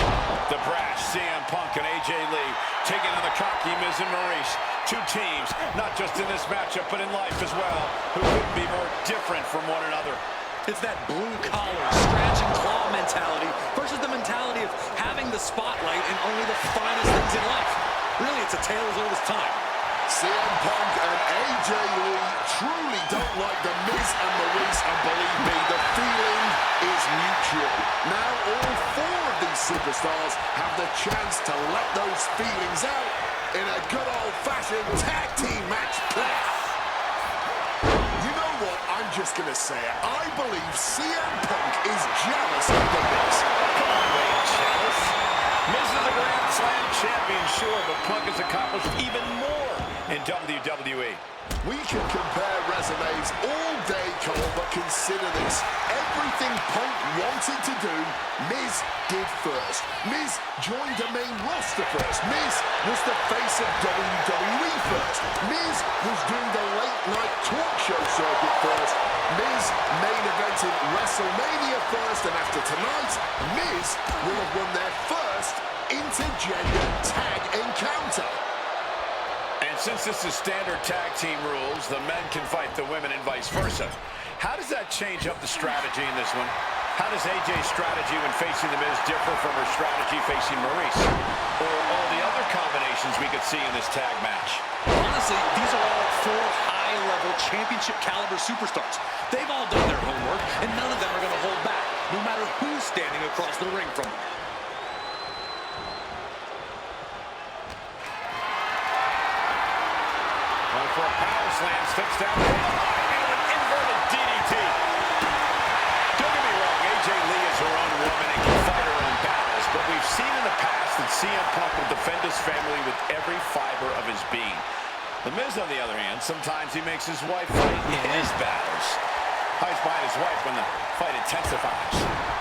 The brash CM Punk and AJ Lee taking on the cocky Miz and Maurice. Two teams, not just in this matchup, but in life as well, who couldn't be more different from one another. It's that blue-collar, scratch-and-claw mentality versus the mentality of having the spotlight and only the finest things in life. Really, it's a tale as old as time. CM Punk and AJ Lee truly don't like the Miz and Maurice, and believe me, the feeling is mutual. Now all four of these superstars have the chance to let those feelings out in a good old-fashioned tag team match play. You know what? I'm just going to say it. I believe CM Punk is jealous of the Miz. Come on, Wade, jealous. Miz is a Grand Slam champion, sure, but Punk has accomplished even more in WWE. We can compare resumes all day, Cole, but consider this. Everything Punk wanted to do, Miz did first. Miz joined the main roster first. Miz was the face of WWE first. Miz was doing the late-night talk show circuit first. Miz main evented WrestleMania first, and after tonight, Miz will have won their first intergender tag encounter. And since this is standard tag team rules, the men can fight the women and vice versa. How does that change up the strategy in this one? How does AJ's strategy when facing The Miz differ from her strategy facing Maurice? Or all the other combinations we could see in this tag match? Honestly, these are all four high-level championship caliber superstars. They've all done their homework, and none of them are going to hold back, no matter who's standing across the ring from them. Going for a power slam, steps down from behind into an inverted DDT. Don't get me wrong, AJ Lee is her own woman and can fight her own battles, but we've seen in the past that CM Punk will defend his family with every fiber of his being. The Miz, on the other hand, sometimes he makes his wife fight in his battles. Hides behind his wife when the fight intensifies.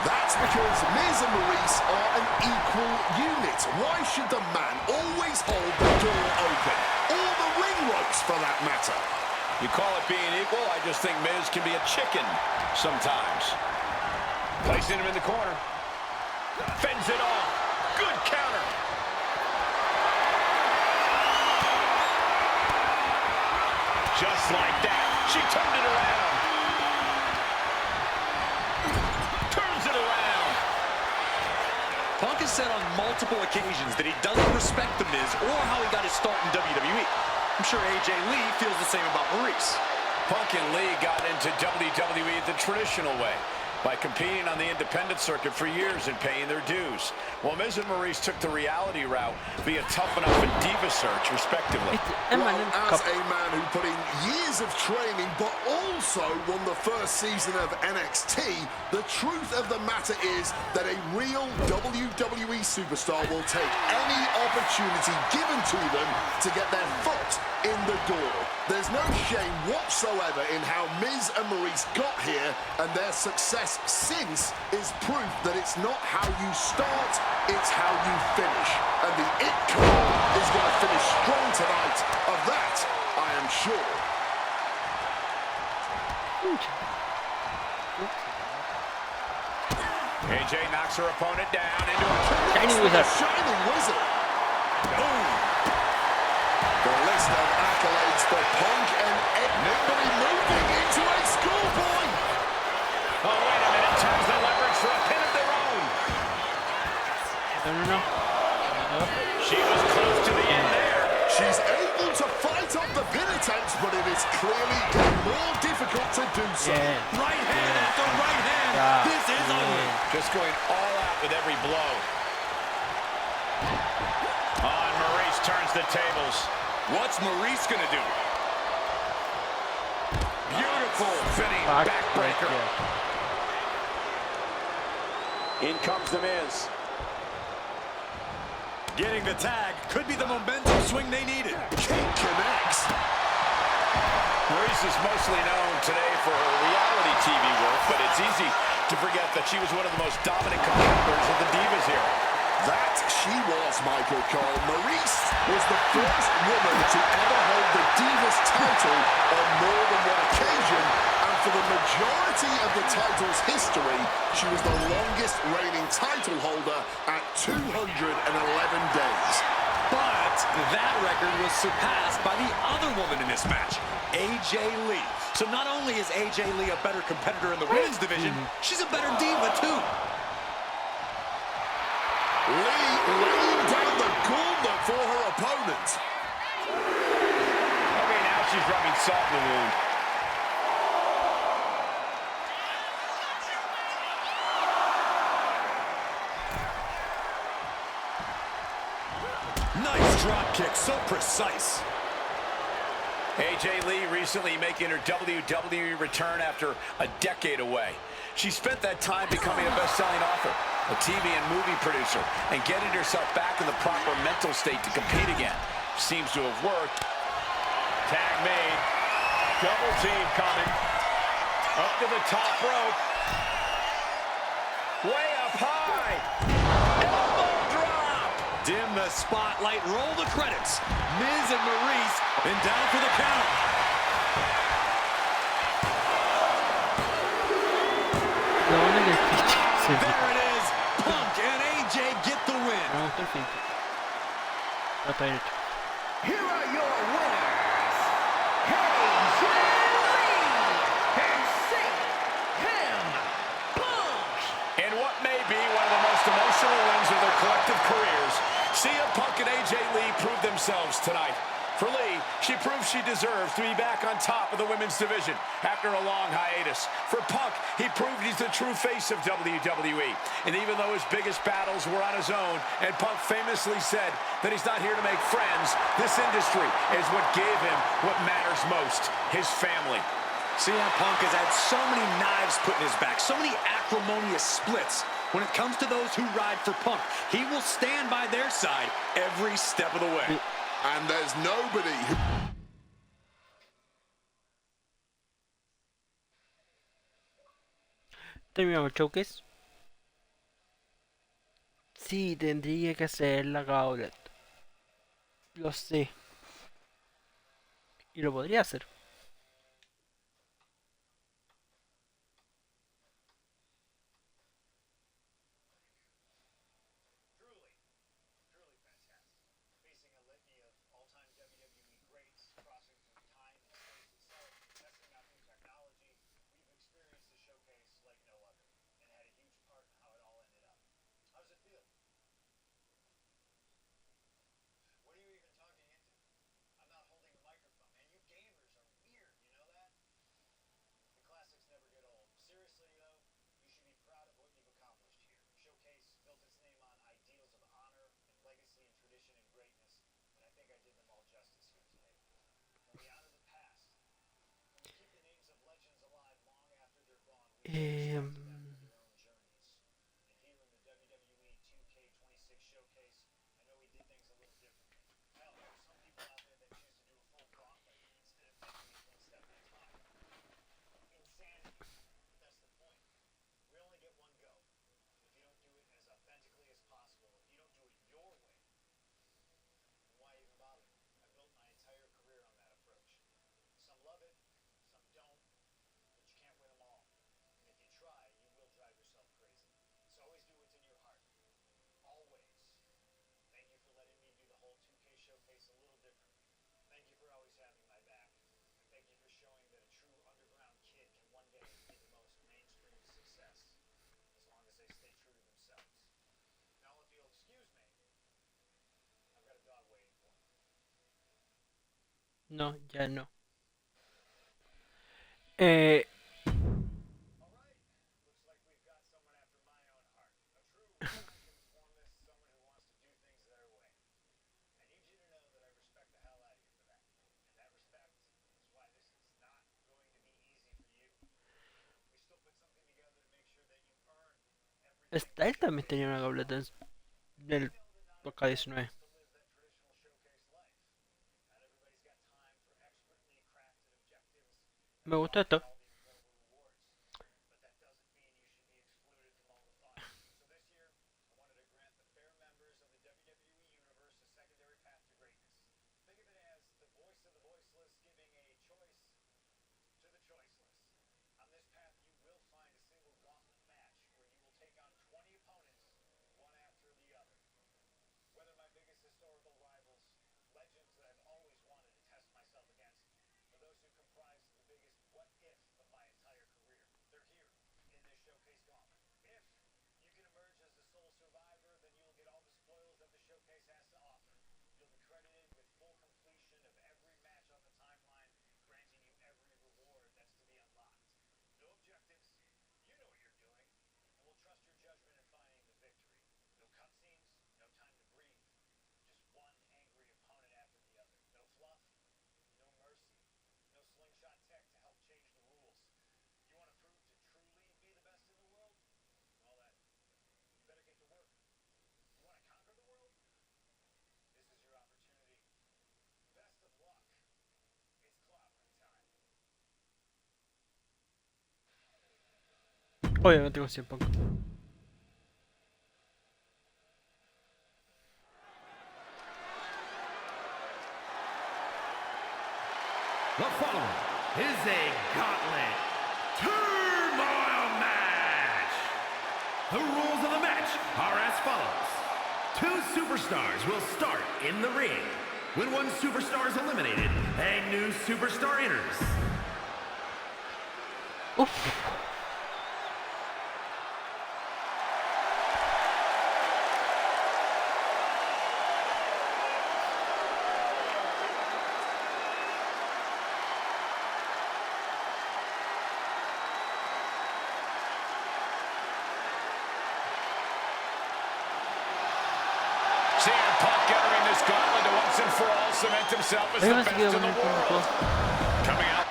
That's because Miz and Maurice are an equal unit. Why should the man always hold the door open? Or the ring ropes, for that matter. You call it being equal? I just think Miz can be a chicken sometimes. Placing him in the corner. Fends it off. Good counter. Just like that. She turned it around. Turns it around. Punk has said on multiple occasions that he doesn't respect The Miz or how he got his start in WWE. I'm sure AJ Lee feels the same about Maurice. Punk and Lee got into WWE the traditional way, by competing on the independent circuit for years and paying their dues. While Miz and Maurice took the reality route via Tough Enough and Diva Search, respectively. Well, as a man who put in years of training but also won the first season of NXT, the truth of the matter is that a real WWE superstar will take any opportunity given to them to get their foot in the door. There's no shame whatsoever in how Miz and Maurice got here, and their success since is proof that it's not how you start, it's how you finish. And the It Couple is going to finish strong tonight. Of that, I am sure. AJ knocks her opponent down into a Shining Wizard. Shining Wizard. boom. possibly moving into a schoolboy. Oh, wait a minute. Turns the leverage for a pin of their own. No. She was close to the end there. She's able to fight off the pin attempts, but it is clearly getting more difficult to do so. Yeah. Right hand after right hand. Yeah. This is ugly. Just going all out with every blow. On Maurice turns the tables. What's Maurice going to do? Beautiful fitting backbreaker. In comes The Miz. Getting the tag could be the momentum swing they needed. Kick connects. Maurice is mostly known today for her reality TV work, but it's easy to forget that she was one of the most dominant competitors of the Divas era. That she was, Michael Cole. Maurice was the first woman to ever hold the Divas title on more than one occasion, and for the majority of the title's history, she was the longest reigning title holder at 211 days. But that record was surpassed by the other woman in this match, AJ Lee. So not only is AJ Lee a better competitor in the women's division, she's a better diva too. Lee laying down the gauntlet for her opponent. Okay, now she's rubbing salt in the wound. Nice drop kick, so precise. AJ Lee recently making her WWE return after a decade away. She spent that time becoming a best-selling author, a TV and movie producer, and getting herself back in the proper mental state to compete again. Seems to have worked. Tag made. Double team coming. Up to the top rope. Way up high. Elbow drop. Dim the spotlight, roll the credits. Miz and Maurice, and down for the count. There it is. Punk and AJ get the win. Here are your winners, AJ Lee and CM Punk. In what may be one of the most emotional wins of their collective careers, CM Punk and AJ Lee proved themselves tonight. For Lee, she proved she deserves to be back on top of the women's division after a long hiatus. For Punk, he proved he's the true face of WWE. And even though his biggest battles were on his own, and Punk famously said that he's not here to make friends, this industry is what gave him what matters most, his family. CM Punk has had so many knives put in his back, so many acrimonious splits. When it comes to those who ride for Punk, he will stand by their side every step of the way. And there's nobody who... Terminamos el showcase. Sí, tendría que hacer la gauntlet. Lo sé. Y lo podría hacer. No, ya no. Eh, Style también tenía una gablet del Toca 19. Me gustó esto. Obviamente con 100 poco. The following is a gauntlet turmoil match. The rules of the match are as follows. Two superstars will start in the ring. When one superstar is eliminated, a new superstar enters. Uf. CM Punk entering this gauntlet to once and for all cement himself as the Déjame best seguir in con the el world. punto. Coming out.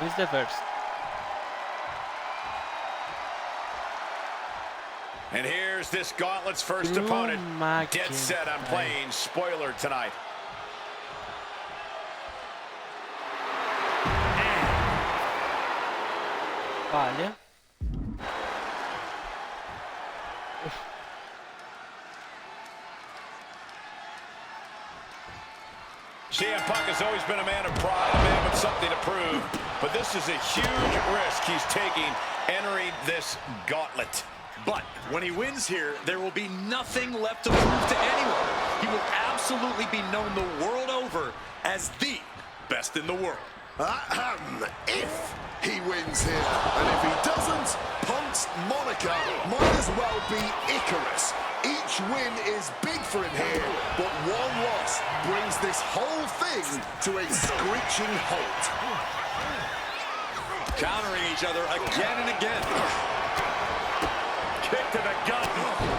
Who's the first? And here's this gauntlet's first Drew opponent. Dead McIntyre. set on playing spoiler tonight. Vale. CM Punk has always been a man of pride, a man with something to prove. But this is a huge risk he's taking entering this gauntlet. But when he wins here, there will be nothing left to prove to anyone. He will absolutely be known the world over as the best in the world. If he wins here, and if he doesn't, Punk's moniker might as well be Icarus. Each win is big for him here, but one loss brings this whole thing to a screeching halt. Countering each other again and again. Kick to the gut.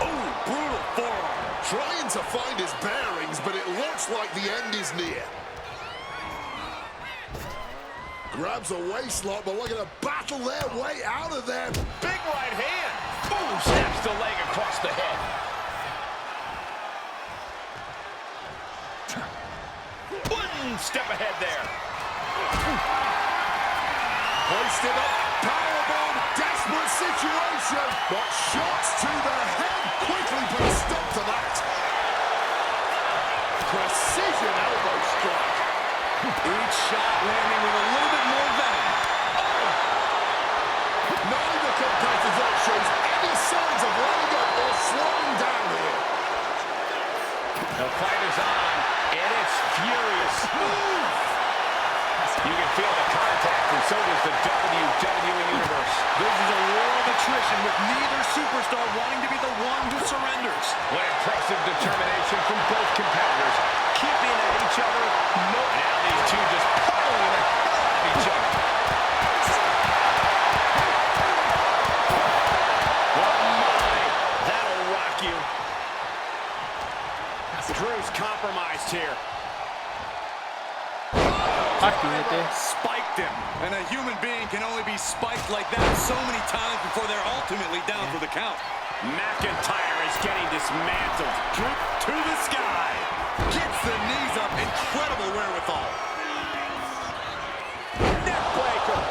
Oh, brutal forearm. Trying to find his bearings, but it looks like the end is near. Grabs a waistlock, but looking to battle their way out of there. Big right hand. Boom, snaps the leg across the head. One step ahead there. Hoisted up, powerbomb, desperate situation, but shots to the head quickly put a stop to that. Precision elbow strike. Each shot landing with a little bit more venom. Neither competitor shows any signs of letting up or slowing down here. The fight is on, and it's furious. You can feel the contact, and so does the WWE Universe. This is a war of attrition with neither superstar wanting to be the one who surrenders. What impressive determination from both competitors. Keeping at each other. No, now these two just pulling the hell out of each other. Oh my, that'll rock you. Drew's compromised here. Spiked him. And a human being can only be spiked like that so many times before they're ultimately down for the count. McIntyre is getting dismantled. Drew to the sky. Gets the knees up. Incredible wherewithal. Neckbreaker.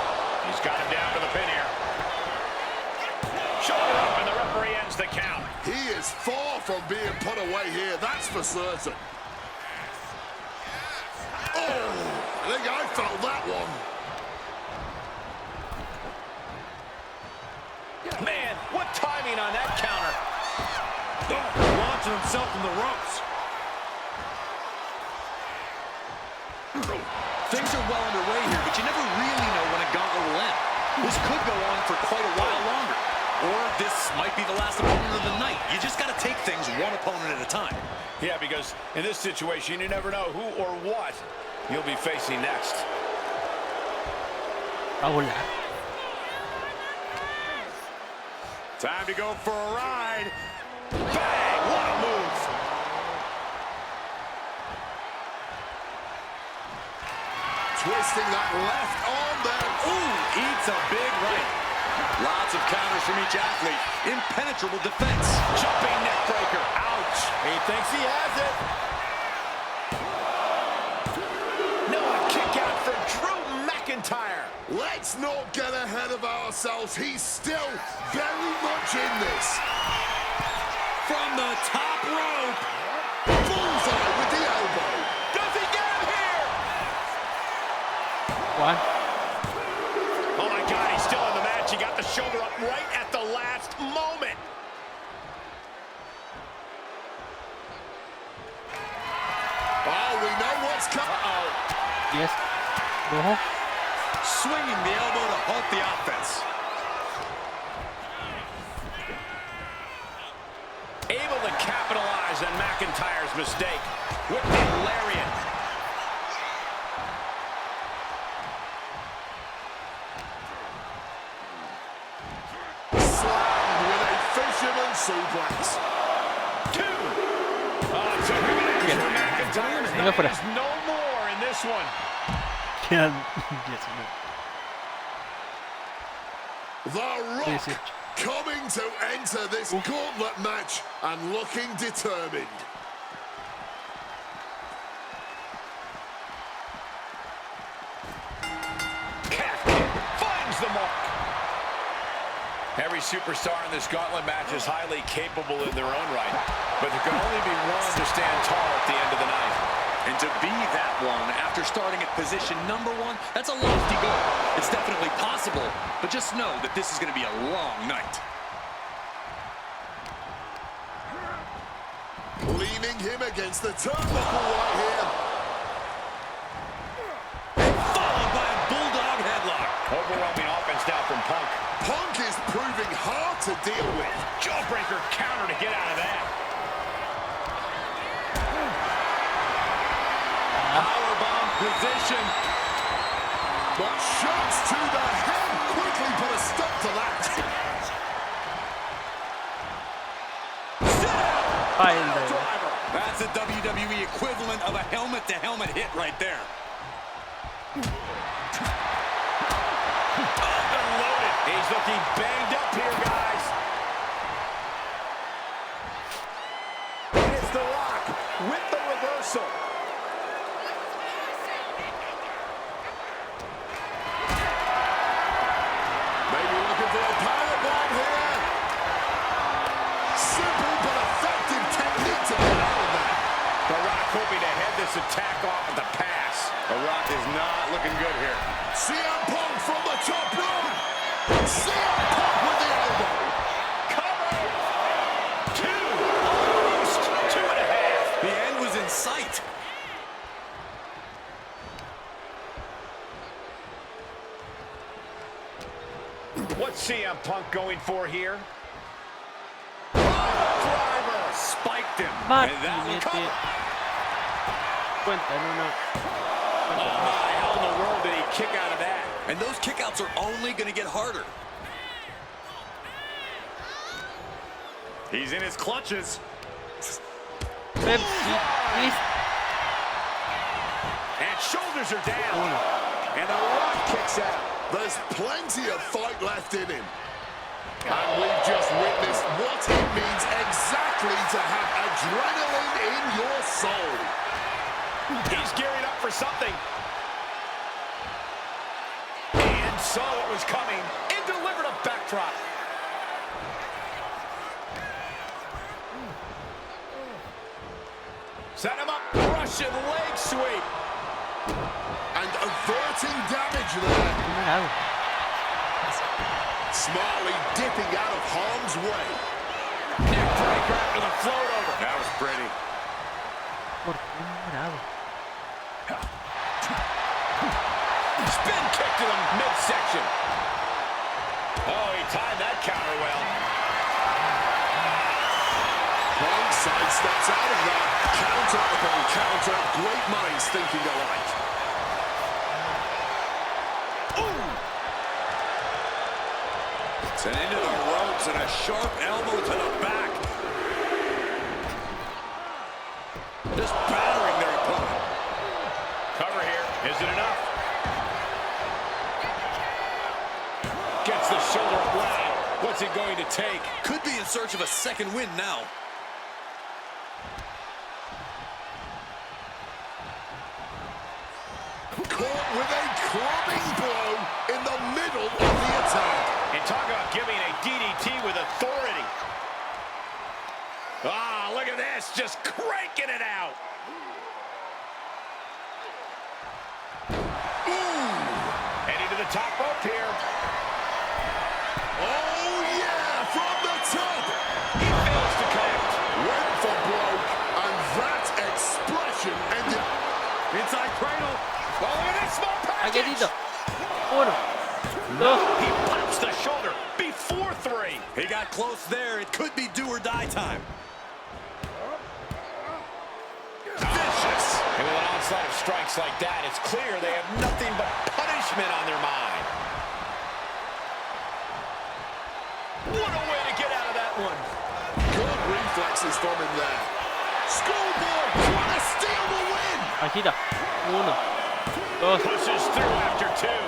He's got him down to the pin here. Shoulder up, and the referee ends the count. He is far from being put away here, that's for certain. Oh, I think I felt that one. Man, what timing on that counter. Launching himself from the ropes. Things are well underway here, but you never really know when a gauntlet will end. This could go on for quite a while longer. Or this might be the last opponent of the night. You just got to take things one opponent at a time. Yeah, because in this situation, you never know who or what you'll be facing next. Hola. Time to go for a ride. Bang! What a move! Twisting that left arm there. Ooh, eats a big right. Lots of counters from each athlete. Impenetrable defense. Jumping neck breaker. Ouch! He thinks he has it. No, a kick out for Drew McIntyre. Let's not get ahead of ourselves. He's still very much in this. From the top rope. Bullseye with the elbow. Does he get him here? What? Oh my God, he's still in the match. He got the shoulder up right at the last moment. Oh, we know what's coming. Yes. Rojo. Swinging the elbow to halt the offense. Able to capitalize on McIntyre's mistake with the lariat. Slammed with a fisherman suplex. Two. Oh, so McIntyre's Venga fuera. is no more in this one. Quedan 10 minutos. The Rock 18. coming to enter this gauntlet match and looking determined. Calf kick finds the mark. Every superstar in this gauntlet match is highly capable in their own right, but there can only be one to stand tall at the end of the night. And to be that one after starting at position number 1, that's a lofty goal. It's definitely possible, but just know that this is going to be a long night. Leaning him against the turnbuckle right here. Followed by a bulldog headlock. Overwhelming offense now from Punk. Punk is proving hard to deal with. Jawbreaker counter to get out of that. Powerbomb position. But shots to the head quickly put a stop to that. Driver. That's the WWE equivalent of a helmet-to-helmet hit right there. Unloaded. He's looking banged up here, guys. And it's The Rock with the reversal. Maybe looking for a powerbomb here. Simple but effective technique to get out of that. The Rock hoping to head this attack off at the pass. The Rock is not looking good here. CM Punk from the top rope. CM Punk with the elbow. CM Punk going for here? Driver spiked him. Mati, And that will mete. cover. Cuenta en una. Oh my, how in the world did he kick out of that? And those kickouts are only going to get harder. He's in his clutches. Pepsi, please. And shoulders are down. Uno. And the Rock kicks out. There's plenty of fight left in him. And we've just witnessed what it means exactly to have adrenaline in your soul. He's gearing up for something. And saw what was coming and delivered a backdrop. Set him up. Russian leg sweep. And averting damage there. Numerado. Smartly dipping out of harm's way. Neck breaker after the float over. That was pretty. ¿Por qué numerado? Spin kick to the midsection. Oh, he timed that counter well. Punk sidesteps out of that. Counter upon counter. Great minds thinking alike. And into the ropes and a sharp elbow to the back. Just battering their opponent. Cover here. Is it enough? Gets the shoulder. Wow. What's it going to take? Could be in search of a second win now. Caught with a clubbing blow in the middle of the attack. And talk about giving a DDT with authority. Ah, look at this. Just cranking it out. Heading to the top rope here. Oh, yeah, from the top. He fails to connect. Went for broke, and that expression ended. Inside cradle. Oh, look at this small package. Paquetito. Uno. Dos. He pops the shoulder before three. He got close there. It could be do or die time. Vicious. And with an onslaught of strikes like that, it's clear they have nothing but punishment on their mind. What a way to get out of that one. Good reflexes from him there. Schoolboy trying to steal the win. Agita. Uno. Dos. Pushes through after two.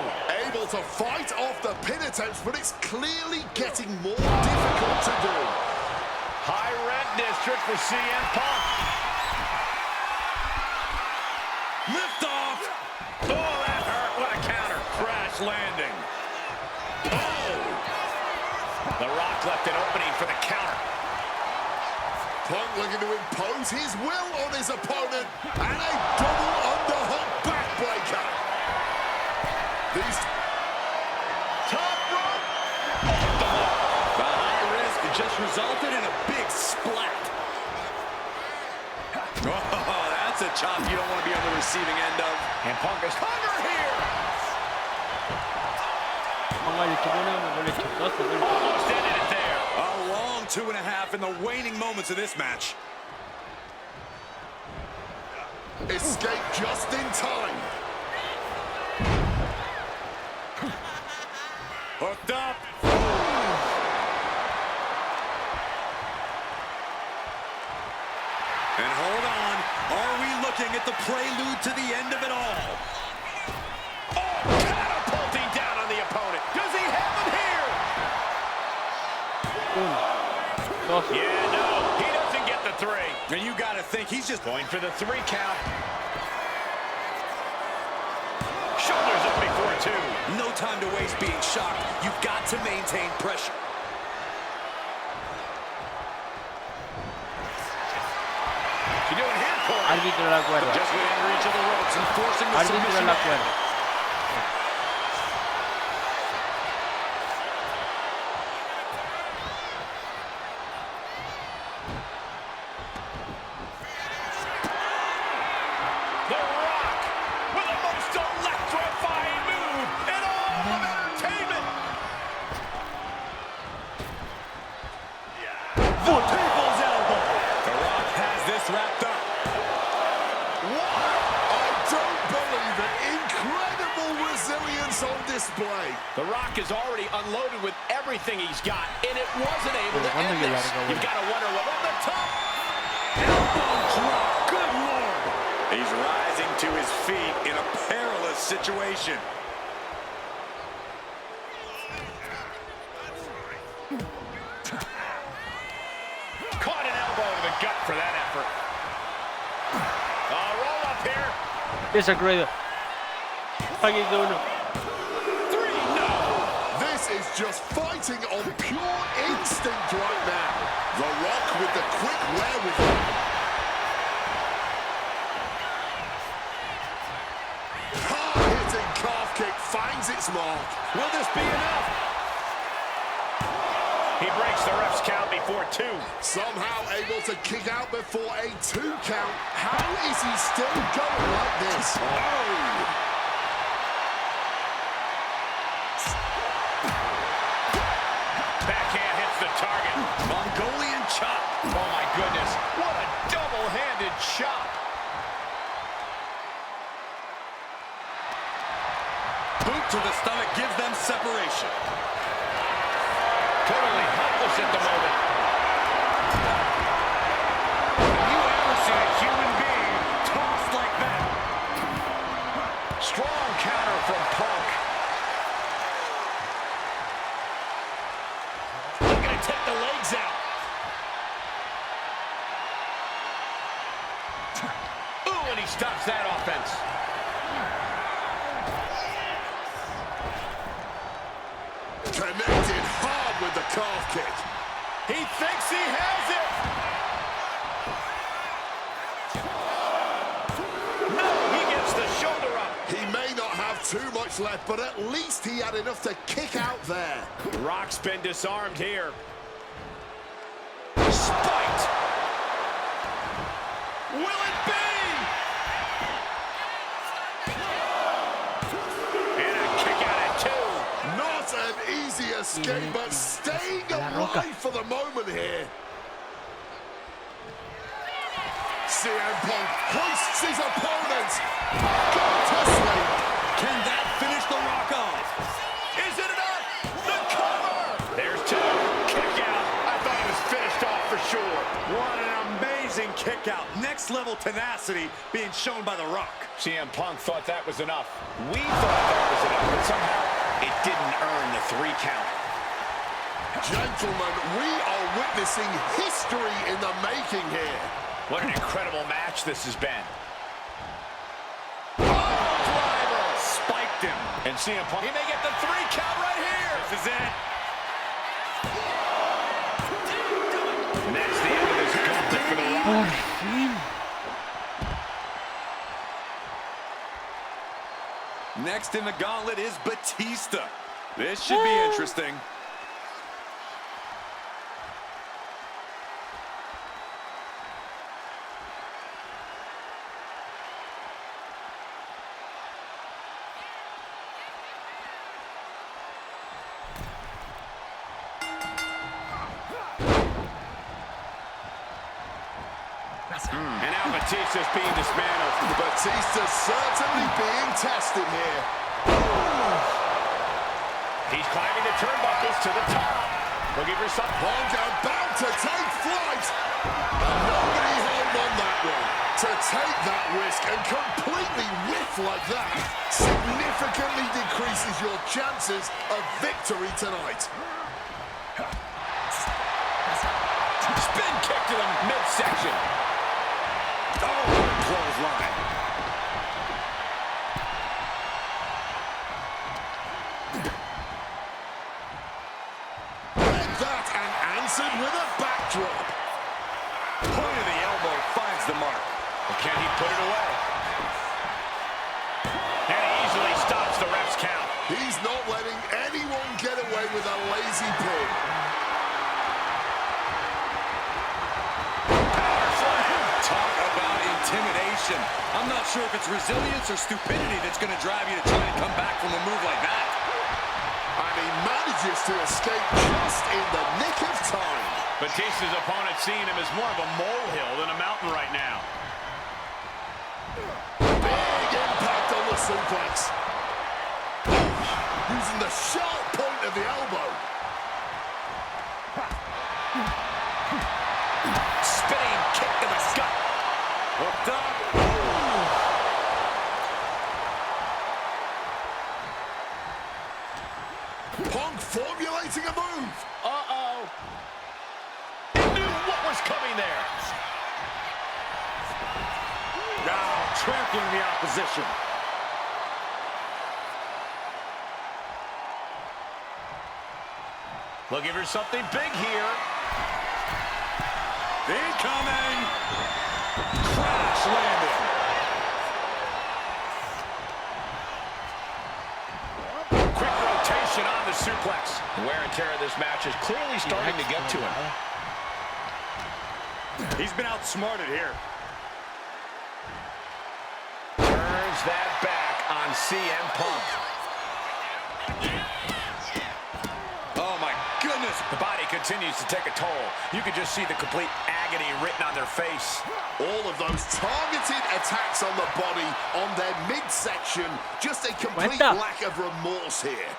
Able to fight off the pin attempts, but it's clearly getting more difficult to do. High rent district for CM Punk. Lift off. Oh, that hurt. What a counter. Crash landing. Oh. The Rock left an opening for the counter. Punk looking to impose his will on his opponent, and a double underhook backbreaker. These Top rope. The high risk just resulted in a big splat. Oh, that's a chop you don't want to be on the receiving end of. And Punk is cover here. Póngale hecho uno, póngale hecho dos, póngale hecho. Almost ended it there. A long 2.5 in the waning moments of this match. escape just in time. Hooked up. And hold on. Are we looking at the prelude to the end of it all? Oh, catapulting down on the opponent. Does he have him here? Uno, dos. Yeah, no, he doesn't get the three. And you got to think he's just Going for the 3 count. Shoulders up before 2. no time to waste being shocked. You've got to maintain pressure. What's he doing here, Corey? Árbitro de la cuerda. Just within reach of the ropes and forcing the Árbitro de submission. la cuerda. The Rock with the most electrifying move in all of entertainment. The people's elbow. The Rock has this wrapped up. I don't believe it. Incredible resilience on display. The Rock is already unloaded with everything he's got, and it wasn't able to ¿cuándo end llegará, this. cabrón? You've got to wonder what on the top. Elbow drop. Good Lord. He's rising to his feet in a perilous situation. Caught an elbow to the gut for that effort. Roll up here. Esa cruel. Aquí que uno. This is just fighting on pure instinct right now. The Rock with the quick wherewithal. Hard-hitting calf kick finds its mark. Will this be enough? He breaks the ref's count before 2. Somehow able to kick out before a 2 count. How is he still going like this? Oh! Backhand hits the target. Mongolian chop. Oh my goodness, what a double-handed chop. Boot to the stomach gives them separation. Totally helpless at the moment. Have you ever seen a human being tossed like that? Strong counter from Punk. He's going to take the legs out. Ooh, and he stops that offense. Connected hard with the calf kick. He thinks he has it. No, he gets the shoulder up. He may not have too much left, but at least he had enough to kick out there. Rock's been disarmed here. Spiked. Will it be? And a kick out at 2. Not an easy escape, but staying alive for the moment here. CM Punk hoists his opponent. Go to sleep. Can that finish the Rock off? Is it enough? The cover! There's 2. Kick out. I thought he was finished off for sure. What an amazing kick out. Next level tenacity being shown by the Rock. CM Punk thought that was enough. We thought that was enough, but somehow it didn't earn the 3 count. Gentlemen, we are witnessing history in the making here. What an incredible match this has been. Spiked him. And CM Punk, he may get the 3 count right here. This is it. And that's the end of this gauntlet for the Rock. Next in the gauntlet is Batista. This should be interesting. And now Batista's being dismantled. Batista's certainly being tested here. He's climbing the turnbuckles to the top. Looking for something. Punk about to take flight. And nobody home on that one. To take that risk and completely whiff like that significantly decreases your chances of victory tonight. Spin kick to the midsection. Oh, clothesline. Read that and answered with a backdrop. Point of the elbow finds the mark. Well, can he put it away? And he easily stops the ref's count. He's not letting anyone get away with a lazy pin. Talk about intimidation. I'm not sure if it's resilience or stupidity that's going to drive you to try and come back from a move like that. And he manages to escape just in the nick of time. But Batista's opponent seeing him as more of a molehill than a mountain right now. Big impact on the suplex. Using the sharp point of the elbow. Spinning kick to the gut. Hooked up. Punk formulating a move. Uh-oh. He knew what was coming there. Now trampling the opposition. Looking for something big here. Incoming. Crash landing. Quick rotation on the suplex. The wear and tear of this match is clearly starting to get to him. He's been outsmarted here. Turns that back on CM Punk. Oh my goodness. The body continues to take a toll. You can just see the complete agony written on their face. All of those targeted attacks on the body, on their midsection, just a complete Cuenta. lack of remorse here.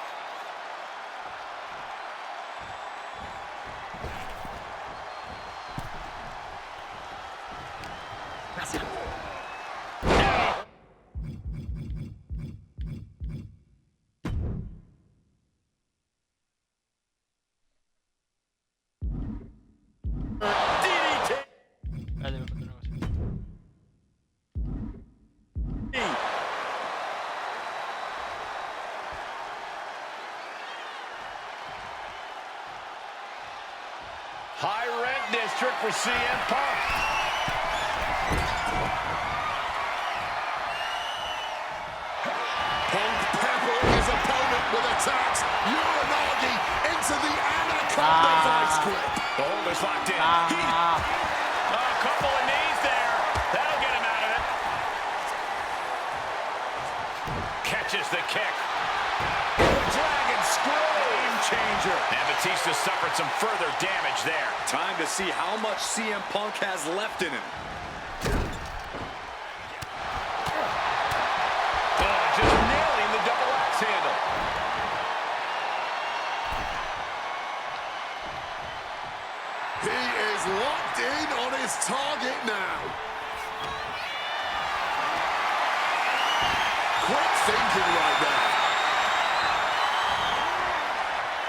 DDT. Espérate, me falta una cosa. High rent district for CM Punk. Punk peppering his opponent with attacks. Uranagi into the Anaconda vice grip. The hold is locked in. A couple of knees there. That'll get him out of it. Catches the kick. Dragon screw. Game changer. And Batista suffered some further damage there. Time to see how much CM Punk has left in him. Oh, just nailing the double axe handle. He is locked in on his target now. Quick thinking right there.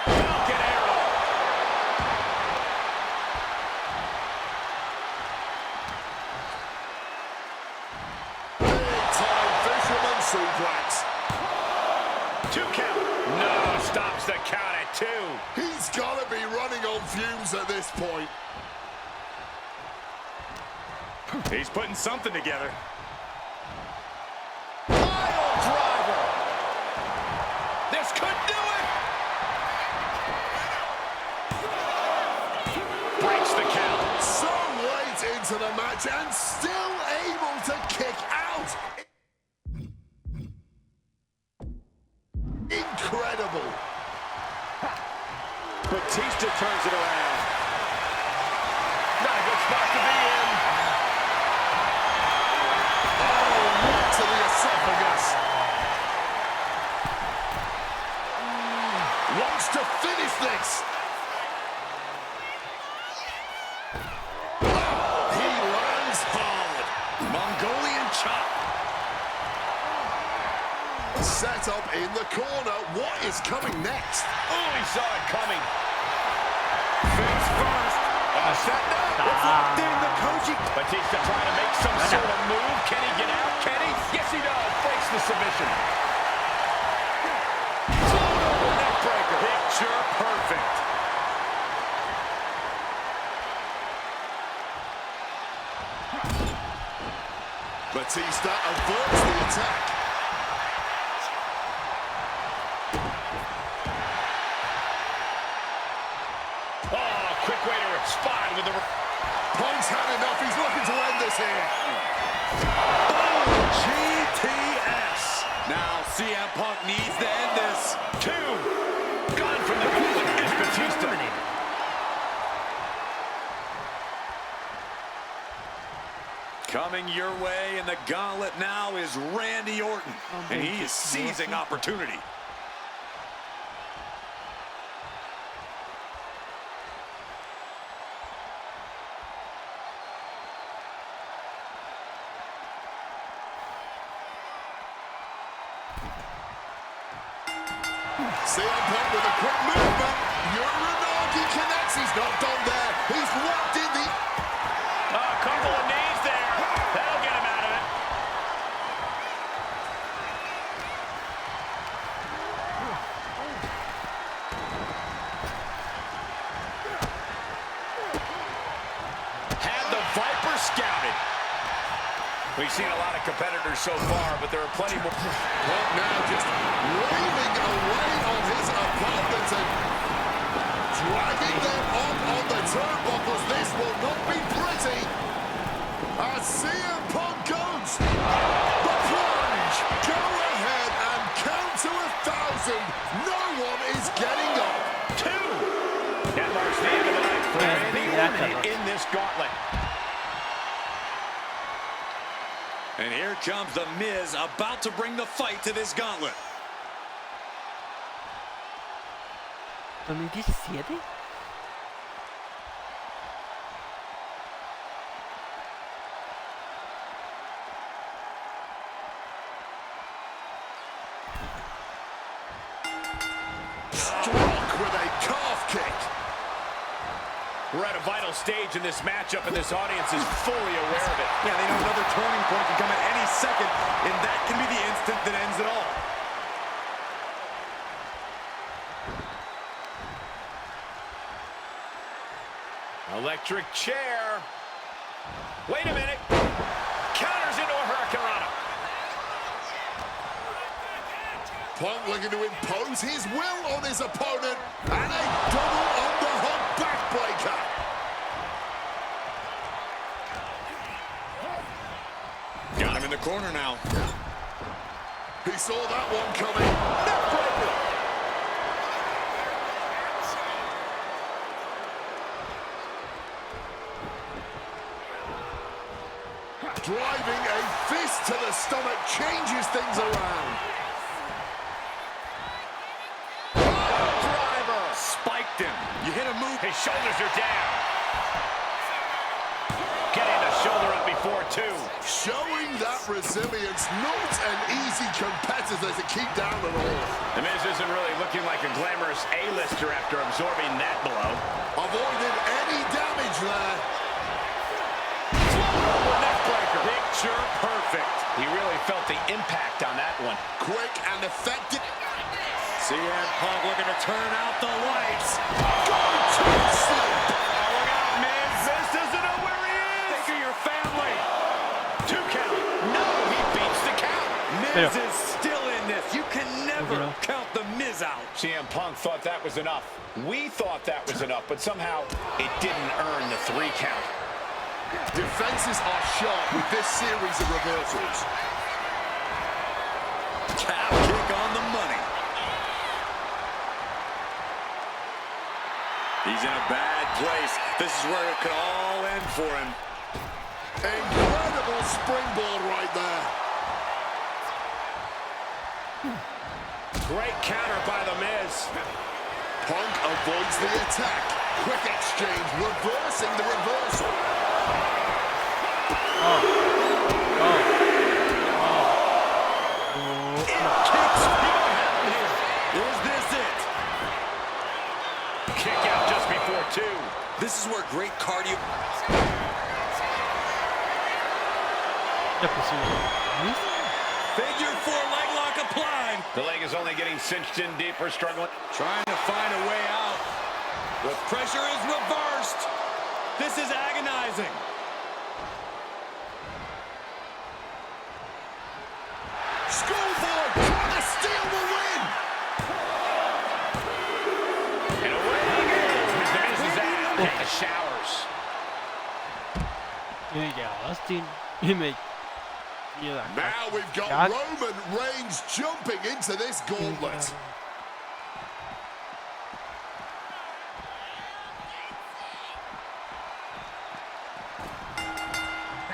Falcon arrow. Big time fisherman suplex. 2 count. No, stops the count at 2. He's got to be running on fumes at this point. He's putting something together. Pile driver. This could do it. Breaks the count. So late into the match and still able to kick out. Incredible. Batista turns it around. Not a good spot to be in. Right to the esophagus. Wants to finish this. He lands hard. Mongolian chop. Set up in the corner. What is coming next? Oh, he saw it coming. Face first. Set up. It's locked in the Koji. Batista trying to make some sort of move. Can he get out? Can he? Yes, he does. Breaks the submission. Total neck breaker. Picture perfect. Batista averts the attack. Oh, quick way to respond with the... Punk's had enough. He's looking to end this here. GTS. Now CM Punk needs to end this. 2. Gone from the gauntlet is Batista. Coming your way in the gauntlet now is Randy Orton, and he is seizing opportunity. CM Punk with a quick movement. Uranagi connects. He's not done there. He's locked in the... A couple of knees there. That'll get him out of it. Had the Viper scouted. We've seen a lot of competitors so far, but there are plenty more. Punk now just waving away on his opponents and dragging them on the turnbuckles. This will not be pretty. As CM Punk goes. The plunge. Go ahead and count to 1,000. No one is getting up. 2. That marks the end of the night for Randy Orton in this gauntlet. And here comes The Miz, about to bring the fight to this gauntlet. 2017. Struck with a calf kick. We're at a vital stage in this matchup, and this audience is fully aware of it. Yeah, they know another turning point can come at any second, and that can be the instant that ends it all. Electric chair. Wait a minute. Counters into a hurricanrana. Punk looking to impose his will on his opponent. And a double underhook backbreaker. Got him in the corner now. He saw that one coming. Neckbreaker. Driving a fist to the stomach changes things around. Driver. Spiked him. You hit a move. His shoulders are down. Getting the shoulder up before 2. Showing that resilience, not an easy competitor to keep down at all. The Miz isn't really looking like a glamorous A-lister after absorbing that blow. Avoided any damage there. Neckbreaker. Picture perfect. He really felt the impact on that one. Quick and effective. CM Punk looking to turn out the lights. Go to sleep. Look out, Miz. Miz doesn't know where he is. Think of your family. 2 count. No, he beats the count. Miz is still in this. You can never count the Miz out. CM Punk thought that was enough. We thought that was enough, but somehow it didn't earn the 3 count. Defenses are sharp with this series of reversals. Calf kick on the money. He's in a bad place. This is where it could all end for him. Incredible springboard right there. Great counter by The Miz. Punk avoids the attack. Quick exchange, reversing the reversal. Kicks. Is this it? Kick out just before 2. This is where great cardio... Figure 4 leg lock applied. The leg is only getting cinched in deeper, struggling. Trying to find a way out. The pressure is reversed. This is agonizing. Schoolboy trying to steal the win. And away he goes. The Miz is out. Hit the showers. Yeah, Austin. You make. Now we've got Roman Reigns jumping into this gauntlet.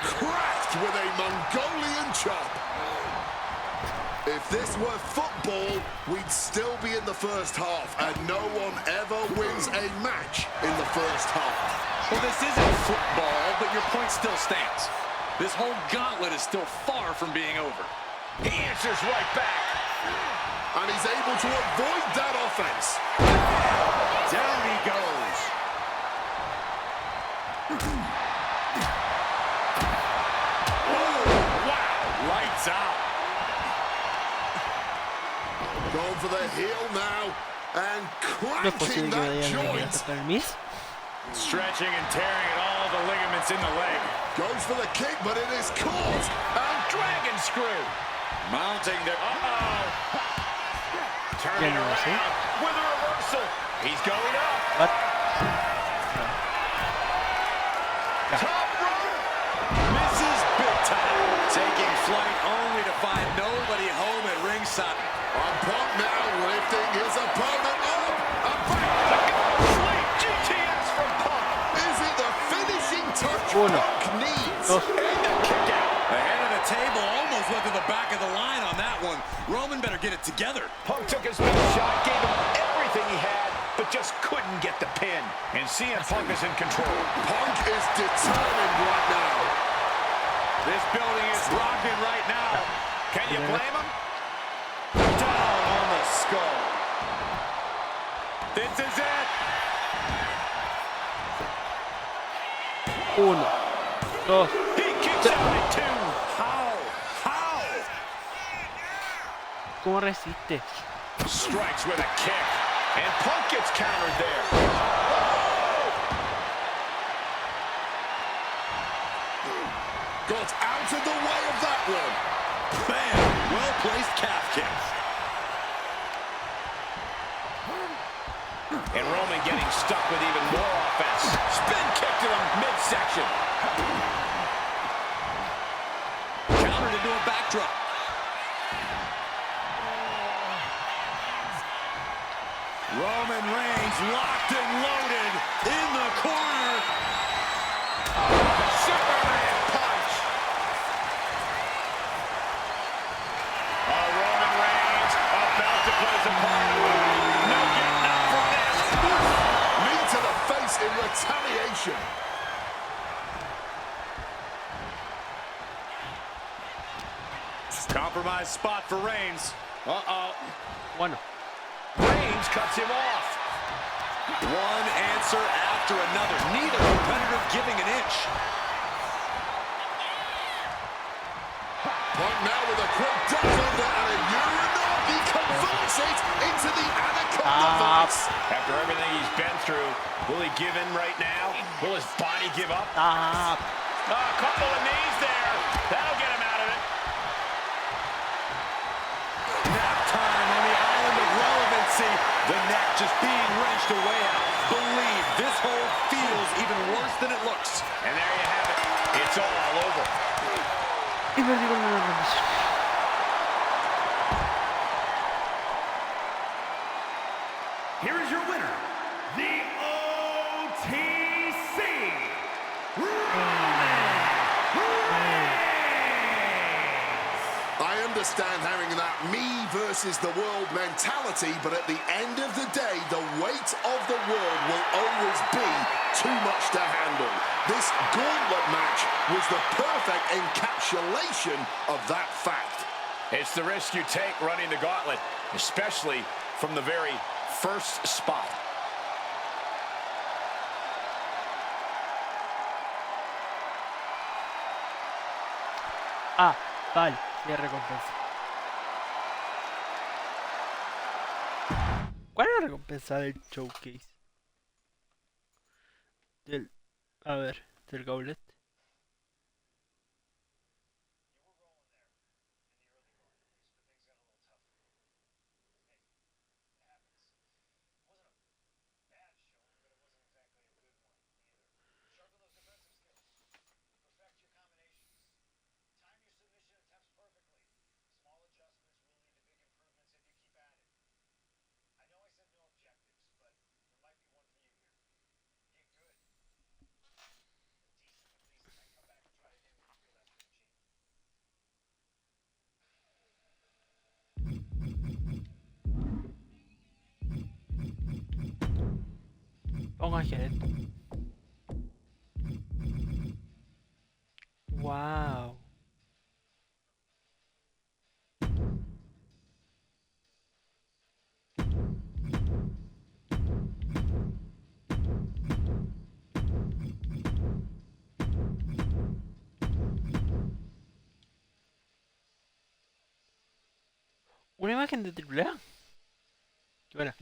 Cracked with a Mongolian chop. If this were football, we'd still be in the first half, and no one ever wins a match in the first half. Well, this isn't football, but your point still stands. This whole gauntlet is still far from being over. He answers right back. And he's able to avoid that offense. Down he goes. Oh, wow, lights out. Going for the heel now and No es cracking posible que me that digan que joint. atacar el Miss. Stretching and tearing at all the ligaments in the leg. Goes for the kick, but it is caught. And Dragon screw. Mounting there. Turning Ya no lo sé. around with a reversal. He's going up. What? Top rope. Misses big time. Taking flight only to find nobody home at ringside. on Punk now lifting his opponent up. And back. Sweet GTS from Punk. Is it the finishing touch Uno. Punk needs? Dos. And a kick out. The head of the table almost went to the back of the line on that one. Roman better get it together. Punk took his best shot, gave him everything he had, but just couldn't get the pin. And CM Punk is in control. Punk is determined right now. This building is rocking right now. Can you blame him? Down on the skull. This is it. Uno. Dos. He kicks out at two. How? How? ¿Cómo resiste? Strikes with a kick. And Punk gets countered there. Got out of the way of that one. Bam! Well-placed calf kick. And Roman getting stuck with even more offense. Spin kick to the midsection. Countered into a backdrop. Roman Reigns locked and loaded in the corner. Superman punch. Roman Reigns about to put his opponent away. No getting up from this. Knee to the face in retaliation. Compromised spot for Reigns. Bueno. Reigns cuts him off. One answer after another. Neither competitor giving an inch. Punk now with a quick duck under and a Uranor. He converts it into the Anaconda Vice. After everything he's been through, will he give in right now? Will his body give up? Stop. A couple of knees there. That'll get him out of it. Nap time on the island of relevancy. The neck just being wrenched away out. Believe this hold feels even worse than it looks. And there you have it. It's all over. Y perdí con una rendición. Here is your winner, the OTC Roman Reigns. I understand having that me versus the world mentality, but at the end of the day, the weight of the world will always be too much to handle. This gauntlet match was the perfect encapsulation of that fact. It's the risk you take running the gauntlet, especially from the very first spot. Ah, vale. Y recompensa. ¿Cuál es la recompensa del showcase? Del... A ver, del gauntlet. pongo a hacer esto. Wow. Una imagen de AAA. Qué buena.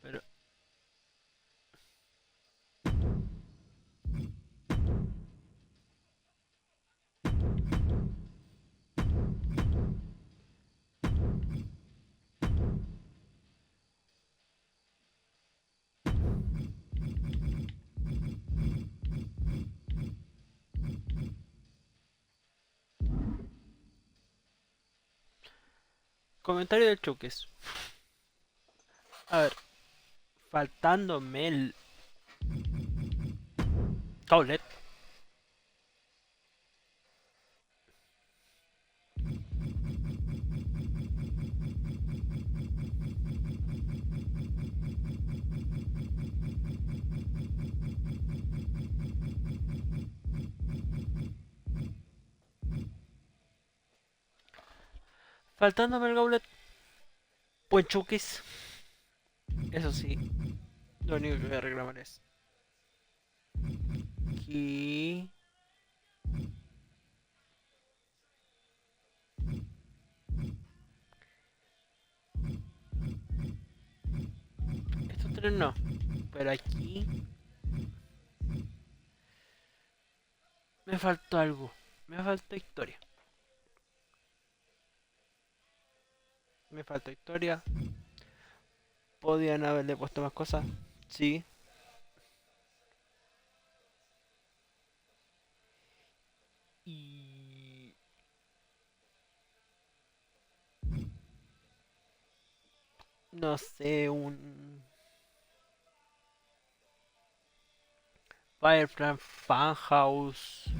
Pero comentario del choques. A ver, faltándome el tablet. Faltándome el gauntlet. Buen choques. Eso sí, lo único que voy a reclamar es que estos tres no, pero aquí me faltó algo, me faltó historia, me faltó historia, podían haberle puesto más cosas, sí, y no sé, un Firefly Funhouse,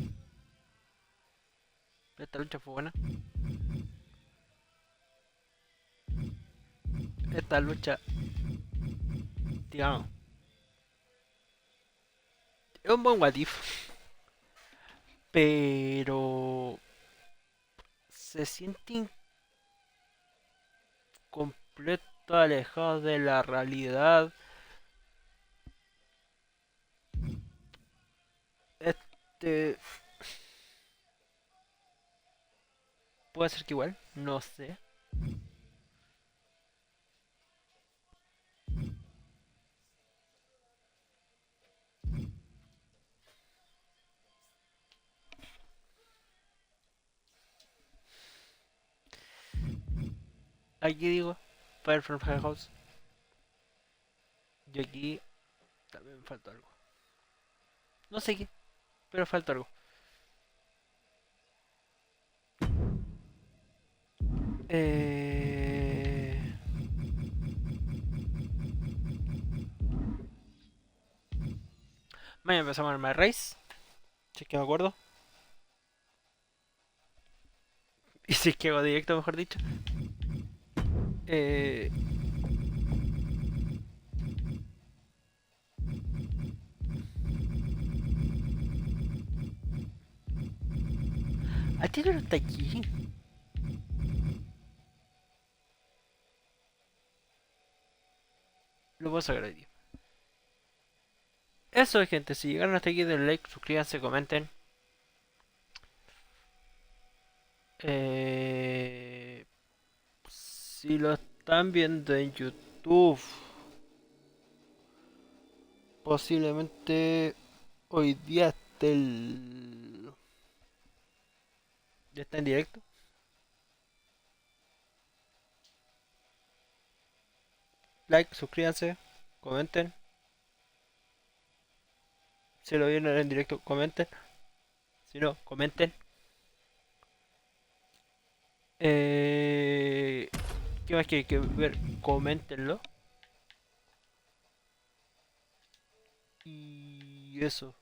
esta lucha fue buena, esta lucha, digamos, es un buen what if, pero se siente incompleto, alejado de la realidad. Este puede ser que igual, no sé. Aquí digo Fire from House. Y aquí también me falta algo. No sé qué, pero falta algo. Eh... Mañana empezamos el My Race. Si es que me acuerdo. Y si es que hago directo, mejor dicho. Eh... ¿A ti no está aquí? Lo puedo sacar hoy día. Eso, gente. Si llegaron hasta aquí, denle like, suscríbanse, comenten. Si lo están viendo en YouTube, posiblemente hoy día ya está en directo. Like, suscríbanse, comenten. Si lo vieron en directo, comenten. Si no, comenten. ¿Qué más quieren que ver? Coméntenlo. Y eso.